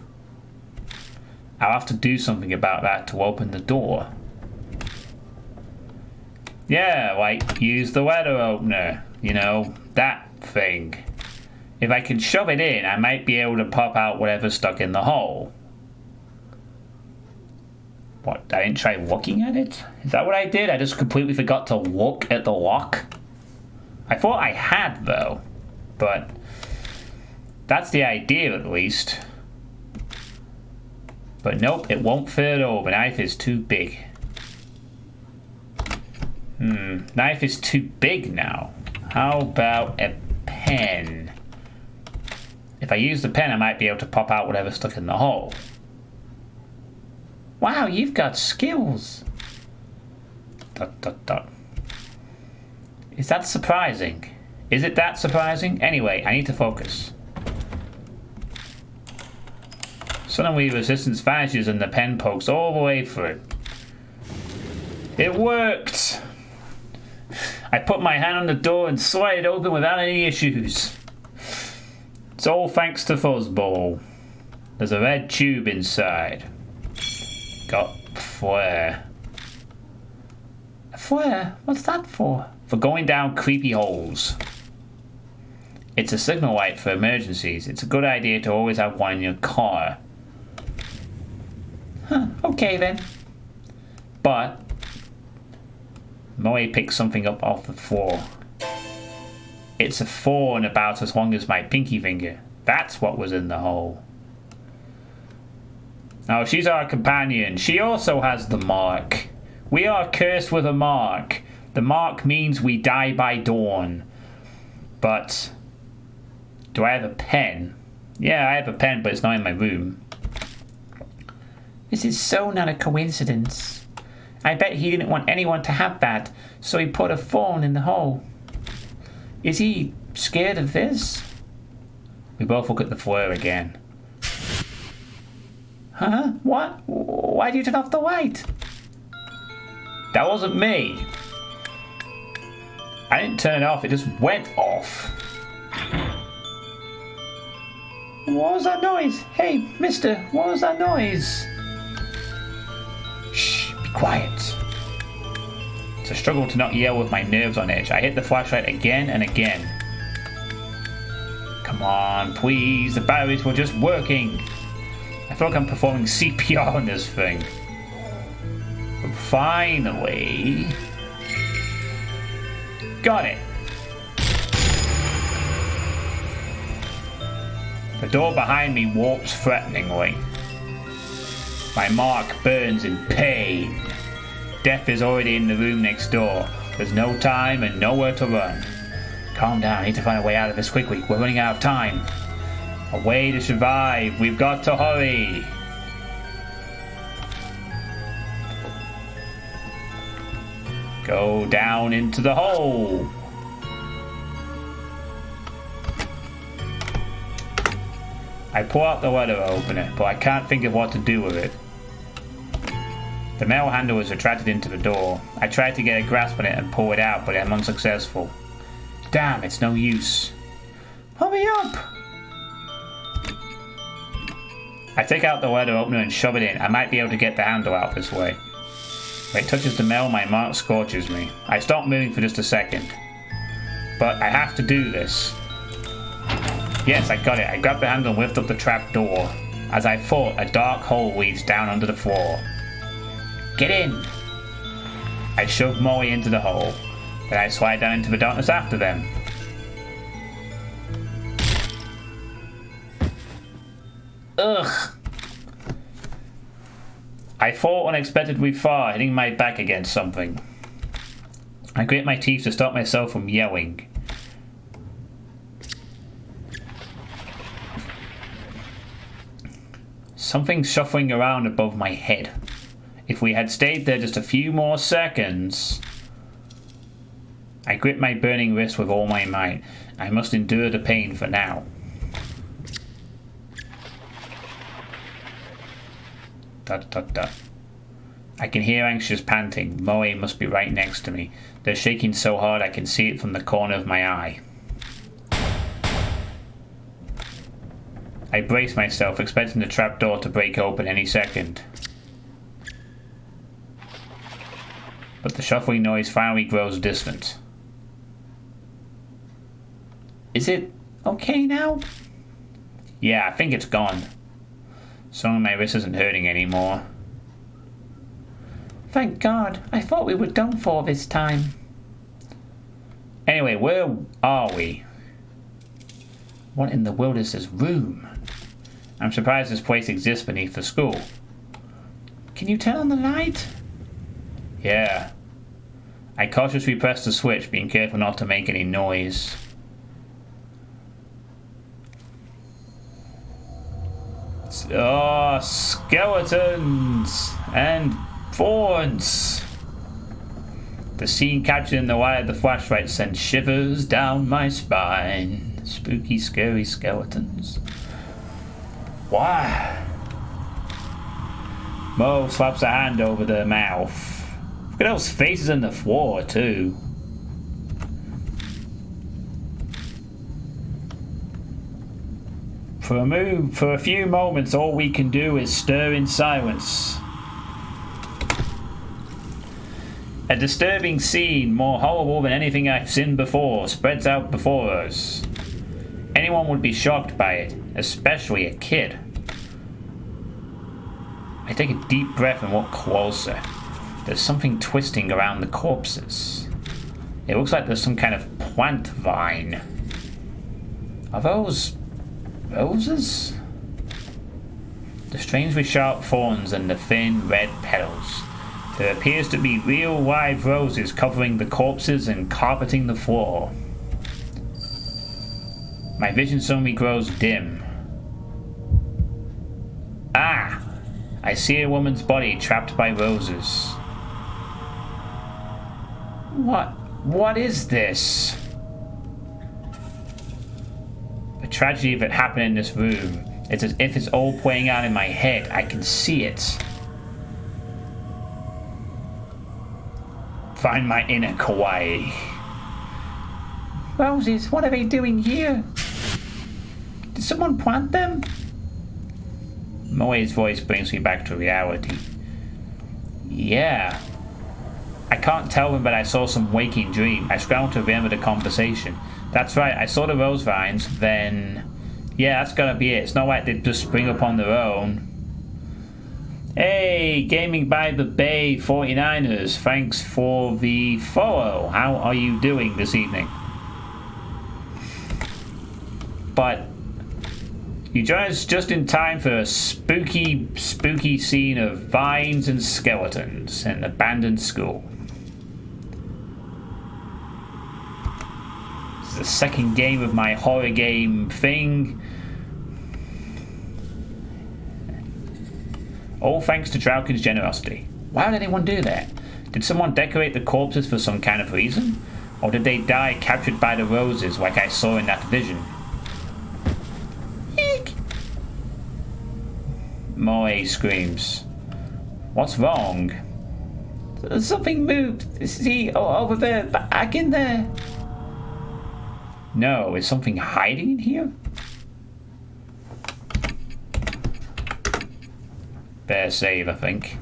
I'll have to do something about that to open the door. Yeah, like use the letter opener. You know, that thing. If I can shove it in, I might be able to pop out whatever's stuck in the hole. What, I didn't try looking at it? Is that what I did? I just completely forgot to look at the lock? I thought I had, though. But that's the idea, at least. But nope, it won't fit over. Knife is too big. Knife is too big now. How about a pen? If I use the pen, I might be able to pop out whatever's stuck in the hole. Wow, you've got skills. Dot, dot, dot. Is that surprising? Is it that surprising? Anyway, I need to focus. Suddenly resistance vanishes and the pen pokes all the way through. It worked! I put my hand on the door and slid it open without any issues. It's all thanks to Fuzzball. There's a red tube inside. Got flare. A flare? What's that for? For going down creepy holes. It's a signal light for emergencies. It's a good idea to always have one in your car. Huh, okay then. But Moe picked something up off the floor. It's a thorn about as long as my pinky finger. That's what was in the hole. Now she's our companion. She also has the mark. We are cursed with a mark. The mark means we die by dawn. But do I have a pen? Yeah, I have a pen, but it's not in my room. This is so not a coincidence. I bet he didn't want anyone to have that, so he put a thorn in the hole. Is he scared of this? We both look at the flare again. Huh? What? Why did you turn off the light? That wasn't me. I didn't turn it off, it just went off. What was that noise? Hey, mister, what was that noise? Shh, be quiet. It's a struggle to not yell with my nerves on edge. I hit the flashlight again and again. Come on, please, the batteries were just working. I feel like I'm performing CPR on this thing. But finally... Got it. The door behind me warps threateningly. My mark burns in pain. Death is already in the room next door. There's no time and nowhere to run. Calm down, I need to find a way out of this quickly. We're running out of time. A way to survive. We've got to hurry. Go down into the hole. I pull out the letter opener, but I can't think of what to do with it. The metal handle is retracted into the door. I tried to get a grasp on it and pull it out, but I'm unsuccessful. Damn, it's no use. Hurry up! I take out the letter opener and shove it in. I might be able to get the handle out this way. When it touches the metal, my mark scorches me. I stop moving for just a second. But I have to do this. Yes, I got it. I grabbed the handle and whipped up the trap door. As I thought, a dark hole leads down under the floor. Get in! I shove Molly into the hole. Then I slide down into the darkness after them. Ugh! I fall unexpectedly far, hitting my back against something. I grit my teeth to stop myself from yelling. Something's shuffling around above my head. If we had stayed there just a few more seconds... I grip my burning wrist with all my might. I must endure the pain for now. Dot, dot, dot. I can hear anxious panting. Moe must be right next to me. They're shaking so hard I can see it from the corner of my eye. I brace myself, expecting the trapdoor to break open any second. But the shuffling noise finally grows distant. Is it okay now? Yeah, I think it's gone. Some of my wrist isn't hurting anymore. Thank God. I thought we were done for this time. Anyway, where are we? What in the world is this room? I'm surprised this place exists beneath the school. Can you turn on the light? Yeah. I cautiously press the switch, being careful not to make any noise. Oh, skeletons and thorns. The scene captured in the light of the flashlight sends shivers down my spine. Spooky, scary skeletons. Why? Mo slaps a hand over their mouth. Look at those faces on the floor, too. For a few moments, all we can do is stir in silence. A disturbing scene, more horrible than anything I've seen before, spreads out before us. Anyone would be shocked by it, especially a kid. I take a deep breath and walk closer. There's something twisting around the corpses. It looks like there's some kind of plant vine. Are those roses? The strangely sharp thorns and the thin red petals. There appears to be real live roses covering the corpses and carpeting the floor. My vision suddenly grows dim. Ah! I see a woman's body trapped by roses. What is this? The tragedy of it happened in this room. It's as if it's all playing out in my head. I can see it. Find my inner kawaii. Roses, what are they doing here? Did someone plant them? Moe's voice brings me back to reality. Yeah. I can't tell them, but I saw some waking dream. I scrambled to remember the conversation. That's right, I saw the rose vines, then... Yeah, that's gotta be it. It's not like they just spring up on their own. Hey, Gaming by the Bay 49ers, thanks for the follow. How are you doing this evening? But you joined us just in time for a spooky scene of vines and skeletons in an abandoned school. This is the second game of my horror game thing. All thanks to Drallkan's generosity. Why would anyone do that? Did someone decorate the corpses for some kind of reason? Or did they die captured by the roses like I saw in that vision? Eek! Moe screams. What's wrong? Something moved. See, over there, back in there. No, is something hiding in here? Better save, I think.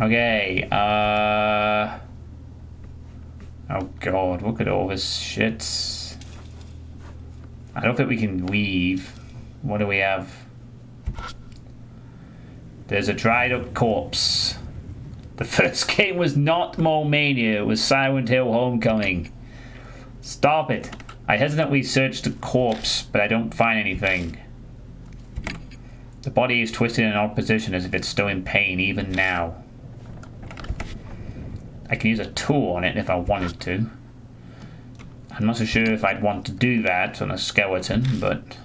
Okay, oh god, look at all this shit. I don't think we can leave. What do we have? There's a dried up corpse. The first game was not Mole Mania, it was Silent Hill Homecoming. Stop it. I hesitantly search the corpse, but I don't find anything. The body is twisted in an odd position as if it's still in pain even now. I can use a tool on it if I wanted to. I'm not so sure if I'd want to do that on a skeleton, but...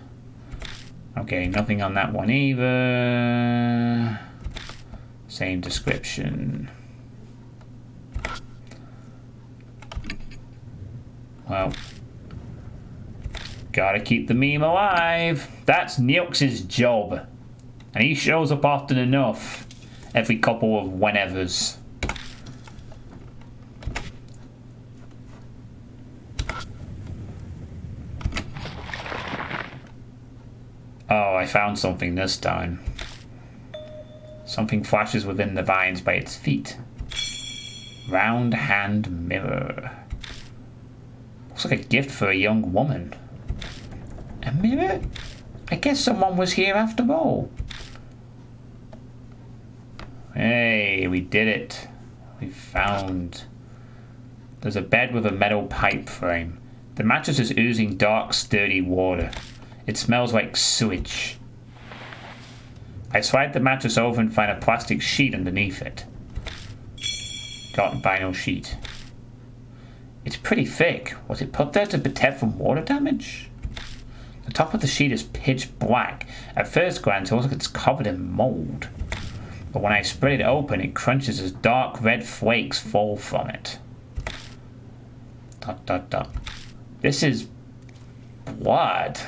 Okay, nothing on that one either. Same description. Well... Gotta keep the meme alive. That's Neox's job. And he shows up often enough. Every couple of whenevers. Oh, I found something this time. Something flashes within the vines by its feet. Round hand mirror. Looks like a gift for a young woman. A mirror? I guess someone was here after all. Hey, we did it. We found... There's a bed with a metal pipe frame. The mattress is oozing dark, sturdy water. It smells like sewage. I slide the mattress over and find a plastic sheet underneath it. Got a vinyl sheet. It's pretty thick. Was it put there to protect from water damage? The top of the sheet is pitch black. At first glance, it looks like it's covered in mold. But when I spread it open, it crunches as dark red flakes fall from it. Dot dot dot. This is blood.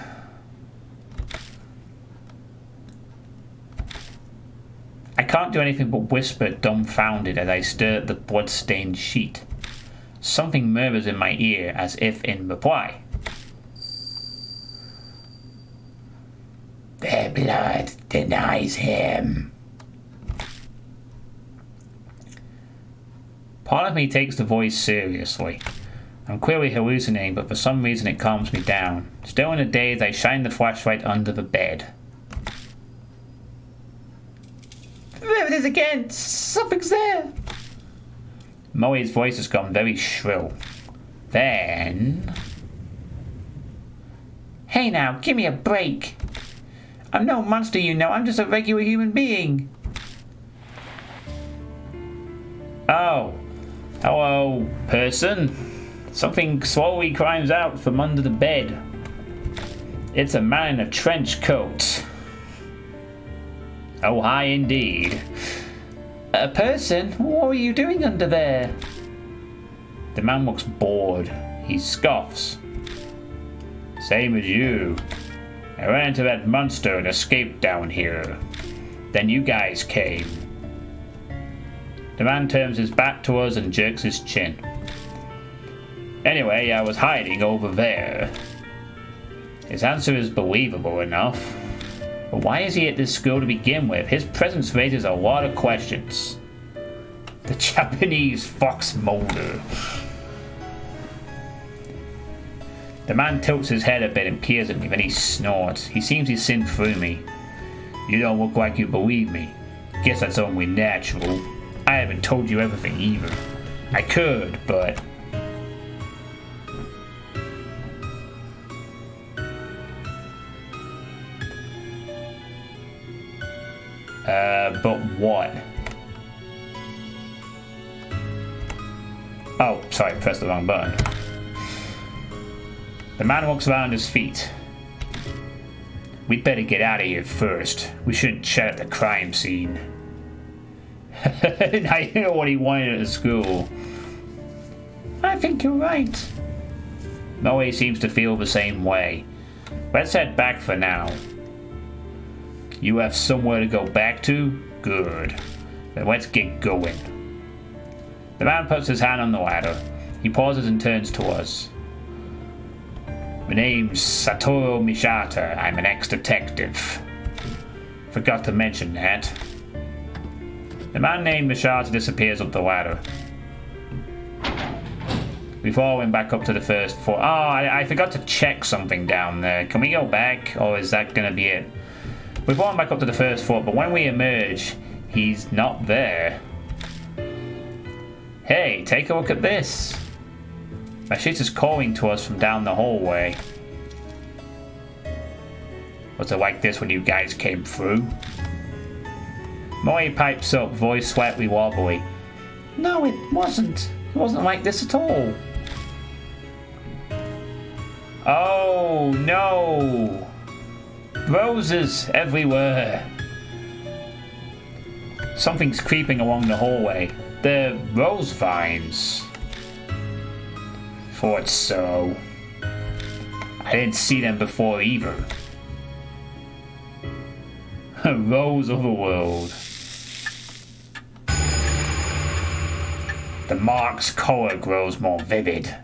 I can't do anything but whisper dumbfounded as I stare at the blood-stained sheet. Something murmurs in my ear as if in reply. Their blood denies him. Part of me takes the voice seriously. I'm clearly hallucinating, but for some reason it calms me down. Still in a daze, I shine the flashlight under the bed. There it is again! Something's there! Molly's voice has gone very shrill. Then... Hey now, give me a break! I'm no monster, you know, I'm just a regular human being! Oh. Hello, person. Something slowly climbs out from under the bed. It's a man in a trench coat. Oh, hi indeed. A person? What are you doing under there? The man looks bored. He scoffs. Same as you. I ran into that monster and escaped down here. Then you guys came. The man turns his back to us and jerks his chin. Anyway, I was hiding over there. His answer is believable enough. But why is he at this school to begin with? His presence raises a lot of questions. The Japanese fox molder. The man tilts his head a bit and peers at me, then he snorts. He seems to sink through me. You don't look like you believe me. Guess that's only natural. I haven't told you everything either. I could, but... But what? Oh, sorry, pressed the wrong button. The man walks around his feet. We'd better get out of here first. We shouldn't chat at the crime scene. I know what he wanted at the school. I think you're right. Moe seems to feel the same way. Let's head back for now. You have somewhere to go back to? Good. Then let's get going. The man puts his hand on the ladder. He pauses and turns to us. My name's Satoru Mishata. I'm an ex-detective. Forgot to mention that. The man named Mishata disappears up the ladder. We follow him back up to the first floor. Oh, I forgot to check something down there. Can we go back? Or is that gonna be it? We follow him back up to the first floor, but when we emerge, he's not there. Hey, take a look at this. Mashita's calling to us from down the hallway. Was it like this when you guys came through? Moe pipes up, voice slightly wobbly. No, it wasn't. It wasn't like this at all. Oh, no. Roses everywhere. Something's creeping along the hallway. They're rose vines. Thought so. I didn't see them before either. Rose of the world. The mark's color grows more vivid.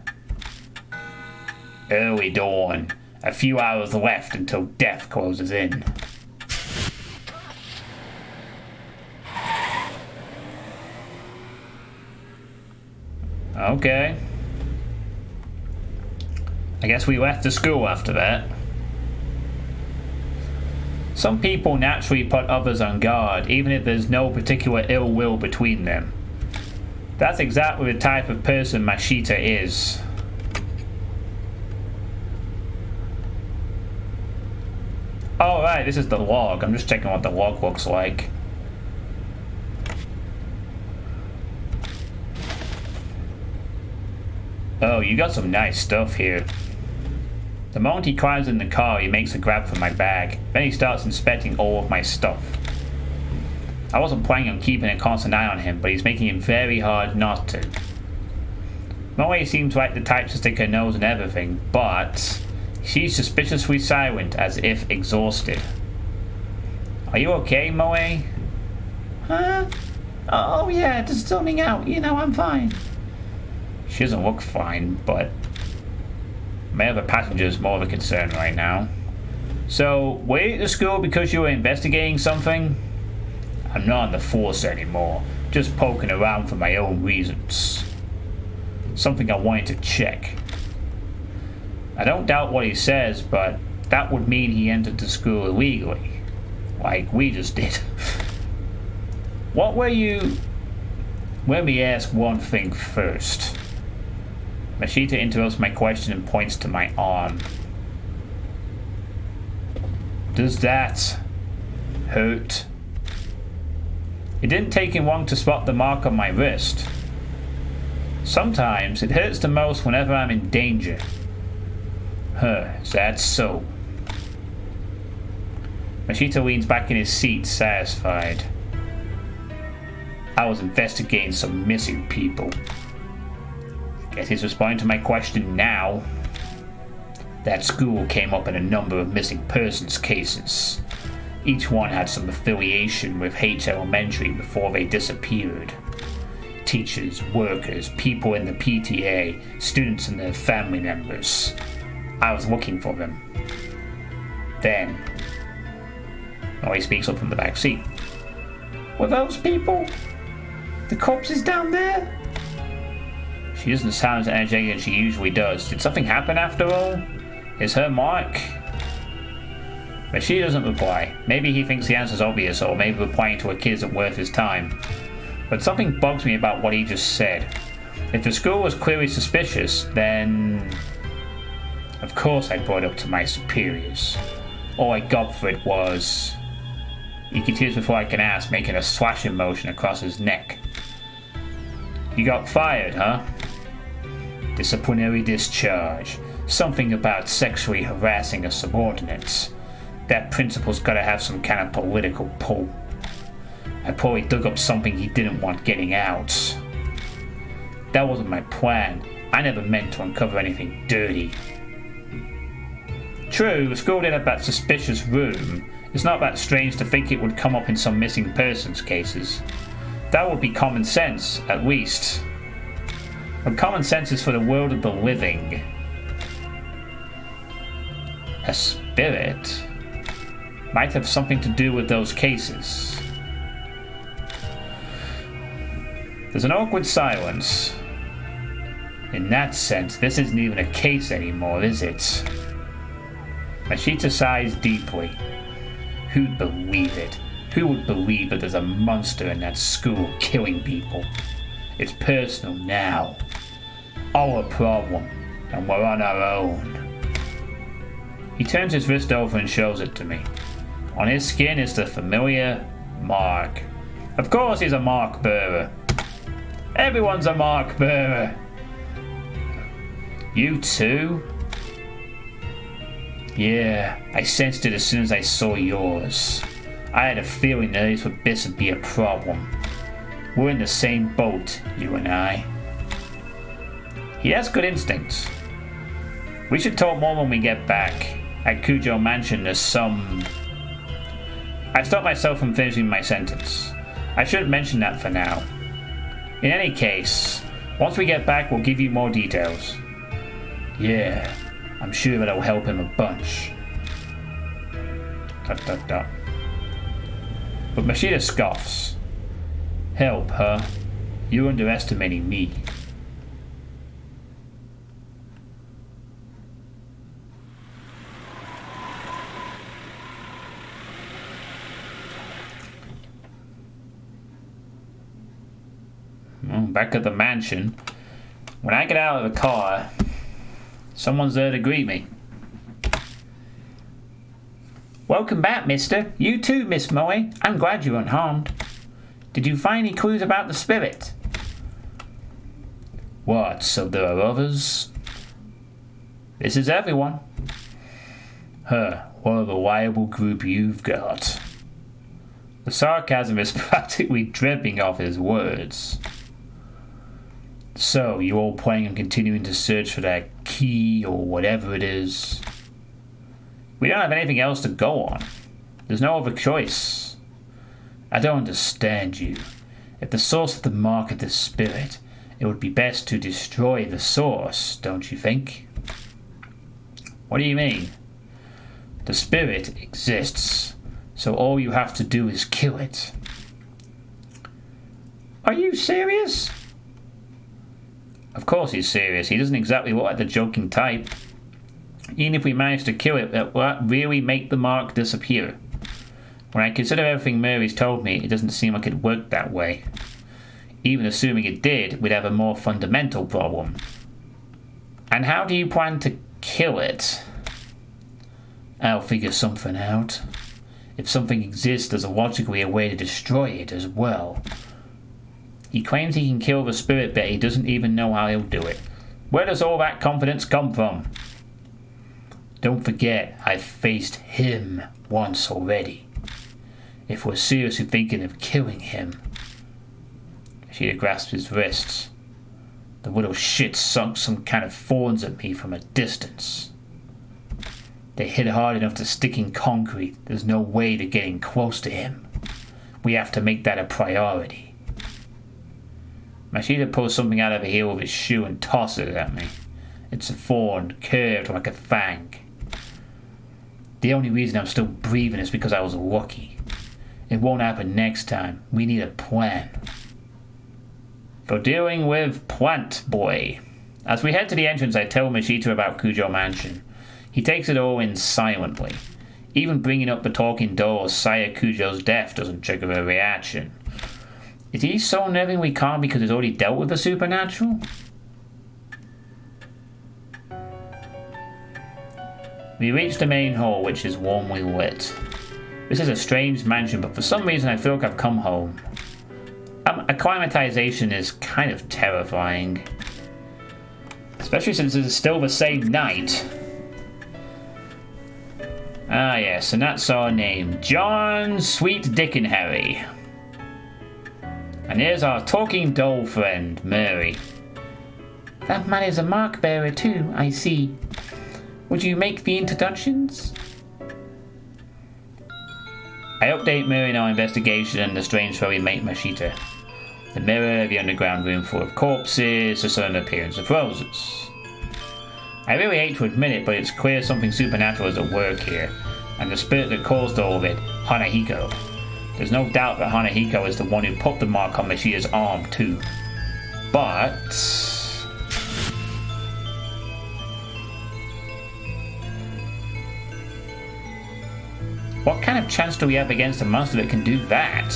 Early dawn. A few hours left until death closes in. Okay. I guess we left the school after that. Some people naturally put others on guard, even if there's no particular ill will between them. That's exactly the type of person Mashita is. Oh right, this is the log. I'm just checking what the log looks like. Oh, you got some nice stuff here. The moment he climbs in the car, he makes a grab for my bag. Then he starts inspecting all of my stuff. I wasn't planning on keeping a constant eye on him, but he's making it very hard not to. Moe seems like the type to stick her nose in everything, but she's suspiciously silent, as if exhausted. Are you okay, Moe? Huh? Oh yeah, just zoning out. I'm fine. She doesn't look fine, but my other passenger is more of a concern right now. So, were you at the school because you were investigating something? I'm not on the force anymore, just poking around for my own reasons. Something I wanted to check. I don't doubt what he says, but that would mean he entered the school illegally. Like we just did. What were you... Let me ask one thing first. Mashita interrupts my question and points to my arm. Does that hurt? It didn't take him long to spot the mark on my wrist. Sometimes it hurts the most whenever I'm in danger. Is that so? Mashita leans back in his seat, satisfied. I was investigating some missing people. Guess he's responding to my question now. That school came up in a number of missing persons cases. Each one had some affiliation with H Elementary before they disappeared. Teachers, workers, people in the PTA, students and their family members. I was looking for them. Then, he speaks up from the back seat. Were those people? The corpses down there? She doesn't sound as energetic as she usually does. Did something happen after all? Is her mark? But she doesn't reply. Maybe he thinks the answer's obvious, or maybe replying to a kid isn't worth his time. But something bugs me about what he just said. If the school was clearly suspicious, then... Of course I brought it up to my superiors. All I got for it was... He continues before I can ask, making a slashing motion across his neck. You got fired, huh? Disciplinary discharge. Something about sexually harassing a subordinate. That principal's gotta have some kind of political pull. I probably dug up something he didn't want getting out. That wasn't my plan. I never meant to uncover anything dirty. True, the school did have that suspicious room. It's not that strange to think it would come up in some missing persons cases. That would be common sense, at least. But common sense is for the world of the living. A spirit might have something to do with those cases. There's an awkward silence. In that sense, this isn't even a case anymore, is it? Mashita sighs deeply. Who'd believe it? Who would believe that there's a monster in that school killing people? It's personal now. Our problem, and we're on our own. He turns his wrist over and shows it to me. On his skin is the familiar mark. Of course he's a mark bearer. Everyone's a mark bearer. You too? Yeah, I sensed it as soon as I saw yours. I had a feeling that this would be a problem. We're in the same boat, you and I. He has good instincts. We should talk more when we get back. At Cujo Mansion there's some... I stopped myself from finishing my sentence. I shouldn't mention that for now. In any case, once we get back we'll give you more details. Yeah, I'm sure that'll help him a bunch. ... But Mashita scoffs. Help, huh? You're underestimating me. Back at the mansion, when I get out of the car, someone's there to greet me. Welcome back, mister. You too, Miss Moe. I'm glad you're unharmed. Did you find any clues about the spirit? What, so there are others? This is everyone. What a reliable group you've got. The sarcasm is practically dripping off his words. So, you all planning on continuing to search for that key or whatever it is? We don't have anything else to go on. There's no other choice. I don't understand you. If the source of the mark of the spirit, it would be best to destroy the source, don't you think? What do you mean? The spirit exists, so all you have to do is kill it. Are you serious? Of course he's serious. He doesn't exactly look like the joking type. Even if we manage to kill it, that won't really make the mark disappear. When I consider everything Murray's told me, it doesn't seem like it worked that way. Even assuming it did, we'd have a more fundamental problem. And how do you plan to kill it? I'll figure something out. If something exists, there's logically a way to destroy it as well. He claims he can kill the spirit, but he doesn't even know how he'll do it. Where does all that confidence come from? Don't forget, I've faced him once already. If we're seriously thinking of killing him... She'd grasped his wrists. The little shit sunk some kind of thorns at me from a distance. They hit hard enough to stick in concrete. There's no way to getting close to him. We have to make that a priority. Mashita pulls something out of the heel of his shoe and tosses it at me. It's a thorn, curved like a fang. The only reason I'm still breathing is because I was lucky. It won't happen next time. We need a plan. For dealing with Plant Boy. As we head to the entrance, I tell Mashita about Kujo Mansion. He takes it all in silently. Even bringing up the talking doll's Saya Kujo's death doesn't trigger a reaction. Is he so nervingly calm because he's already dealt with the supernatural? We reach the main hall, which is warmly lit. This is a strange mansion, but for some reason I feel like I've come home. Acclimatization is kind of terrifying. Especially since it's still the same night. Ah yes, and that's our name. John Sweet Dick and Harry. And here's our talking doll friend, Mary. That man is a mark bearer too, I see. Would you make the introductions? I update Mary in our investigation and the strange furry mate Mashita. The mirror, the underground room full of corpses, the sudden appearance of roses. I really hate to admit it, but it's clear something supernatural is at work here, and the spirit that caused all of it, Hanahiko. There's no doubt that Hanahiko is the one who put the mark on Mashita's arm too. But... what kind of chance do we have against a monster that can do that?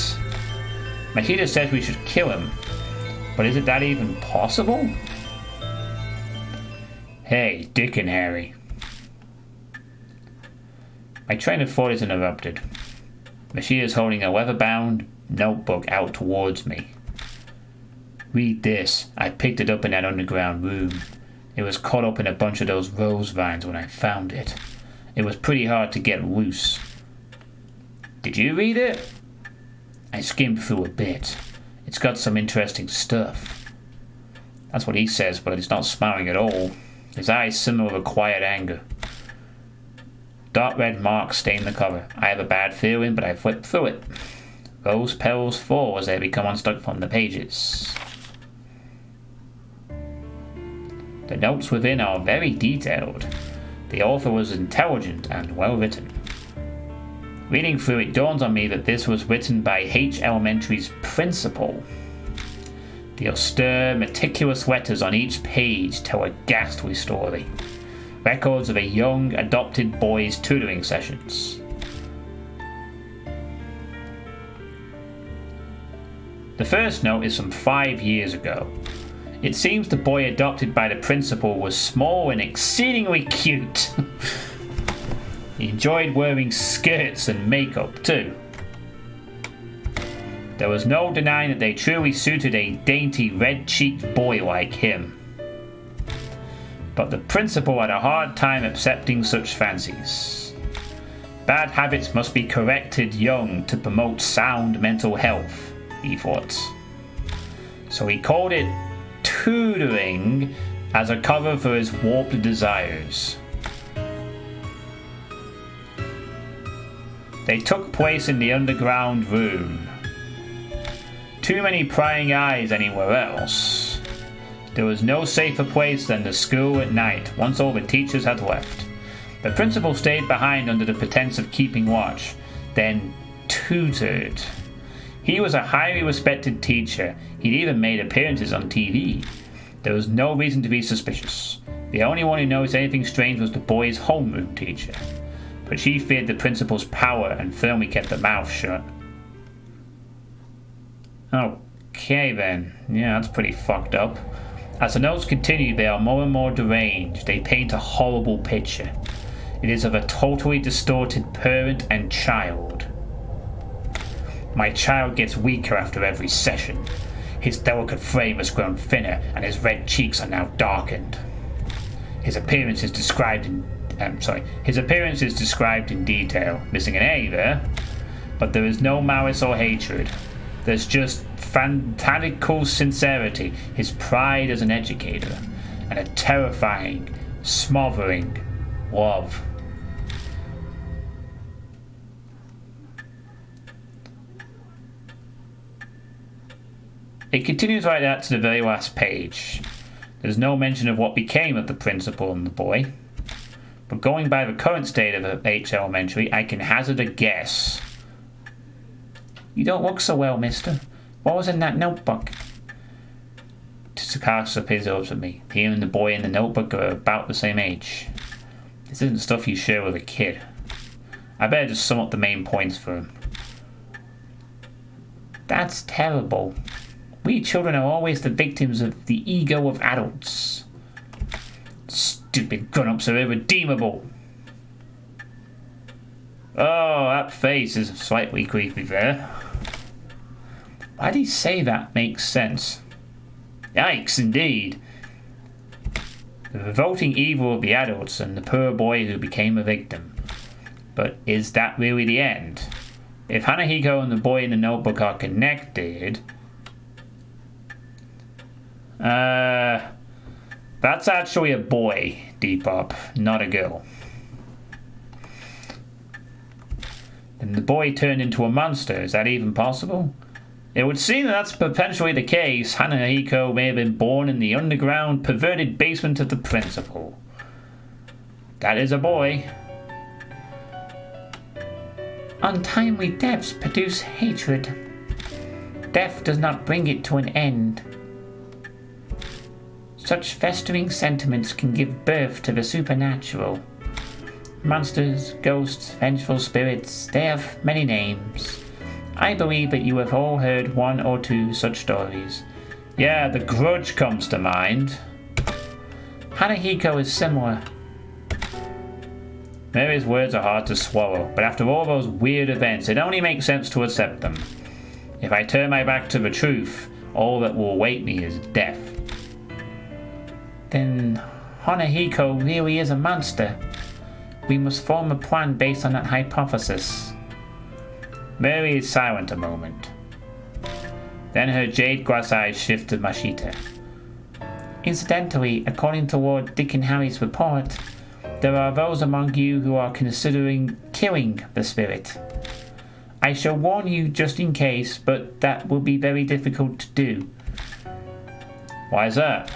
Mashita says we should kill him, but is it that even possible? Hey, Dick and Harry. My train of thought is interrupted. Mashita is holding a leather-bound notebook out towards me. Read this. I picked it up in that underground room. It was caught up in a bunch of those rose vines when I found it. It was pretty hard to get loose. Did you read it? I skimmed through a bit. It's got some interesting stuff. That's what he says, but he's not smiling at all. His eyes simmer with a quiet anger. Dark red marks stain the cover. I have a bad feeling, but I flipped through it. Rose petals fall as they become unstuck from the pages. The notes within are very detailed. The author was intelligent and well written. Reading through it dawns on me that this was written by H Elementary's principal. The austere, meticulous letters on each page tell a ghastly story. Records of a young, adopted boy's tutoring sessions. The first note is from 5 years ago. It seems the boy adopted by the principal was small and exceedingly cute. He enjoyed wearing skirts and makeup too. There was no denying that they truly suited a dainty, red-cheeked boy like him. But the principal had a hard time accepting such fancies. Bad habits must be corrected young to promote sound mental health, he thought. So he called it tutoring as a cover for his warped desires. They took place in the underground room. Too many prying eyes anywhere else. There was no safer place than the school at night, once all the teachers had left. The principal stayed behind under the pretense of keeping watch, then tutored. He was a highly respected teacher. He'd even made appearances on TV. There was no reason to be suspicious. The only one who noticed anything strange was the boy's homeroom teacher. But she feared the principal's power and firmly kept her mouth shut. Okay then, yeah, that's pretty fucked up. As the notes continue, they are more and more deranged. They paint a horrible picture. It is of a totally distorted parent and child. My child gets weaker after every session. His delicate frame has grown thinner and his red cheeks are now darkened. His appearance is described in detail, missing an A there, but there is no malice or hatred. There's just fanatical sincerity, his pride as an educator, and a terrifying, smothering love. It continues right out to the very last page. There's no mention of what became of the principal and the boy. But going by the current state of H Elementary, I can hazard a guess. You don't look so well, mister. What was in that notebook? Tsukasa peers over at me. He and the boy in the notebook are about the same age. This isn't stuff you share with a kid. I better just sum up the main points for him. That's terrible. We children are always the victims of the ego of adults. Stupid grown-ups are irredeemable. Oh, that face is slightly creepy there. Why do you say that makes sense? Yikes, indeed. The revolting evil of the adults and the poor boy who became a victim. But is that really the end? If Hanahiko and the boy in the notebook are connected... that's actually a boy, Depop, not a girl. Then the boy turned into a monster, is that even possible? It would seem that that's potentially the case. Hanahiko may have been born in the underground, perverted basement of the principal. That is a boy. Untimely deaths produce hatred. Death does not bring it to an end. Such festering sentiments can give birth to the supernatural. Monsters, ghosts, vengeful spirits, they have many names. I believe that you have all heard one or two such stories. Yeah, the Grudge comes to mind. Hanahiko is similar. Mary's words are hard to swallow, but after all those weird events, it only makes sense to accept them. If I turn my back to the truth, all that will await me is death. Then Hanahiko really is a monster. We must form a plan based on that hypothesis. Mary is silent a moment. Then her jade glass eyes shift to Mashita. Incidentally, according to Lord Dick and Harry's report, there are those among you who are considering killing the spirit. I shall warn you just in case, but that will be very difficult to do. Why is that?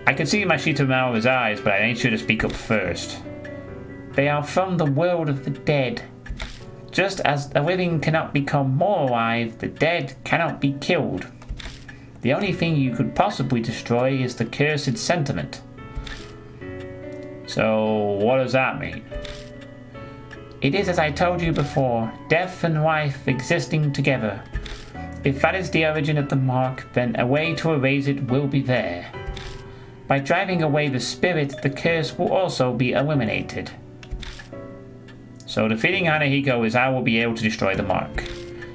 I could see Mashita roll his eyes, but I ain't sure to speak up first. They are from the world of the dead. Just as the living cannot become more alive, the dead cannot be killed. The only thing you could possibly destroy is the cursed sentiment. So, what does that mean? It is as I told you before, death and life existing together. If that is the origin of the mark, then a way to erase it will be there. By driving away the spirit, the curse will also be eliminated. So defeating Hanahiko is how we'll be able to destroy the mark.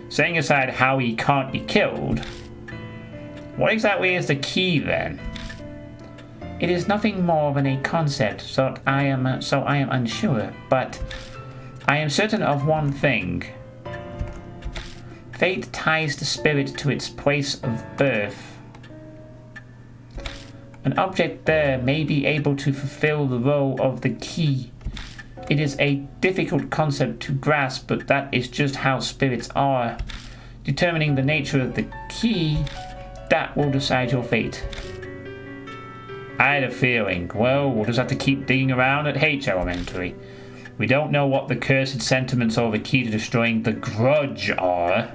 Setting aside how he can't be killed, what exactly is the key then? It is nothing more than a concept, so I am unsure, but I am certain of one thing. Fate ties the spirit to its place of birth. An object there may be able to fulfill the role of the key. It is a difficult concept to grasp, but that is just how spirits are. Determining the nature of the key, that will decide your fate. I had a feeling. Well, we'll just have to keep digging around at H Elementary. We don't know what the cursed sentiments or the key to destroying the grudge are.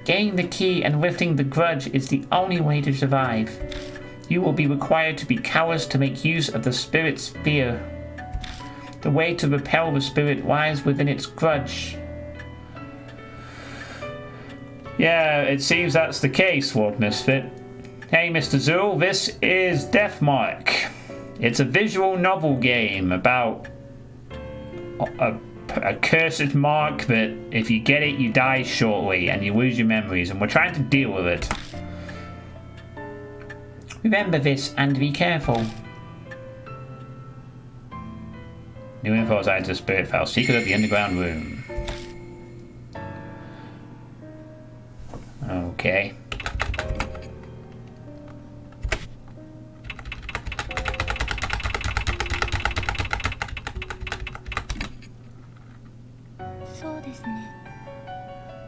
Getting the key and lifting the grudge is the only way to survive. You will be required to be cowards to make use of the spirit's fear. The way to repel the spirit lies within its grudge. Yeah, it seems that's the case, Lord Misfit. Hey, Mr. Zool, this is Deathmark. It's a visual novel game about a cursed mark that if you get it, you die shortly and you lose your memories, and we're trying to deal with it. Remember this and be careful. New info assigned to the spirit file. Secret of the underground room. Okay.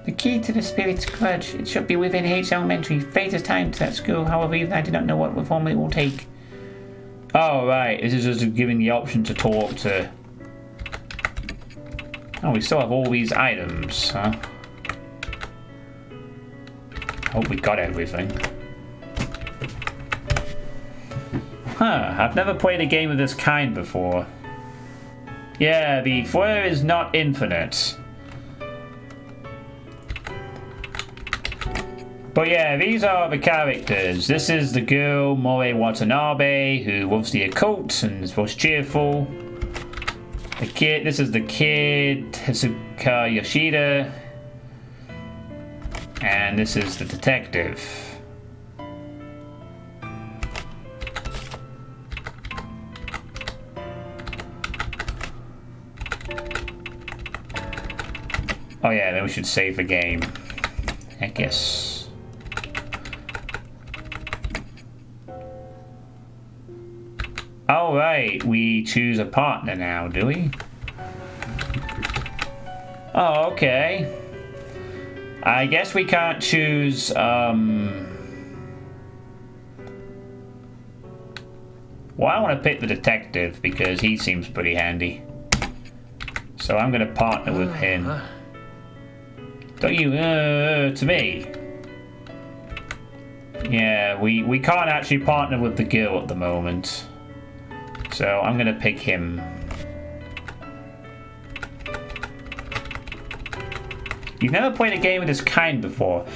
The key to the spirit's grudge. It should be within H Elementary. Fate is timed to that school. However, even I do not know what form it will take. Oh, right. This is just giving the option to talk to... Oh, we still have all these items, huh? Hope we got everything. Huh, I've never played a game of this kind before. Yeah, the flare is not infinite. But yeah, these are the characters. This is the girl, Moe Watanabe, who loves the occult and is most cheerful. The kid, this is the kid, Tezuka Yoshida. And this is the detective. Oh yeah, then we should save the game, I guess. Alright, we choose a partner now, do we? Oh, okay. I guess we can't choose, Well, I want to pick the detective because he seems pretty handy. So I'm going to partner with him. Don't you, to me? Yeah, we can't actually partner with the girl at the moment. So I'm going to pick him. You've never played a game of this kind before.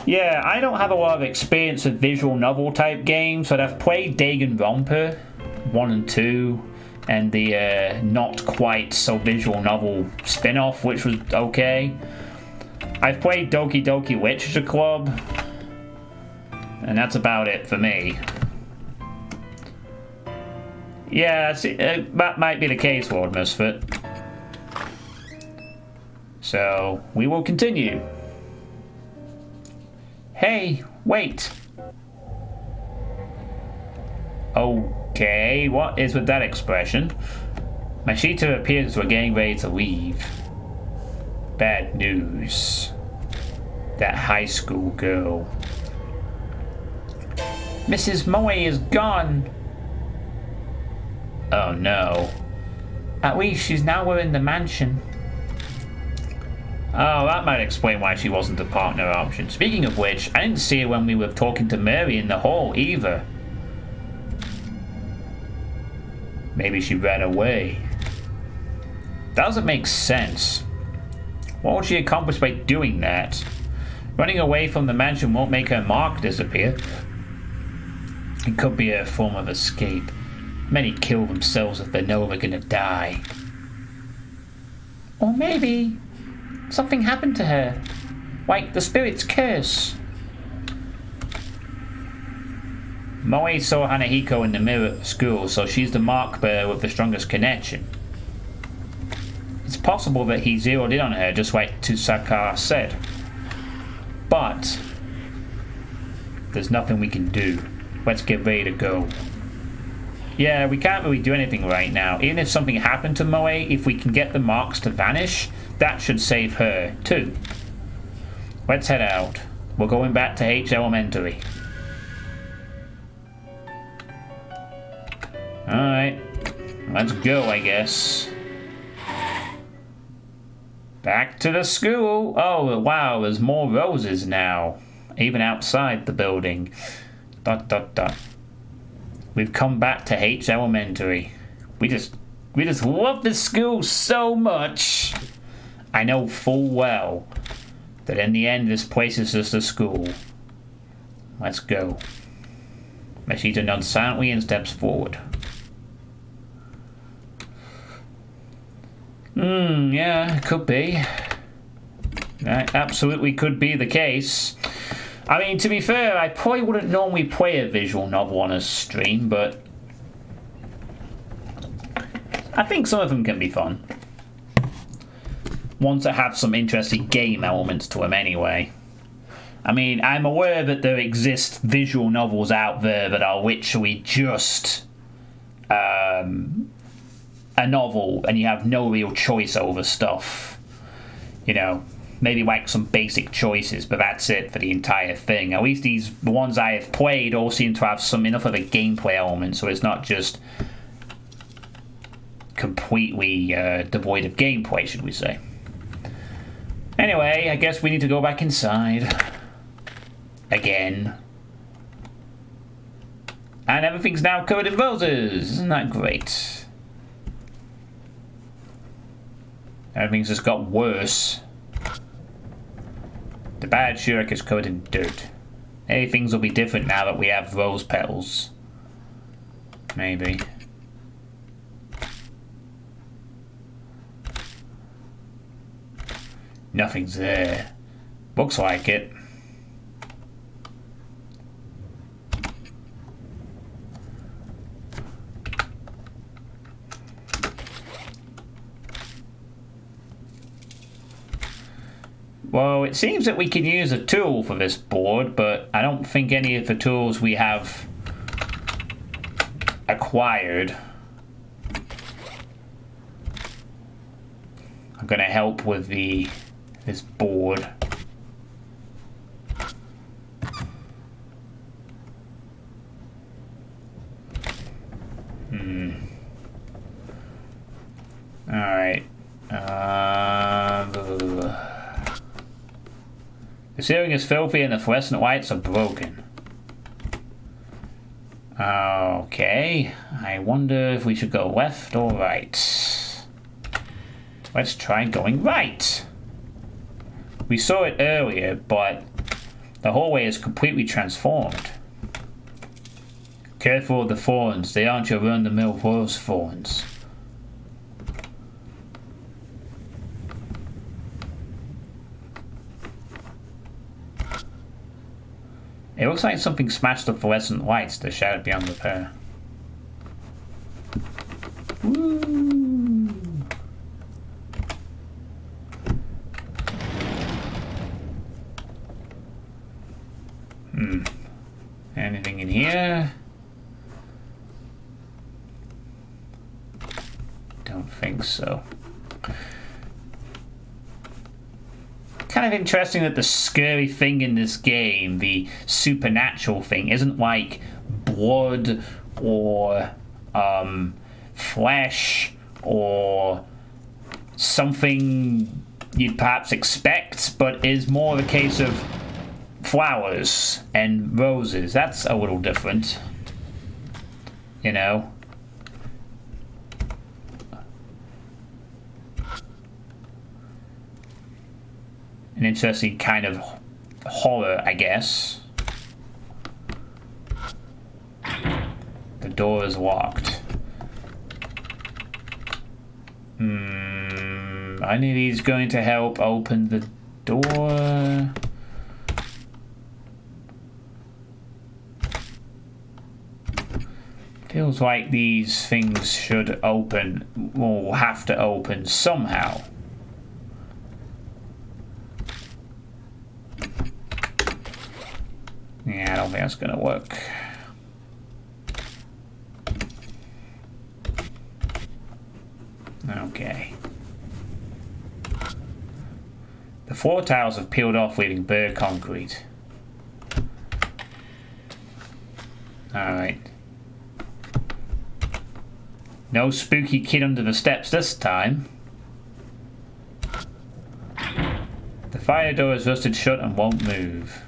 Yeah, I don't have a lot of experience with visual novel type games, but I've played Danganronpa 1 and 2, and the not quite so visual novel spin-off, which was okay. I've played Doki Doki Literature Club, and that's about it for me. Yeah, that might be the case, Lord Misfit. So, we will continue. Hey, wait! Okay, what is with that expression? Mashita appears we're getting ready to leave. Bad news. That high school girl. Mrs. Moe is gone. Oh no. At least she's now in the mansion. Oh, that might explain why she wasn't a partner option. Speaking of which, I didn't see her when we were talking to Mary in the hall either. Maybe she ran away. That doesn't make sense. What would she accomplish by doing that? Running away from the mansion won't make her mark disappear. It could be a form of escape. Many kill themselves if they know they're gonna die. Or maybe something happened to her. Like the spirit's curse. Moe saw Hanahiko in the mirror at school, so she's the mark bearer with the strongest connection. It's possible that he zeroed in on her, just like Tsusaka said. But there's nothing we can do. Let's get ready to go. Yeah, we can't really do anything right now. Even if something happened to Moe, if we can get the marks to vanish, that should save her, too. Let's head out. We're going back to H Elementary. Alright. Let's go, I guess. Back to the school. Oh, wow, there's more roses now. Even outside the building. ... We've come back to H Elementary. We just love this school so much. I know full well that in the end this place is just a school. Let's go. Meshita nods silently and steps forward. Yeah, it could be. That absolutely could be the case. I mean, to be fair, I probably wouldn't normally play a visual novel on a stream, but I think some of them can be fun. Ones that have some interesting game elements to them anyway. I mean, I'm aware that there exist visual novels out there that are literally just a novel and you have no real choice over stuff. You know, maybe like some basic choices, but that's it for the entire thing. At least the ones I have played all seem to have some enough of a gameplay element, so it's not just completely devoid of gameplay, should we say. Anyway, I guess we need to go back inside. Again. And everything's now covered in roses. Isn't that great? Everything's just got worse. The bad shirk is covered in dirt. Maybe things will be different now that we have rose petals. Maybe. Nothing's there. Looks like it. Well, it seems that we can use a tool for this board, but I don't think any of the tools we have acquired are going to help with this board. Alright. The ceiling is filthy and the fluorescent lights are broken. Okay. I wonder if we should go left or right. Let's try going right. We saw it earlier, but the hallway is completely transformed. Careful of the thorns. They aren't your run-of-the-mill rose thorns. It looks like something smashed the fluorescent lights that shattered beyond repair. Woo! Anything in here? Don't think so. Kind of interesting that the scary thing in this game, the supernatural thing, isn't like blood or flesh or something you'd perhaps expect, but is more a case of flowers and roses. That's a little different, you know. An interesting kind of horror, I guess. The door is locked. Are any of these going to help open the door? Feels like these things should open, or have to open somehow. Yeah, don't think that's gonna work. Okay. The floor tiles have peeled off, leaving bare concrete. Alright. No spooky kid under the steps this time. The fire door is rusted shut and won't move.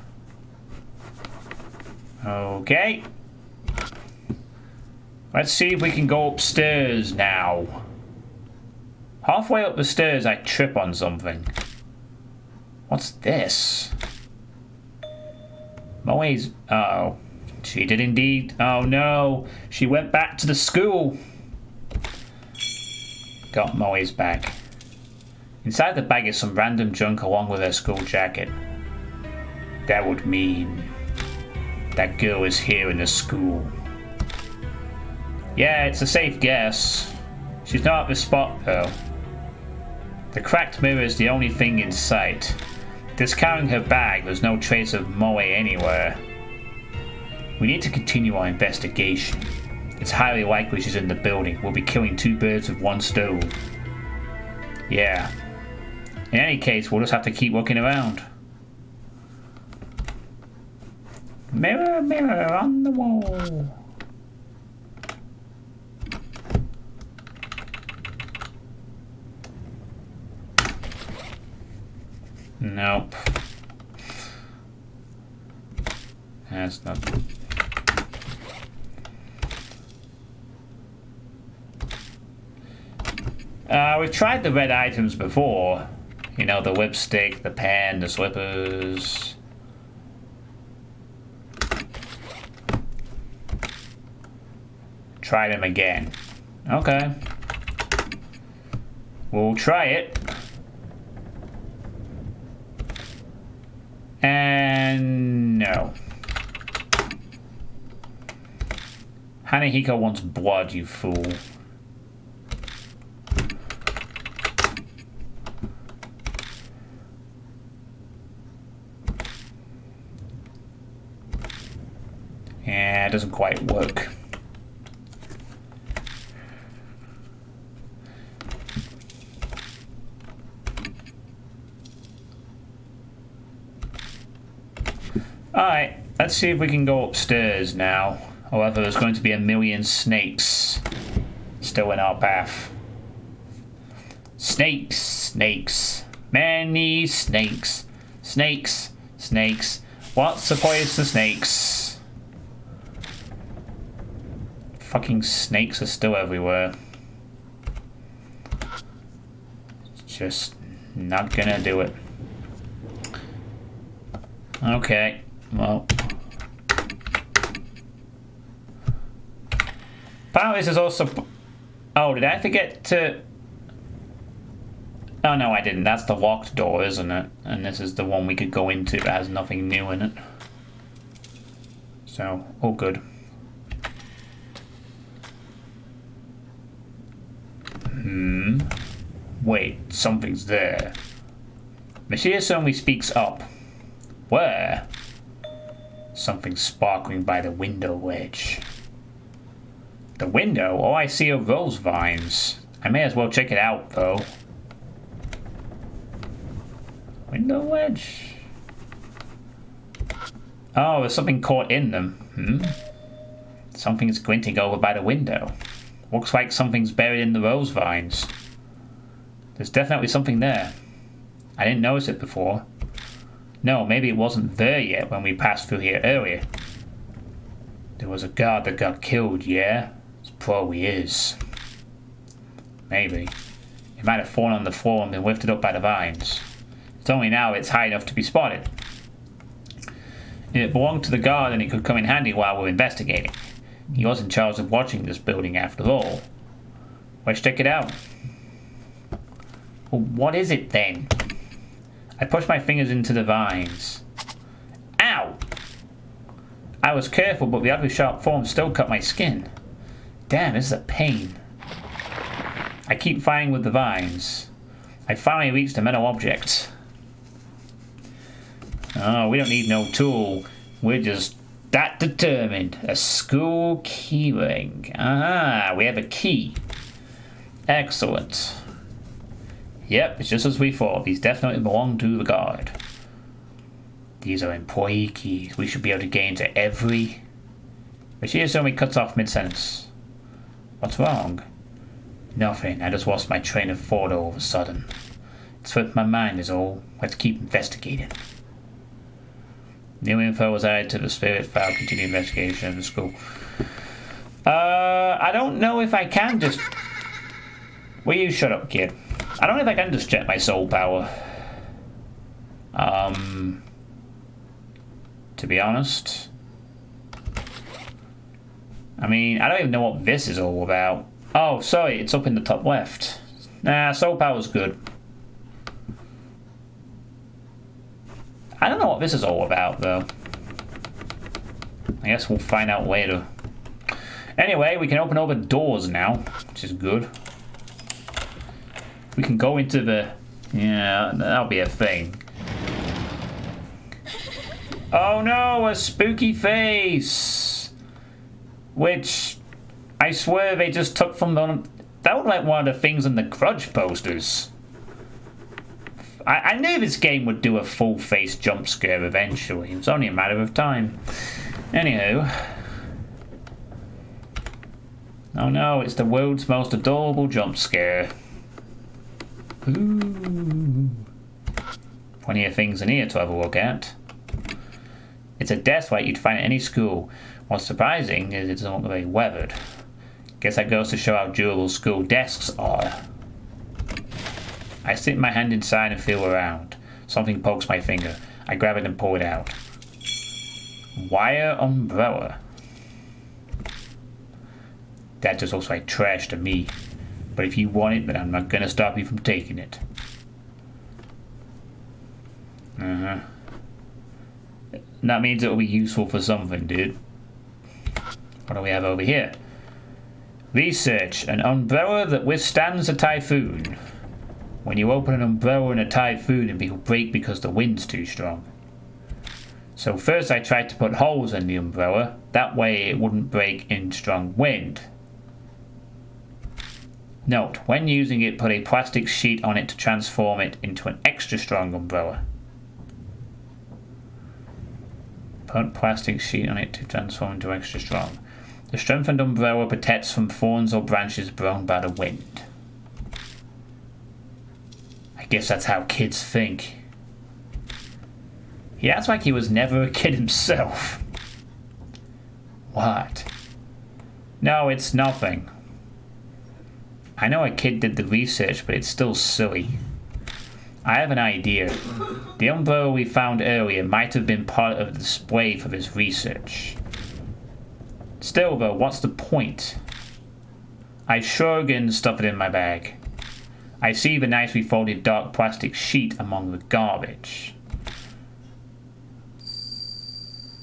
Okay. Let's see if we can go upstairs now. Halfway up the stairs, I trip on something. What's this? Moe's... Uh-oh. She did indeed. Oh no. She went back to the school. Got Moe's bag. Inside the bag is some random junk along with her school jacket. That would mean that girl is here in the school. Yeah, it's a safe guess. She's not at the spot though. The cracked mirror is the only thing in sight. Discounting her bag, there's no trace of Moe anywhere. We need to continue our investigation. It's highly likely she's in the building. We'll be killing two birds with one stone. Yeah. In any case, we'll just have to keep looking around. Mirror, mirror on the wall. Nope. That's not... we've tried the red items before. You know, the lipstick, the pen, the slippers. Try them again. Okay. We'll try it. And no. Hanahiko wants blood, you fool. Yeah, it doesn't quite work. Alright, let's see if we can go upstairs now. However, there's going to be a million snakes still in our path. Snakes, snakes, many snakes. Snakes, snakes. What's the place of snakes? Fucking snakes are still everywhere. Just not gonna do it. Okay, well. Apparently this is also... Oh, did I forget to... Oh no, I didn't. That's the locked door, isn't it? And this is the one we could go into that has nothing new in it. So, all good. Wait, something's there. Monsieur suddenly speaks up. Where? Something sparkling by the window ledge. The window? All I see are rose vines. I may as well check it out, though. Window ledge? Oh, there's something caught in them. Something's glinting over by the window. Looks like something's buried in the rose vines. There's definitely something there. I didn't notice it before. No, maybe it wasn't there yet when we passed through here earlier. There was a guard that got killed, yeah? It probably is. Maybe. It might have fallen on the floor and been lifted up by the vines. It's only now it's high enough to be spotted. It belonged to the guard and it could come in handy while we're investigating. He was in charge of watching this building after all. Let's check it out. Well, what is it then? I pushed my fingers into the vines. Ow! I was careful, but the ugly sharp form still cut my skin. Damn, this is a pain. I keep fighting with the vines. I finally reached a metal object. Oh, we don't need no tool. We're just That determined. A school keyring. Aha, we have a key. Excellent. Yep, it's just as we thought. These definitely belong to the guard. These are employee keys. We should be able to get into every... But she suddenly cuts off mid-sentence. What's wrong? Nothing. I just lost my train of thought all of a sudden. It slipped my mind is all. Let's keep investigating. New info was added to the spirit file. Continue investigation of the school. I don't know if I can just... Will you shut up, kid? I don't know if I can just check my soul power. To be honest. I mean, I don't even know what this is all about. Oh, sorry, it's up in the top left. Nah, soul power's good. I don't know what this is all about, though. I guess we'll find out later. Anyway, we can open all the doors now, which is good. We can go into the... Yeah, that'll be a thing. Oh no, a spooky face! Which, I swear they just took from the... That was like one of the things in the Grudge posters. I knew this game would do a full face jump scare eventually. It was only a matter of time. Anywho. Oh no, it's the world's most adorable jump scare. Ooh. Plenty of things in here to have a look at. It's a desk like you'd find at any school. What's surprising is it doesn't look very weathered. Guess that goes to show how durable school desks are. I stick my hand inside and feel around. Something pokes my finger. I grab it and pull it out. Wire umbrella. That just looks like trash to me. But if you want it, then I'm not gonna stop you from taking it. That means it'll be useful for something, dude. What do we have over here? Research. An umbrella that withstands a typhoon. When you open an umbrella in a typhoon, it will break because the wind's too strong. So first I tried to put holes in the umbrella. That way it wouldn't break in strong wind. Note, when using it, put a plastic sheet on it to transform it into an extra strong umbrella. Put plastic sheet on it to transform into extra strong. The strengthened umbrella protects from thorns or branches blown by the wind. I guess that's how kids think. He acts like he was never a kid himself. What? No, it's nothing. I know a kid did the research, but it's still silly. I have an idea. The umbrella we found earlier might have been part of the display for this research. Still though, what's the point? I shrug and stuff it in my bag. I see the nicely folded dark plastic sheet among the garbage.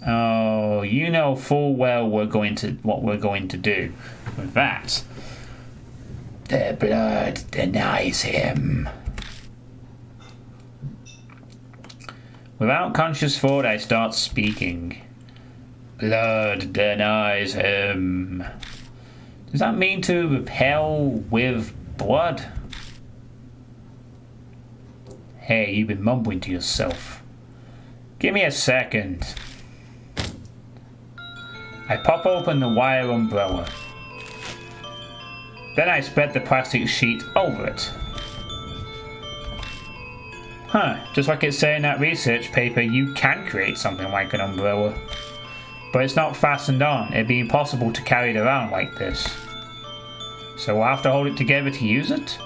Oh, you know full well what we're going to do with that. The blood denies him. Without conscious thought, I start speaking. Blood denies him. Does that mean to repel with blood? Hey, you've been mumbling to yourself. Give me a second. I pop open the wire umbrella. Then I spread the plastic sheet over it. Huh, just like it said in that research paper, you can create something like an umbrella. But it's not fastened on. It'd be impossible to carry it around like this. So we'll have to hold it together to use it?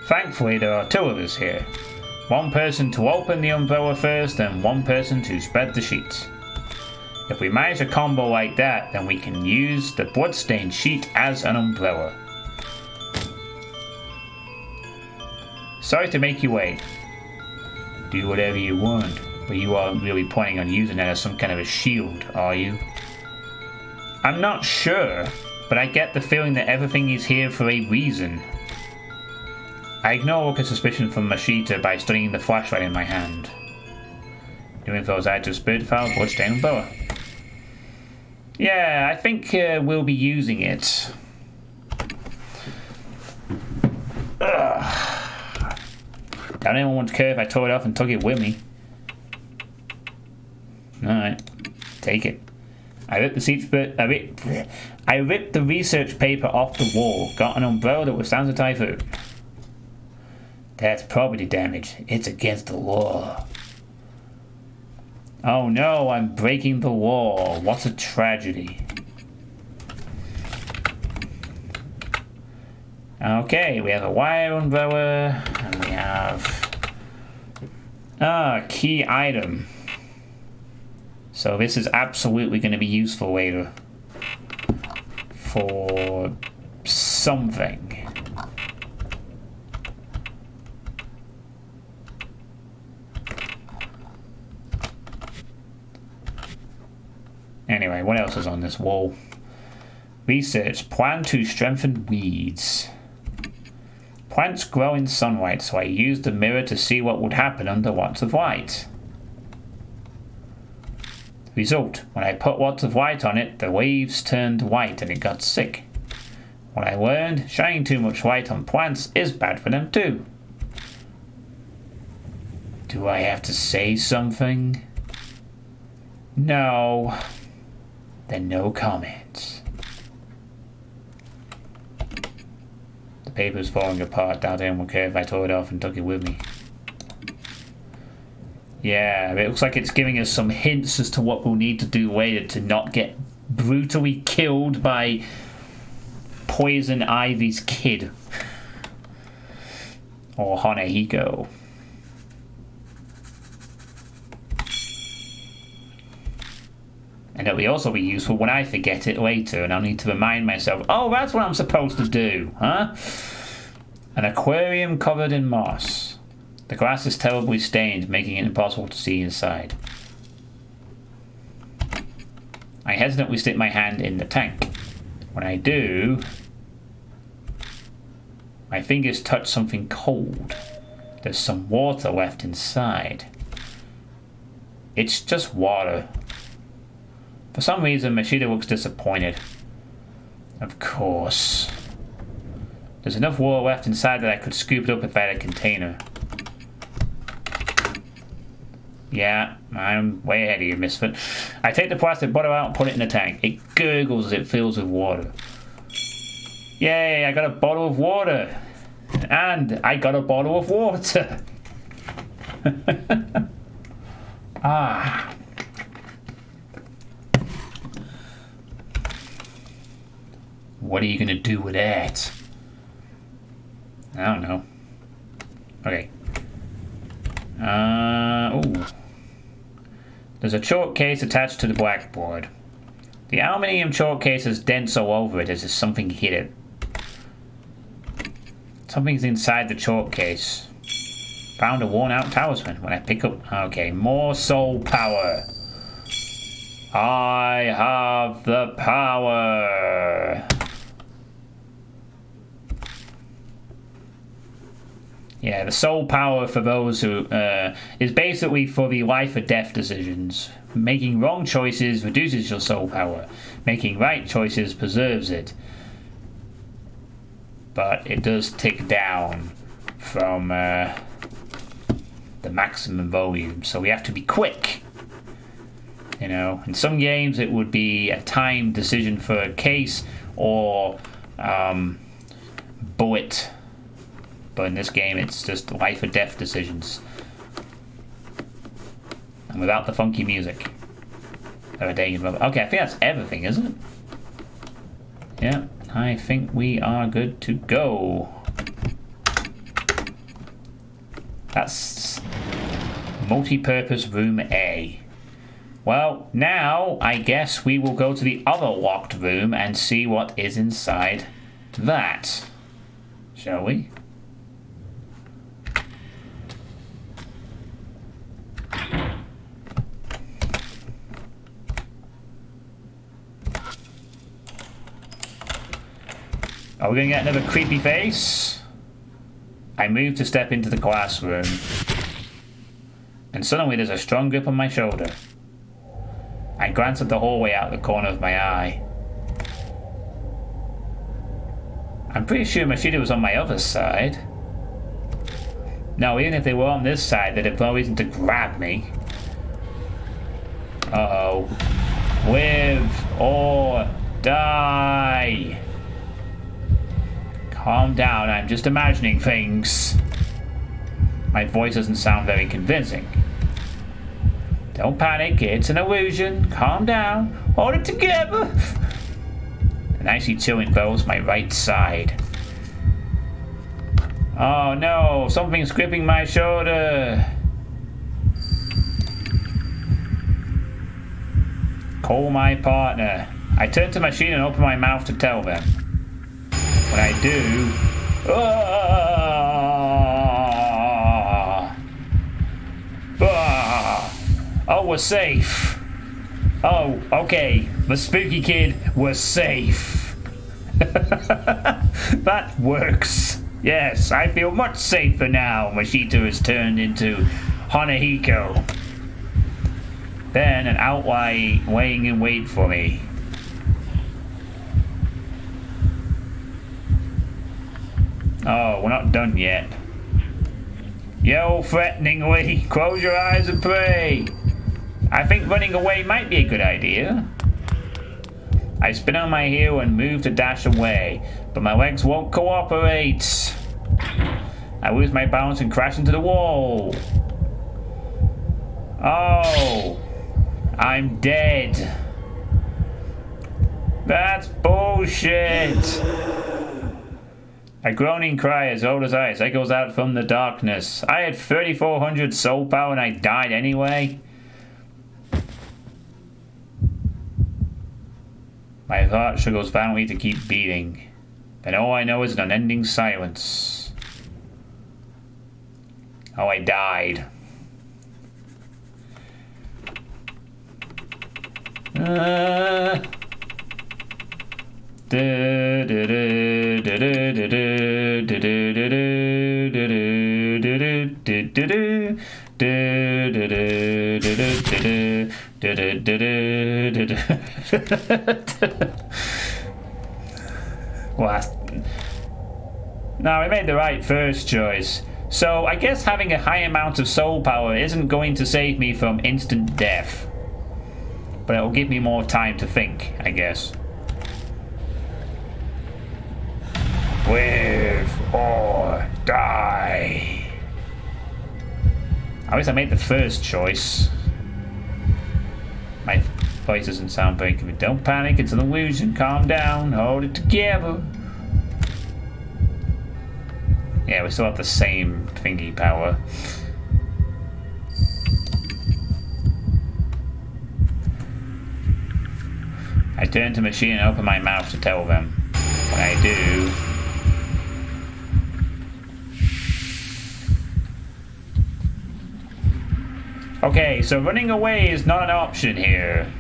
Thankfully, there are two of us here. One person to open the umbrella first, and one person to spread the sheet. If we manage a combo like that, then we can use the bloodstained sheet as an umbrella. Sorry to make you wait. Do whatever you want, but you aren't really planning on using it as some kind of a shield, are you? I'm not sure, but I get the feeling that everything is here for a reason. I ignore Walker's suspicion from Mashita by studying the flashlight in my hand. New info is added to spirit file, bloodstain and boa. Yeah, I think we'll be using it. Ugh. Don't anyone care if I tore it off and took it with me. Alright, take it. I ripped the research paper off the wall. Got an umbrella that withstands a typhoon. That's property damage. It's against the law. Oh no, I'm breaking the law. What a tragedy. Okay, we have a wire umbrella, and we have key item. So this is absolutely going to be useful later for something. Anyway, what else is on this wall? Research. Plan to strengthen weeds. Plants grow in sunlight, so I used the mirror to see what would happen under lots of light. Result. When I put lots of light on it, the leaves turned white and it got sick. What I learned, shining too much light on plants is bad for them too. Do I have to say something? No. Then no comments. The paper's falling apart. Doubt anyone would care if I tore it off and took it with me. Yeah, it looks like it's giving us some hints as to what we'll need to do later to not get brutally killed by Poison Ivy's kid. Or Hanehiko. And it'll also be useful when I forget it later and I'll need to remind myself, oh, that's what I'm supposed to do, huh? An aquarium covered in moss. The glass is terribly stained, making it impossible to see inside. I hesitantly stick my hand in the tank. When I do, my fingers touch something cold. There's some water left inside. It's just water. For some reason, Machida looks disappointed. Of course. There's enough water left inside that I could scoop it up if I had a container. Yeah, I'm way ahead of you, Misfit. I take the plastic bottle out and put it in the tank. It gurgles as it fills with water. Yay, I got a bottle of water. And I got a bottle of water. Ah. What are you going to do with that? I don't know. Okay. Ooh. There's a chalk case attached to the blackboard. The aluminium chalk case is dense all over it as if something hit it. Something's inside the chalk case. Found a worn out talisman. When I pick up... Okay, more soul power. I have the power. Yeah, the soul power for those who is basically for the life or death decisions. Making wrong choices reduces your soul power. Making right choices preserves it. But it does tick down from the maximum volume, so we have to be quick. You know, in some games it would be a time decision for a case or bullet. But in this game, it's just life or death decisions. And without the funky music. Okay, I think that's everything, isn't it? Yeah, I think we are good to go. That's multi-purpose room A. Well, now I guess we will go to the other locked room and see what is inside that. Shall we? Are we going to get another creepy face? I move to step into the classroom. and suddenly there's a strong grip on my shoulder. I glance at the hallway out the corner of my eye. I'm pretty sure Machida was on my other side. No, even if they were on this side, they'd have no reason to grab me. Uh-oh. Live or die. Calm down, I'm just imagining things. My voice doesn't sound very convincing. Don't panic, it's an illusion. Calm down, hold it together. An icy chill envelops my right side. Oh no, something's gripping my shoulder. Call my partner. I turn to Machine and open my mouth to tell them. When I do... Oh, we're safe. Oh, okay. The spooky kid was safe. That works. Yes, I feel much safer now. Machita has turned into Hanahiko. Then an outline weighing in wait for me. Oh, we're not done yet. Yell threateningly, close your eyes and pray. I think running away might be a good idea. I spin on my heel and move to dash away, but my legs won't cooperate. I lose my balance and crash into the wall. Oh, I'm dead. That's bullshit. A groaning cry as old as ice echoes out from the darkness. I had 3,400 soul power and I died anyway. My heart struggles violently to keep beating. Then all I know is an unending silence. Oh, I died. Now, I made the right first choice. So, I guess having a high amount of soul power isn't going to save me from instant death. But it'll give me more time to think, I guess. Live or die. At least I made the first choice. My voice doesn't sound very convincing. Don't panic, it's an illusion. Calm down, hold it together. Yeah, we still have the same thingy power. I turn to Machine and open my mouth to tell them. When I do... Okay, so running away is not an option here.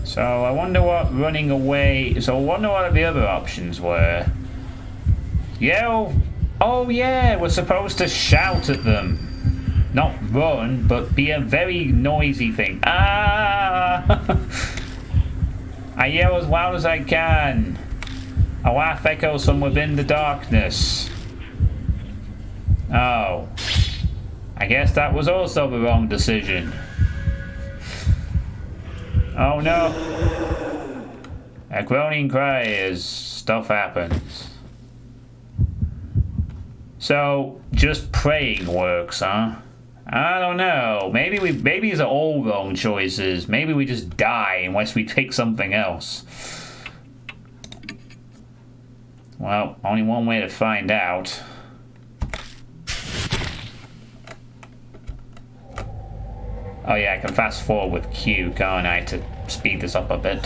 So I wonder what running away... So I wonder what the other options were. Yell! Oh yeah, we're supposed to shout at them. Not run, but be a very noisy thing. Ah! I yell as loud as I can. A laugh echoes from within the darkness. Oh. I guess that was also the wrong decision. Oh no. A groaning cry as stuff happens. So, just praying works, huh? I don't know. Maybe these are all wrong choices. Maybe we just die unless we pick something else. Well, only one way to find out. Oh yeah, I can fast forward with Q, can't I, to speed this up a bit.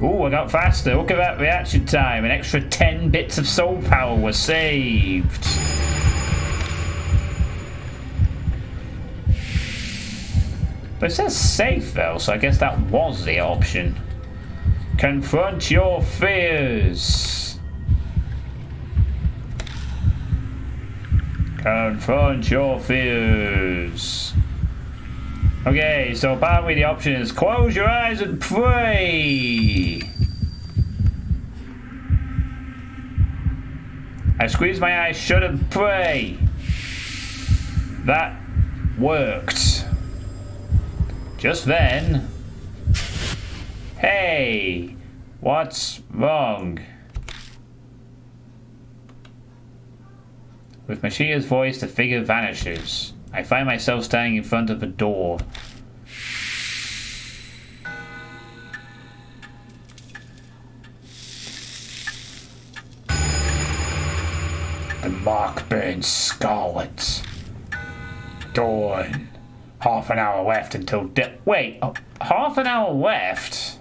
Ooh, it got faster. Look at that reaction time. An extra 10 bits of soul power was saved. But it says safe though, so I guess that was the option. Confront your fears. Confront your fears. Okay, so apparently the option is close your eyes and pray. I squeeze my eyes shut and pray. That worked. Just then. Hey, what's wrong? With Mashia's voice, the figure vanishes. I find myself standing in front of a door. The mark burns scarlet. Dawn. Half an hour left until wait, half an hour left?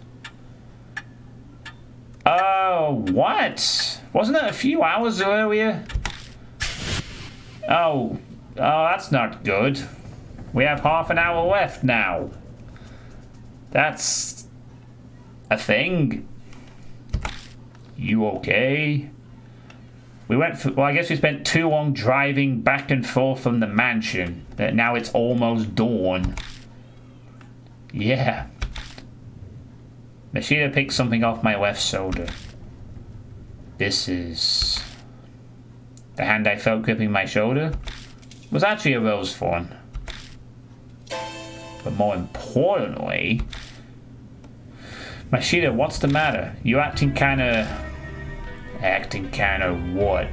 Oh, what? Wasn't it a few hours earlier? Oh, that's not good. We have half an hour left now. That's a thing. You okay? Well, I guess we spent too long driving back and forth from the mansion. That now it's almost dawn. Yeah. Mashida picked something off my left shoulder. This is... The hand I felt gripping my shoulder was actually a rose thorn. But more importantly... Mashida, what's the matter? You acting kinda... Acting kinda what?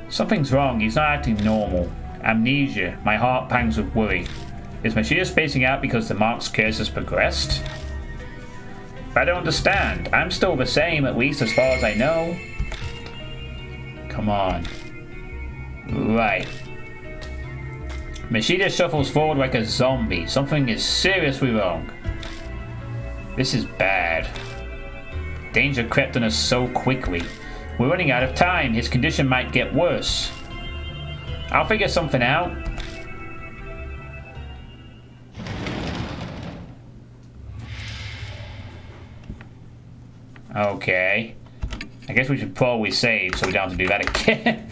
Something's wrong. He's not acting normal. Amnesia. My heart pangs with worry. Is Mashida spacing out because the mark's curse has progressed? I don't understand. I'm still the same, at least as far as I know. Come on. Right. Mashida shuffles forward like a zombie. Something is seriously wrong. This is bad. Danger crept on us so quickly. We're running out of time. His condition might get worse. I'll figure something out. Okay. I guess we should probably save so we don't have to do that again.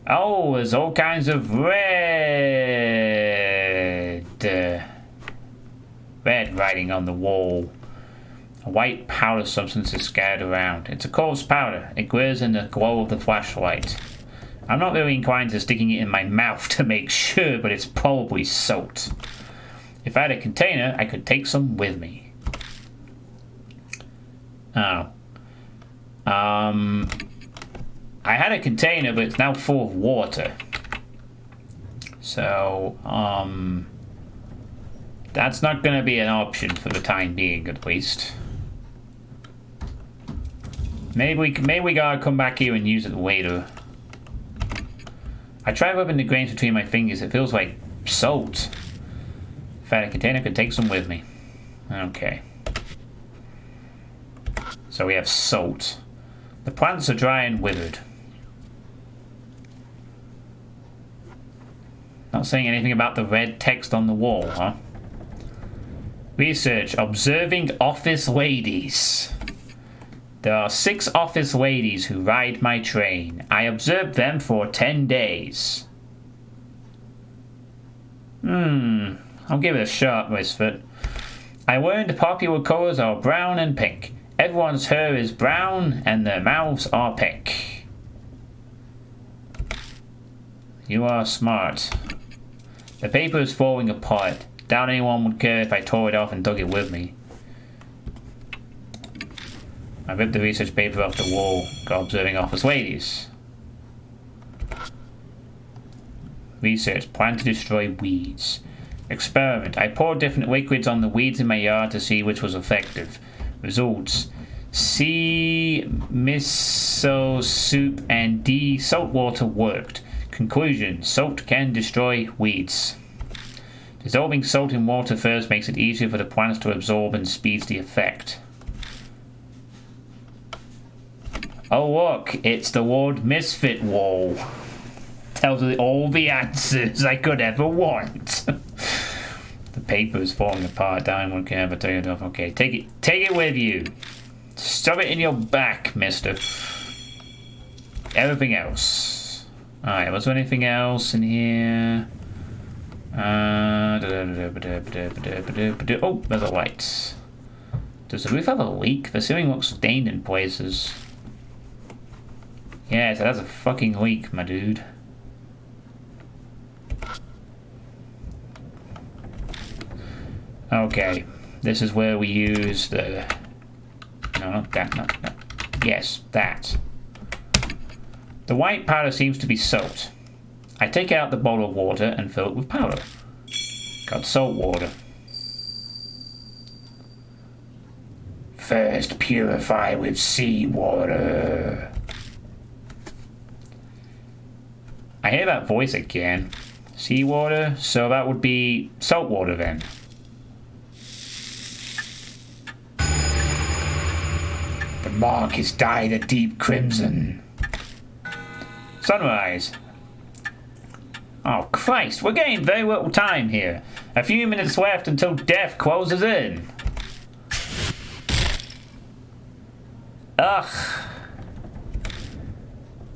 Oh, there's all kinds of red writing on the wall. A white powder substance is scattered around. It's a coarse powder. It glitters in the glow of the flashlight. I'm not really inclined to sticking it in my mouth to make sure, but it's probably soaked. If I had a container, I could take some with me. Oh. I had a container, but it's now full of water. So, that's not going to be an option for the time being, at least. Maybe we gotta come back here and use it later. I tried rubbing the grains between my fingers. It feels like salt. If I had a container, I could take some with me. Okay. So we have salt. The plants are dry and withered. Not saying anything about the red text on the wall, huh? Research. Observing office ladies. There are 6 office ladies who ride my train. I observed them for 10 days. I'll give it a shot, Misfit. I learned popular colors are brown and pink. Everyone's hair is brown and their mouths are pink. You are smart. The paper is falling apart. Doubt anyone would care if I tore it off and dug it with me. I ripped the research paper off the wall, got observing office ladies. Research, plan to destroy weeds. Experiment, I poured different liquids on the weeds in my yard to see which was effective. Results, C miso soup and D salt water worked. Conclusion, salt can destroy weeds. Dissolving salt in water first makes it easier for the plants to absorb and speeds the effect. Oh look, it's the Ward Misfit wall. Tells me all the answers I could ever want. The paper is falling apart. Down one can ever take it off. Okay, take it with you. Shove it in your back, mister. Everything else. Alright, was there anything else in here? Oh, there's a light. Does the roof have a leak? The ceiling looks stained in places. Yes, it has a fucking leak, my dude. Okay, this is where we use the... No, not that, no. Yes, that. The white powder seems to be salt. I take out the bowl of water and fill it with powder. Got salt water. First purify with seawater. I hear that voice again. Seawater, so that would be salt water then. The mark is dyed a deep crimson. Sunrise. Oh Christ, we're getting very little time here. A few minutes left until death closes in. Ugh.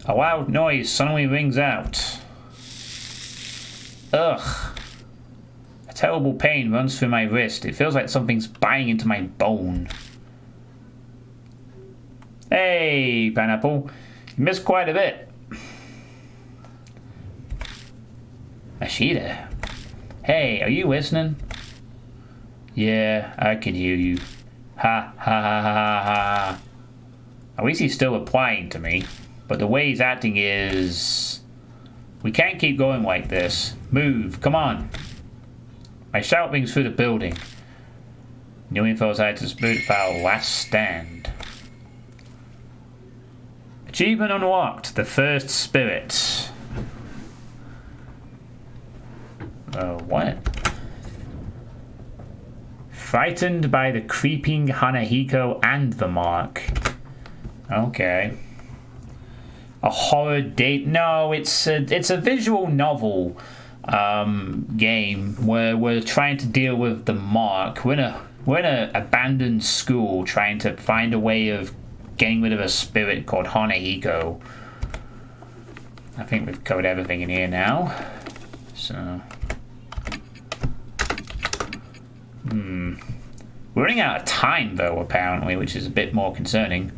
A loud noise suddenly rings out. Ugh. A terrible pain runs through my wrist. It feels like something's biting into my bone. Hey, Pineapple. You missed quite a bit. Ashita. Hey, are you listening? Yeah, I can hear you. Ha ha ha ha ha. At least he's still replying to me. But the way he's acting is... We can't keep going like this. Move, come on. My shout rings through the building. New info aside to spirit file last stand. Achievement unlocked. The first spirit. What? Frightened by the creeping Hanahiko and the mark. Okay. A horror date? No, it's a visual novel game where we're trying to deal with the mark. We're in a abandoned school trying to find a way of getting rid of a spirit called Hanahiko. I think we've covered everything in here now. So... We're running out of time though, apparently, which is a bit more concerning.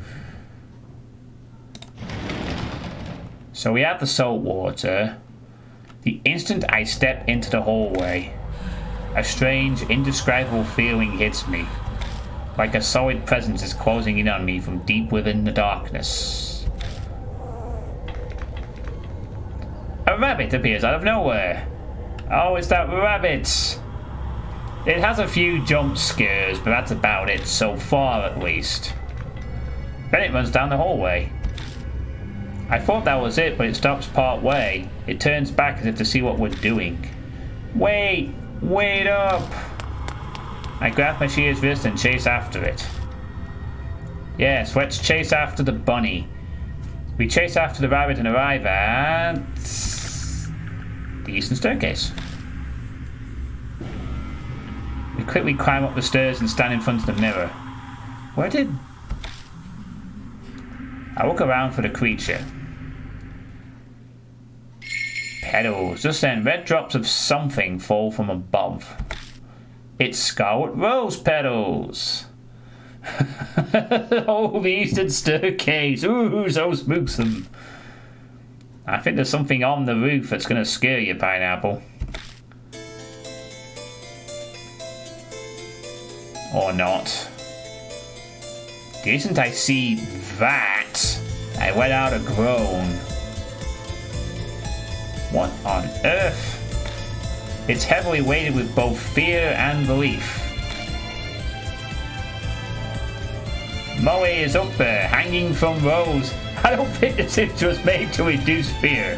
So we have the salt water. The instant I step into the hallway, a strange, indescribable feeling hits me. Like a solid presence is closing in on me from deep within the darkness. A rabbit appears out of nowhere. Oh, it's that rabbit! It has a few jump scares, but that's about it, so far at least. Then it runs down the hallway. I thought that was it, but it stops part way. It turns back as if to see what we're doing. Wait up! I grab Mashia's wrist and chase after it. Yes, let's chase after the bunny. We chase after the rabbit and arrive at... the eastern staircase. We quickly climb up the stairs and stand in front of the mirror. Where did... I look around for the creature. Petals. Just then, red drops of something fall from above. It's scarlet rose petals. Oh, the eastern staircase. Ooh, so spooksome. I think there's something on the roof that's going to scare you, Pineapple. Or not. The instant I see that, I let out a groan. What on earth? It's heavily weighted with both fear and belief. Moe is up there, hanging from rows. I don't think this image was made to reduce fear.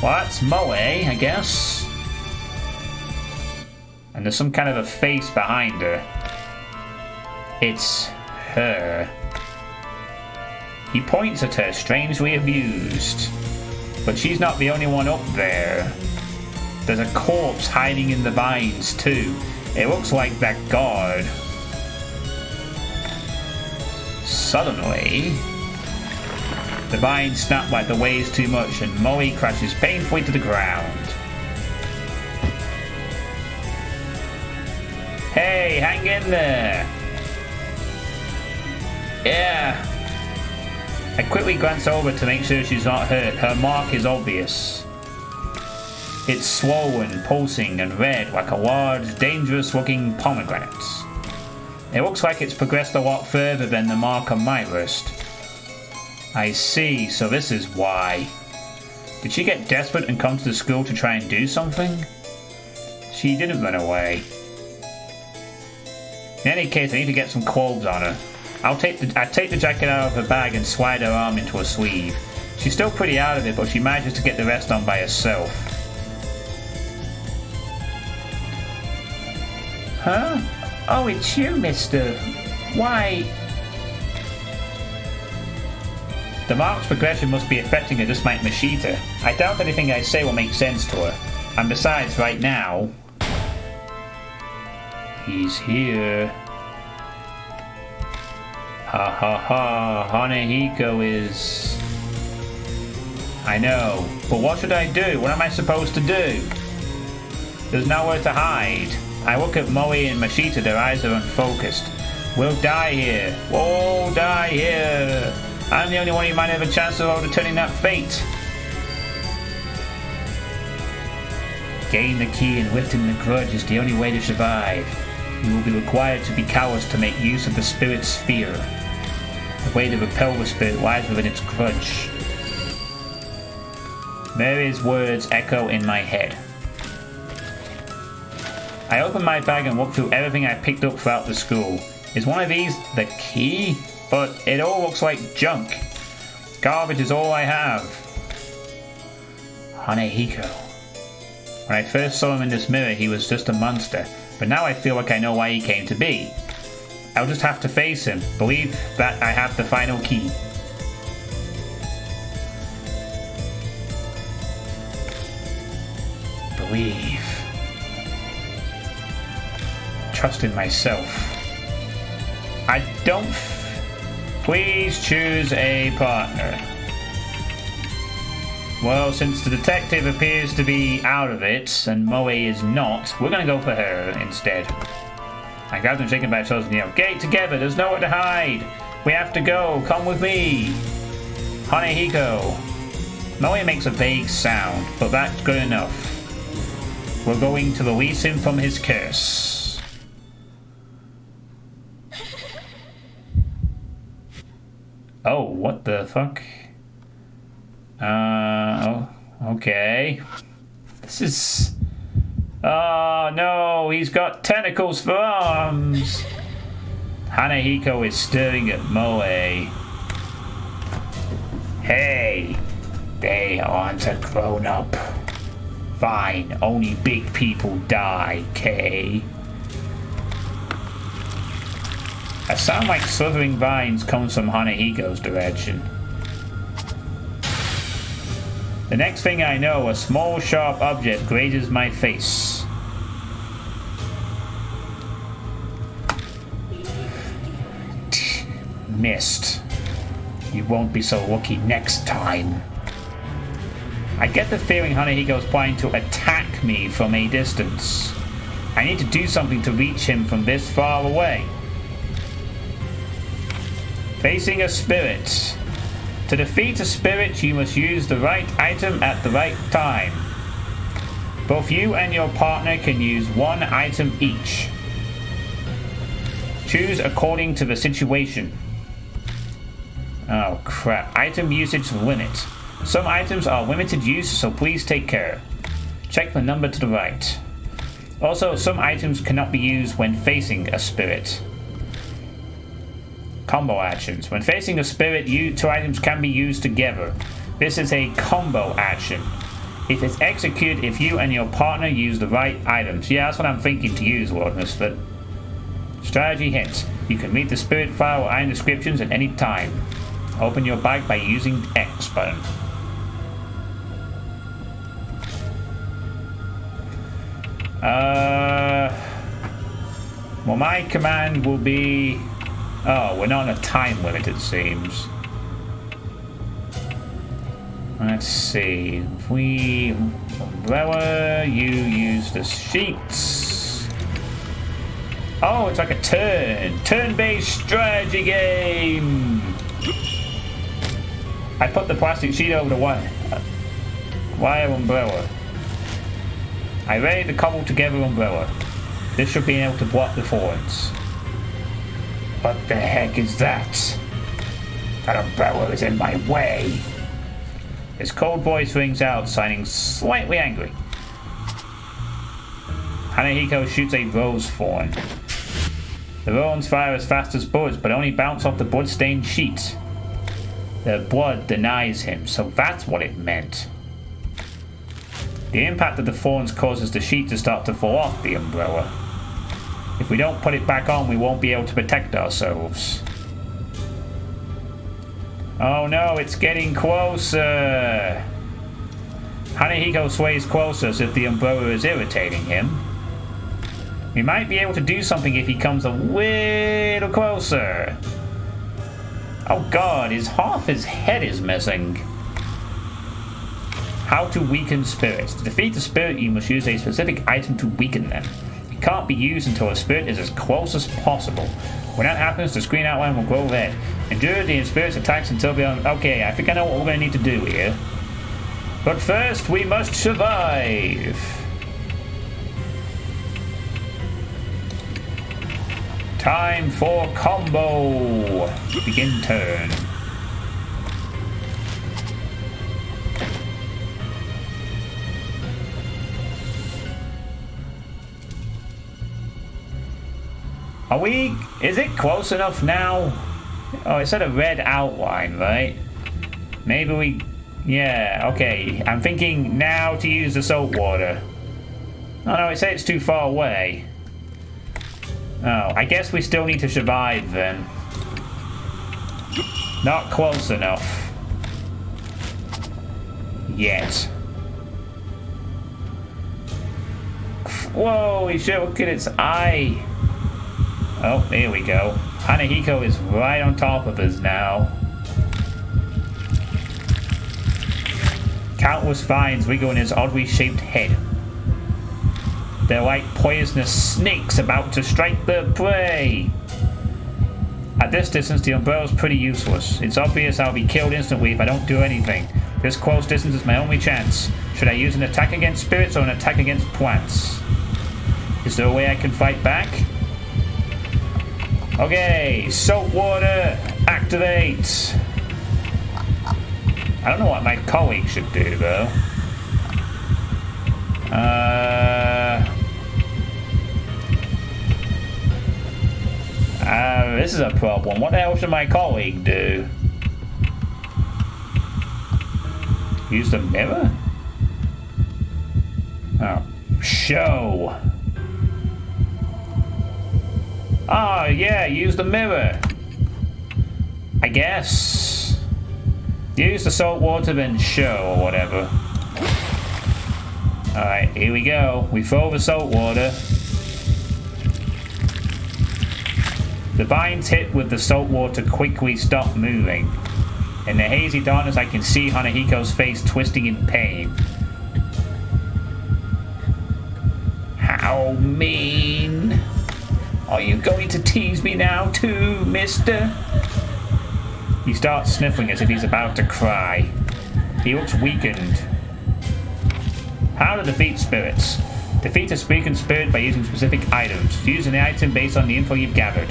Well, that's Moe, I guess. And there's some kind of a face behind her. It's her. He points at her, strangely amused. But she's not the only one up there. There's a corpse hiding in the vines too. It looks like that guard. Suddenly, the vines snap like the waves too much and Moe crashes painfully to the ground. Hey, hang in there! Yeah! I quickly glance over to make sure she's not hurt. Her mark is obvious. It's swollen, pulsing, and red like a large, dangerous-looking pomegranate. It looks like it's progressed a lot further than the mark on my wrist. I see, so this is why. Did she get desperate and come to the school to try and do something? She didn't run away. In any case, I need to get some clothes on her. I take the jacket out of her bag and slide her arm into a sleeve. She's still pretty out of it, but she manages to get the rest on by herself. Huh? Oh, it's you, mister. Why? The mark's progression must be affecting her just like Mashita. I doubt anything I say will make sense to her. And besides, right now... he's here. Ha ha ha, Hanehiko is... I know, but what should I do? What am I supposed to do? There's nowhere to hide. I look at Moe and Mashita, their eyes are unfocused. We'll die here. We'll die here. I'm the only one who might have a chance of overturning that fate. Gain the key and lifting the grudge is the only way to survive. You will be required to be cowards to make use of the spirit's sphere. The way to repel the spirit lies within its grudge. Mary's words echo in my head. I open my bag and look through everything I picked up throughout the school. Is one of these the key? But it all looks like junk. Garbage is all I have. Hanehiko. When I first saw him in this mirror, he was just a monster. But now I feel like I know why he came to be. I'll just have to face him. Believe that I have the final key. Believe. Trust in myself. I don't... Please choose a partner. Well, since the detective appears to be out of it, and Moe is not, we're gonna go for her instead. I grabbed him, shaken by his shoulders and yelled, "Get together, there's nowhere to hide! We have to go, come with me!" Hanehiko. Moe makes a vague sound, but that's good enough. We're going to release him from his curse. Oh, what the fuck? Oh, okay. This is... Oh, no, he's got tentacles for arms! Hanehiko is staring at Moe. Hey, they aren't a grown-up. Fine, only big people die, Kay. A sound like slithering vines comes from Hanehiko's direction. The next thing I know, a small sharp object grazes my face. Missed. You won't be so lucky next time. I get the feeling Hanehiko's planning to attack me from a distance. I need to do something to reach him from this far away. Facing a spirit. To defeat a spirit, you must use the right item at the right time. Both you and your partner can use one item each. Choose according to the situation. Oh crap. Item usage limit. Some items are limited use, so please take care. Check the number to the right. Also, some items cannot be used when facing a spirit. Combo actions. When facing a spirit, two items can be used together. This is a combo action. If it's executed, if you and your partner use the right items. Yeah, that's what I'm thinking to use, Lord Misfit. Strategy hint. You can read the spirit file or item descriptions at any time. Open your bag by using the X button. Well, my command will be... Oh, we're not on a time limit, it seems. Let's see. If we... Umbrella, you use the sheets. Oh, it's like a turn-based strategy game. I put the plastic sheet over the wire umbrella. I ready the cobbled together umbrella. This should be able to block the thorns. What the heck is that? That umbrella is in my way. His cold voice rings out, sounding slightly angry. Hanahiko shoots a rose thorn. The thorns fire as fast as bullets, but only bounce off the blood-stained sheet. The blood denies him, so that's what it meant. The impact of the thorns causes the sheet to start to fall off the umbrella. If we don't put it back on, we won't be able to protect ourselves. Oh no, it's getting closer! Hanahiko sways closer as if the umbrella is irritating him. We might be able to do something if he comes a little closer. Oh god, half his head is missing. How to weaken spirits. To defeat a spirit, you must use a specific item to weaken them. It can't be used until a spirit is as close as possible. When that happens, the screen outline will glow red. Endure the spirit's attacks until beyond... Okay, I think I know what we're going to need to do here. But first, we must survive. Time for combo. Begin turn. Is it close enough now? Oh, it said a red outline, right? Maybe yeah, okay. I'm thinking now to use the salt water. Oh no, it said it's too far away. Oh, I guess we still need to survive then. Not close enough. Yet. Whoa, he should look at its eye. Oh, here we go. Hanahiko is right on top of us now. Countless vines wiggle in his oddly shaped head. They're like poisonous snakes about to strike their prey. At this distance, the umbrella's pretty useless. It's obvious I'll be killed instantly if I don't do anything. This close distance is my only chance. Should I use an attack against spirits or an attack against plants? Is there a way I can fight back? Okay, salt water, activate. I don't know what my colleague should do though. This is a problem. What the hell should my colleague do? Use the mirror? Oh, show. Oh, yeah, use the mirror. I guess. Use the salt water, then show, or whatever. Alright, here we go. We throw the salt water. The vines hit with the salt water quickly stop moving. In the hazy darkness, I can see Hanahiko's face twisting in pain. How mean. Are you going to tease me now too, mister? He starts sniffling as if he's about to cry. He looks weakened. How to defeat spirits. Defeat a weakened spirit by using specific items. Use an item based on the info you've gathered.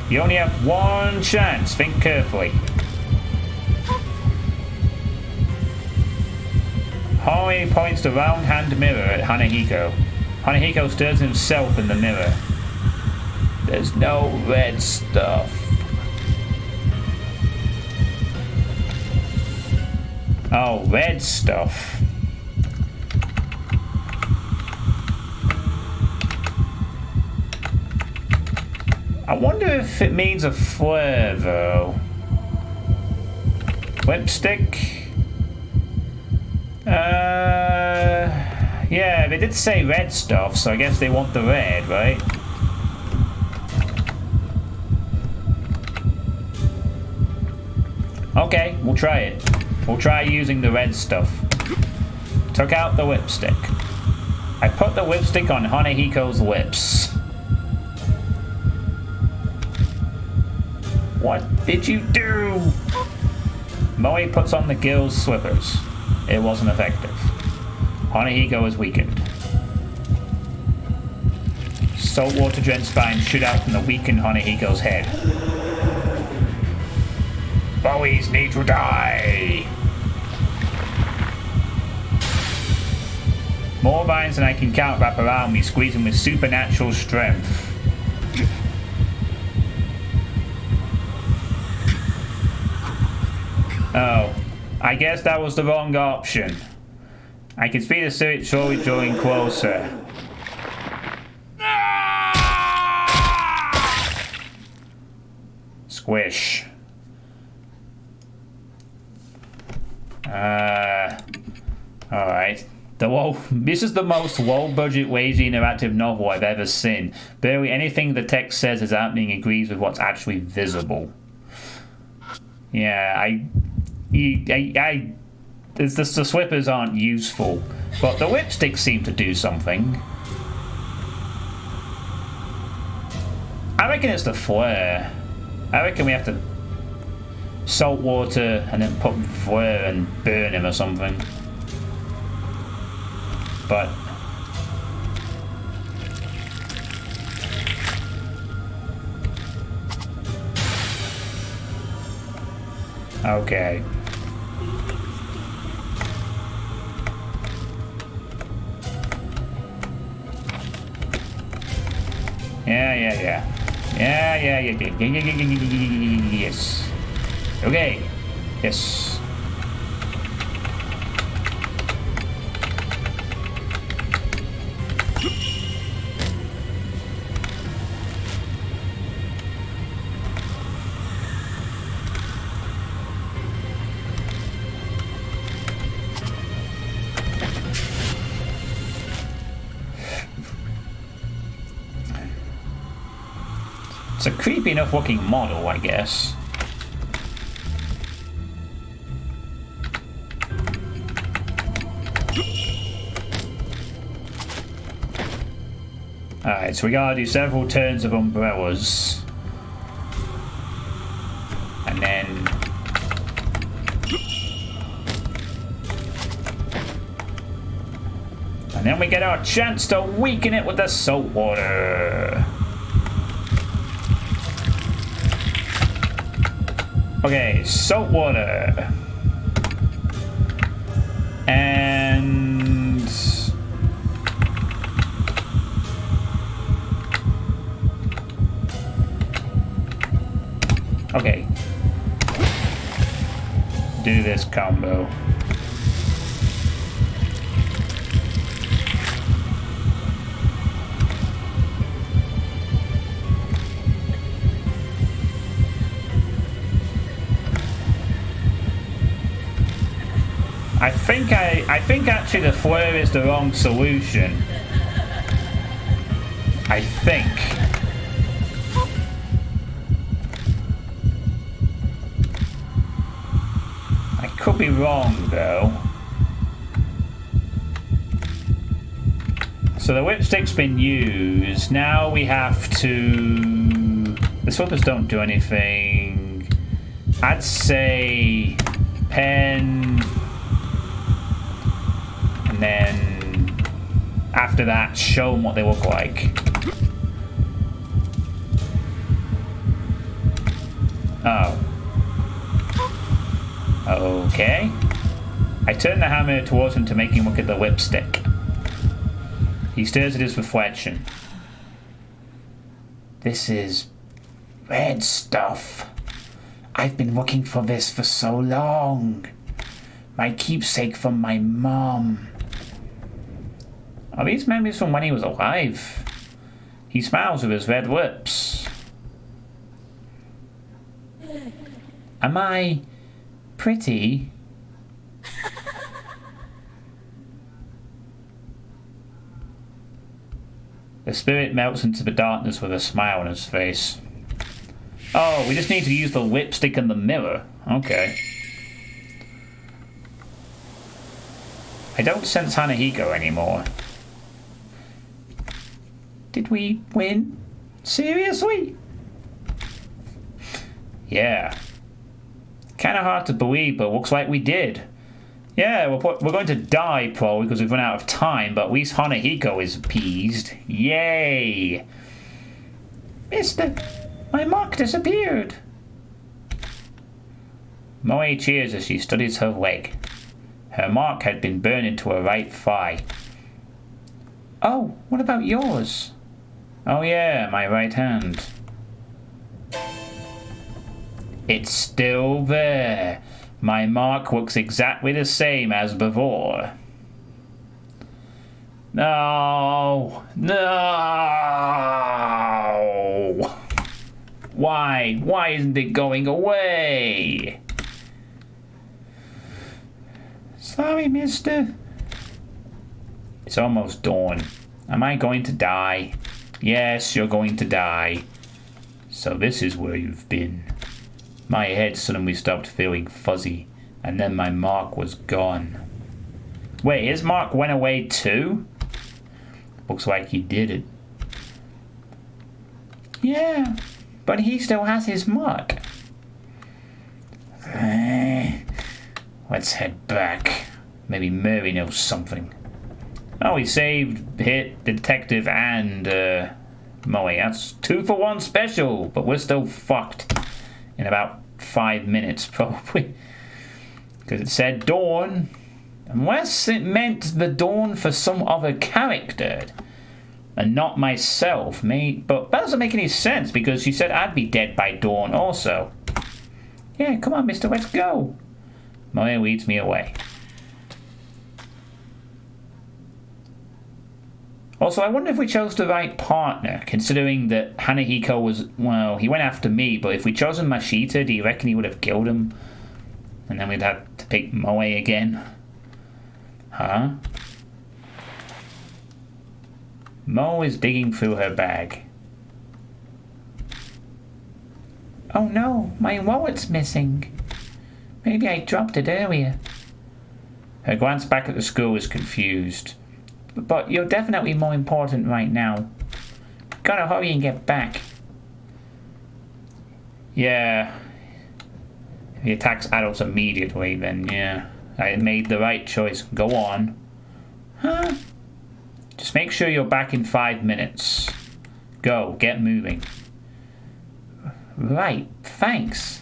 You only have one chance. Think carefully. Hori points the round hand mirror at Hanahiko. Hanahiko stirs himself in the mirror. There's no red stuff. Oh, red stuff. I wonder if it means a flare, though. Lipstick? Yeah, they did say red stuff, so I guess they want the red, right? Okay, we'll try it. We'll try using the red stuff. Took out the lipstick. I put the lipstick on Hanahiko's lips. What did you do? Moe puts on the girl's slippers. It wasn't effective. Hanahiko is weakened. Saltwater drenched spines shoot out from the weakened Hanahiko's head. Boys need to die! More vines than I can count wrap around me, squeezing with supernatural strength. Oh, I guess that was the wrong option. I can see the spirit slowly drawing closer. Squish. Alright. This is the most low-budget, lazy, interactive novel I've ever seen. Barely anything the text says is happening agrees with what's actually visible. Yeah, the slippers aren't useful, but the lipsticks seem to do something. I reckon it's the flare. I reckon we have to salt water and then put flare and burn him or something. But okay. Yeah. Yes. Okay. Yes. It's a creepy enough looking model, I guess. Alright, so we gotta do several turns of umbrellas. And then we get our chance to weaken it with the salt water. Okay, salt water. And okay. Do this combo. I think actually the flare is the wrong solution. I think. I could be wrong though. So the whipstick's been used. Now we have to... The slippers don't do anything. I'd say pen... And then after that, show them what they look like. Oh. Okay. I turn the hammer towards him to make him look at the lipstick. He stares at his reflection. This is red stuff. I've been looking for this for so long. My keepsake from my mom. Are these memories from when he was alive? He smiles with his red lips. Am I pretty? The spirit melts into the darkness with a smile on his face. Oh, we just need to use the lipstick in the mirror. Okay. I don't sense Hanahiko anymore. Did we win? Seriously? Yeah. Kind of hard to believe, but looks like we did. Yeah, we're going to die probably because we've run out of time, but at least Hanahiko is appeased. Yay! Mister, my mark disappeared. Moe cheers as she studies her leg. Her mark had been burned into her right thigh. Oh, what about yours? Oh yeah, my right hand. It's still there. My mark looks exactly the same as before. No! No! Why? Why isn't it going away? Sorry, mister. It's almost dawn. Am I going to die? Yes, you're going to die. So this is where you've been. My head suddenly stopped feeling fuzzy, and then my mark was gone. Wait, his mark went away too? Looks like he did it. Yeah, but he still has his mark. Let's head back. Maybe Murray knows something. Oh, he saved Hit, Detective, and Moe. That's 2-for-1 special, but we're still fucked in about 5 minutes, probably. Because it said dawn. Unless it meant the dawn for some other character. And not myself. But that doesn't make any sense, because she said I'd be dead by dawn also. Yeah, come on, mister, let's go. Moe leads me away. Also, I wonder if we chose the right partner, considering that Hanahiko was, well, he went after me, but if we'd chosen Mashita, do you reckon he would have killed him? And then we'd have to pick Moe again? Huh? Moe is digging through her bag. Oh no, my wallet's missing. Maybe I dropped it earlier. Her glance back at the school is confused. But you're definitely more important right now. Gotta hurry and get back. Yeah. If he attacks adults immediately, then yeah. I made the right choice. Go on. Huh? Just make sure you're back in 5 minutes. Go, get moving. Right, thanks.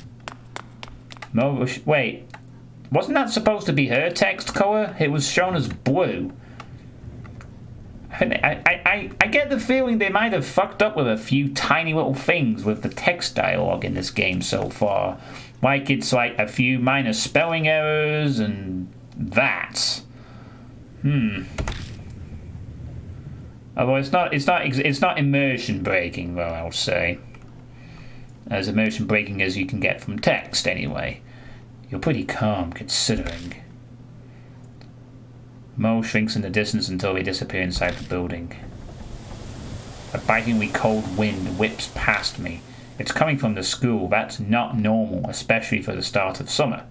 Wait. Wasn't that supposed to be her text color? It was shown as blue. I get the feeling they might have fucked up with a few tiny little things with the text dialogue in this game so far. Like it's like a few minor spelling errors and that. Although it's not immersion breaking though, I'll say. As immersion breaking as you can get from text anyway. You're pretty calm considering. Mo shrinks in the distance until they disappear inside the building. A bitingly cold wind whips past me. It's coming from the school. That's not normal, especially for the start of summer.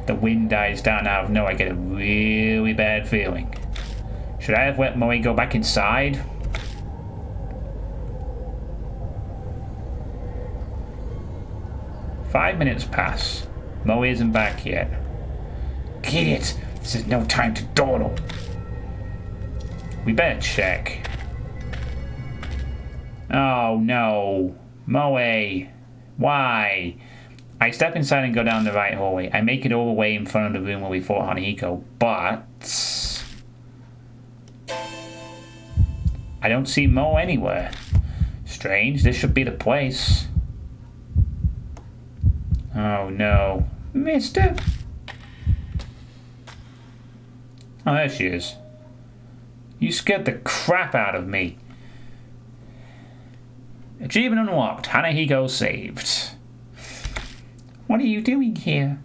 The wind dies down out of nowhere. I get a really bad feeling. Should I have let Moe go back inside? Five minutes pass. Moe isn't back yet. Get it! This is no time to dawdle. We better check. Oh no. Moe. Why? I step inside and go down the right hallway. I make it all the way in front of the room where we fought Hanahiko, but I don't see Mo anywhere. Strange, this should be the place. Oh no. Mister? Oh, there she is. You scared the crap out of me. Achievement unlocked. Hanahiko saved. What are you doing here?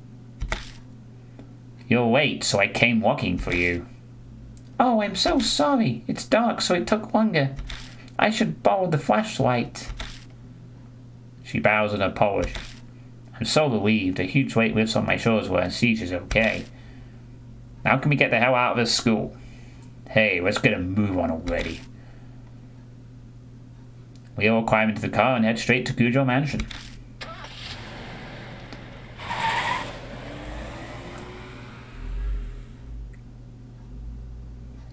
You're late, so I came walking for you. Oh, I'm so sorry. It's dark, so it took longer. I should borrow the flashlight. She bows in apology. I'm so relieved. A huge weight lifts on my shoulders when I see she's okay. Now can we get the hell out of this school? Hey, let's get a move on already. We all climb into the car and head straight to Gujo Mansion.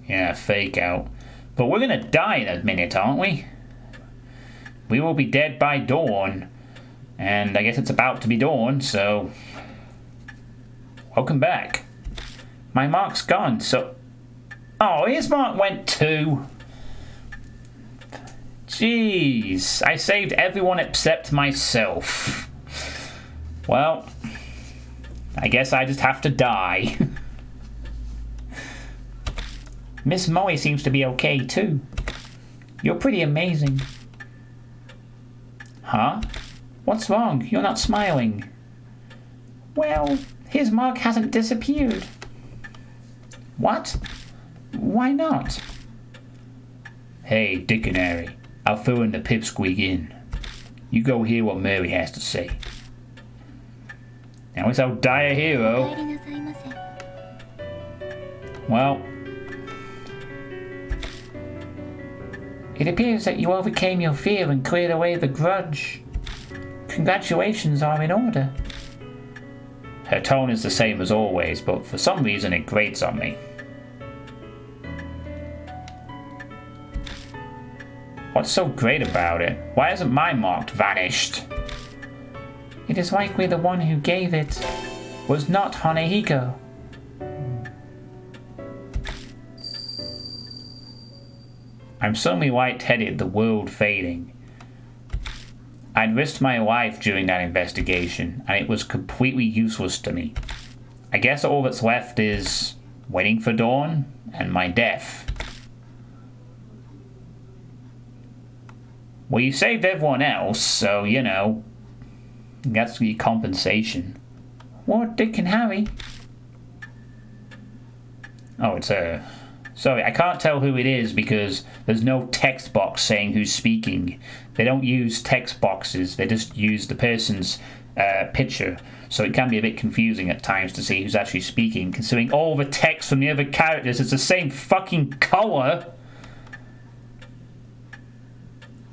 Yeah, fake out. But we're gonna die in a minute, aren't we? We will be dead by dawn. And I guess it's about to be dawn, so... Welcome back. My mark's gone, so... Oh, his mark went too. Jeez, I saved everyone except myself. Well, I guess I just have to die. Miss Molly seems to be okay too. You're pretty amazing. Huh? What's wrong? You're not smiling. Well, his mark hasn't disappeared. What? Why not? Hey, Dictionary, I'll throw in the pipsqueak in. You go hear what Mary has to say. Now I'll die a hero. Well... It appears that you overcame your fear and cleared away the grudge. Congratulations are in order. Her tone is the same as always, but for some reason it grates on me. What's so great about it? Why hasn't my mark vanished? It is likely the one who gave it was not Hanahiko. I'm suddenly lightheaded, the world fading. I'd risked my life during that investigation, and it was completely useless to me. I guess all that's left is waiting for dawn and my death. Well, you saved everyone else, so, you know, that's your compensation. What, Dick and Harry? Oh, it's a... Sorry, I can't tell who it is because there's no text box saying who's speaking. They don't use text boxes, they just use the person's picture. So it can be a bit confusing at times to see who's actually speaking, considering all the text from the other characters is the same fucking colour.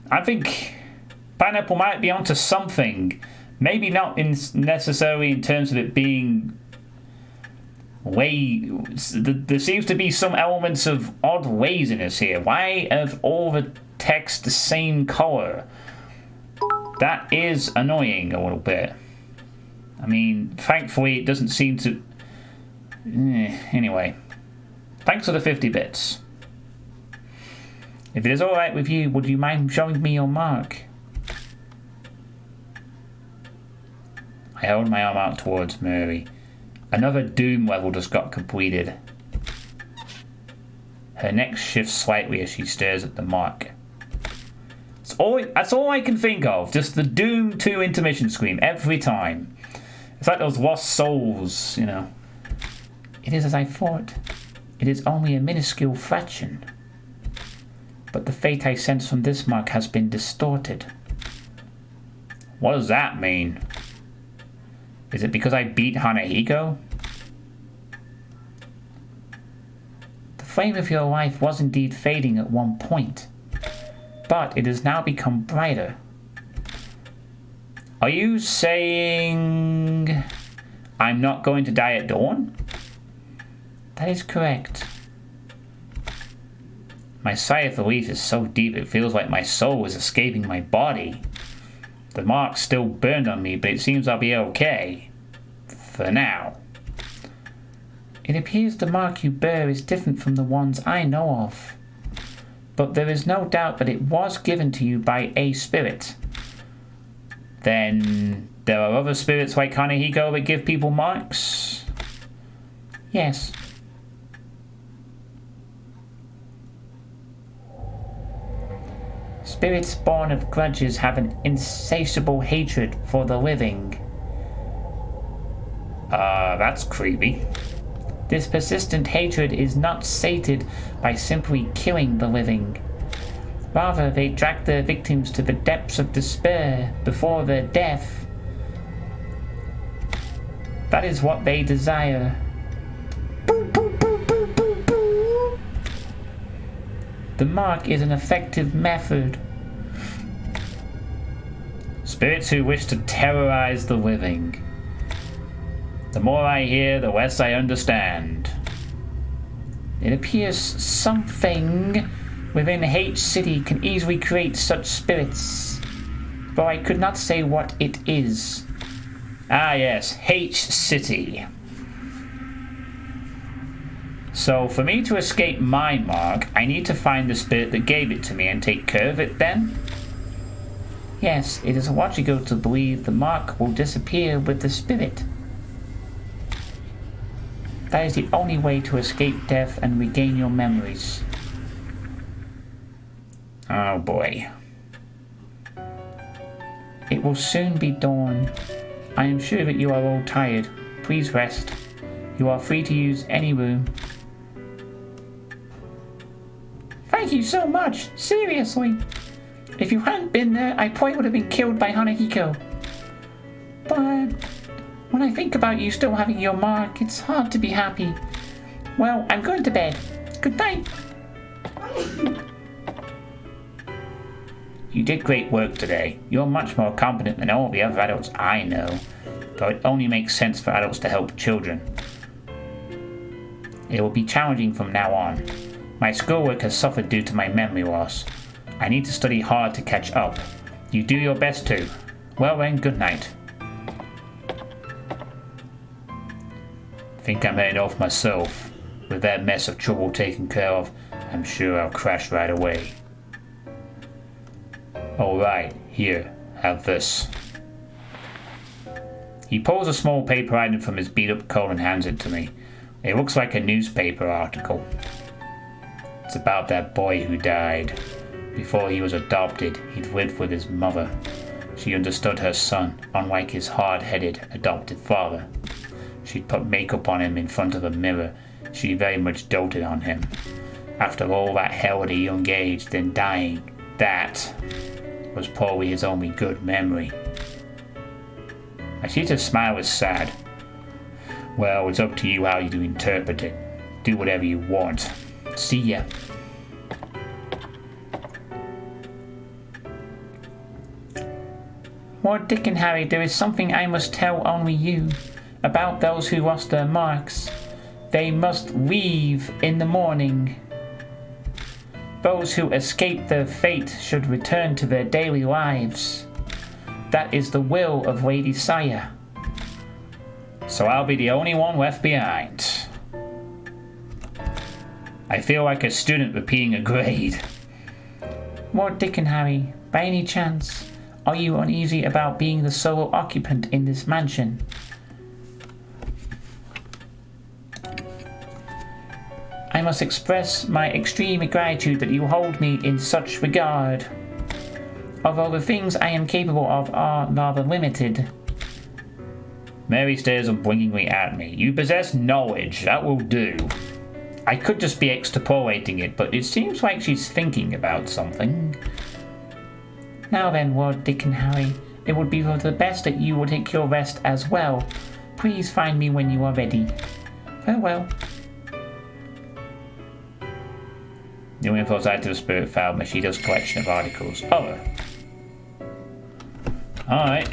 I think Pineapple might be onto something. Maybe not necessarily in terms of it being... There seems to be some elements of odd laziness here. Why have all the text the same colour? That is annoying a little bit. I mean, thankfully it doesn't seem to... Anyway. Thanks for the 50 bits. If it is alright with you, would you mind showing me your mark? I held my arm out towards Mary. Another Doom level just got completed. Her neck shifts slightly as she stares at the mark. That's all I can think of. Just the Doom 2 intermission scream every time. It's like those lost souls, you know. It is as I thought. It is only a minuscule fraction. But the fate I sense from this mark has been distorted. What does that mean? Is it because I beat Hanahiko? The flame of your life was indeed fading at one point, but it has now become brighter. Are you saying I'm not going to die at dawn? That is correct. My sigh of relief is so deep it feels like my soul is escaping my body. The mark's still burned on me, but it seems I'll be okay. For now. It appears the mark you bear is different from the ones I know of. But there is no doubt that it was given to you by a spirit. Then there are other spirits like Hanahiko that give people marks? Yes. Spirits born of grudges have an insatiable hatred for the living. That's creepy. This persistent hatred is not sated by simply killing the living. Rather, they drag their victims to the depths of despair before their death. That is what they desire. The mark is an effective method. Spirits who wish to terrorize the living. The more I hear, the less I understand. It appears something within H City can easily create such spirits, though I could not say what it is. Ah yes, H City. So for me to escape my mark, I need to find the spirit that gave it to me and take care of it then? Yes, it is logical to believe the mark will disappear with the spirit. That is the only way to escape death and regain your memories. Oh boy. It will soon be dawn. I am sure that you are all tired. Please rest. You are free to use any room. Thank you so much. Seriously. If you hadn't been there, I probably would have been killed by Hanahiko. But when I think about you still having your mark, it's hard to be happy. Well, I'm going to bed. Good night. You did great work today. You're much more competent than all the other adults I know, though it only makes sense for adults to help children. It will be challenging from now on. My schoolwork has suffered due to my memory loss. I need to study hard to catch up. You do your best too. Well then, good night. Think I'm heading off myself. With that mess of trouble taken care of, I'm sure I'll crash right away. Alright, here, have this. He pulls a small paper item from his beat-up coat and hands it to me. It looks like a newspaper article. It's about that boy who died. Before he was adopted, he'd lived with his mother. She understood her son, unlike his hard-headed adopted father. She'd put makeup on him in front of a mirror. She very much doted on him. After all that hell at a young age, then dying, that was probably his only good memory. I see his smile was sad. Well, it's up to you how you interpret it. Do whatever you want. See ya. Lord Dick and Harry, there is something I must tell only you about those who lost their marks. They must leave in the morning. Those who escape their fate should return to their daily lives. That is the will of Lady Saya. So I'll be the only one left behind. I feel like a student repeating a grade. Lord Dick and Harry, by any chance, are you uneasy about being the sole occupant in this mansion? I must express my extreme gratitude that you hold me in such regard. Although the things I am capable of are rather limited. Mary stares unblinkingly at me. You possess knowledge, that will do. I could just be extrapolating it, but it seems like she's thinking about something. Now then, Lord Dick and Harry, it would be for the best that you would take your rest as well. Please find me when you are ready. Farewell. New info side to the spirit file, Mashido's collection of articles. Oh. Alright,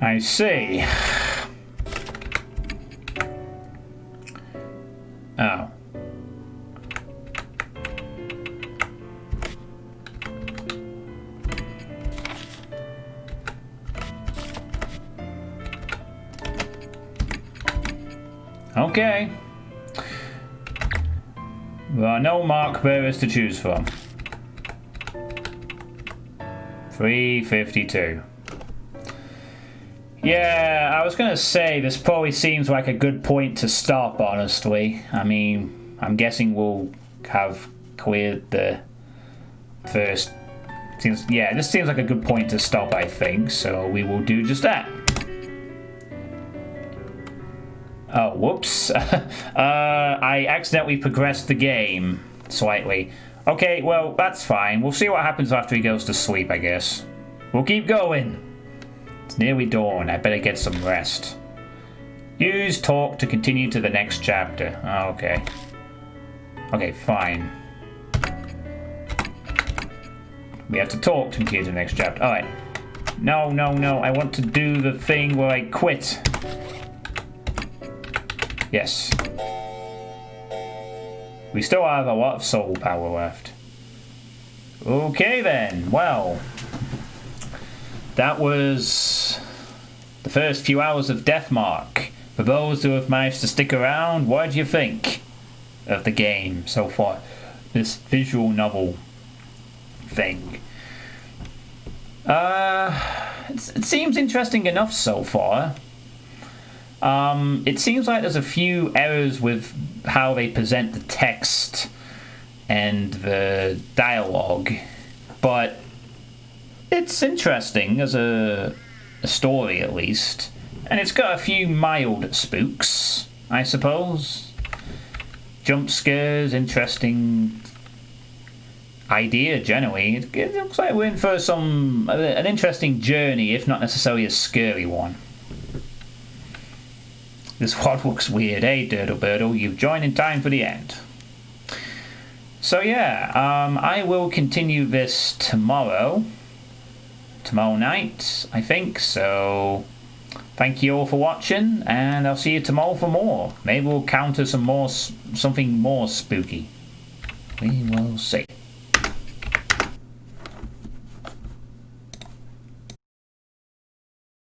I see. Oh. Okay. There are no mark bearers to choose from. 352. Yeah, I was gonna say this probably seems like a good point to stop, honestly. I mean, I'm guessing we'll have cleared the first. This seems like a good point to stop, I think, so we will do just that. Oh, whoops. I accidentally progressed the game slightly. Okay, well, that's fine. We'll see what happens after he goes to sleep, I guess. We'll keep going. It's nearly dawn. I better get some rest. Use talk to continue to the next chapter. Oh, okay. Okay, fine. We have to talk to continue to the next chapter. Alright. No. I want to do the thing where I quit. Yes. We still have a lot of soul power left. Okay then, well. That was the first few hours of Deathmark. For those who have managed to stick around, what do you think of the game so far? This visual novel thing. It seems interesting enough so far. It seems like there's a few errors with how they present the text and the dialogue, but it's interesting as a story at least, and it's got a few mild spooks, I suppose. Jump scares, interesting idea generally. It looks like we're in for an interesting journey, if not necessarily a scary one. This world looks weird, eh, Dirtle Birdle? You've joined in time for the end. So yeah, I will continue this tomorrow night, I think. So thank you all for watching, and I'll see you tomorrow for more. Maybe we'll counter something more spooky. We will see.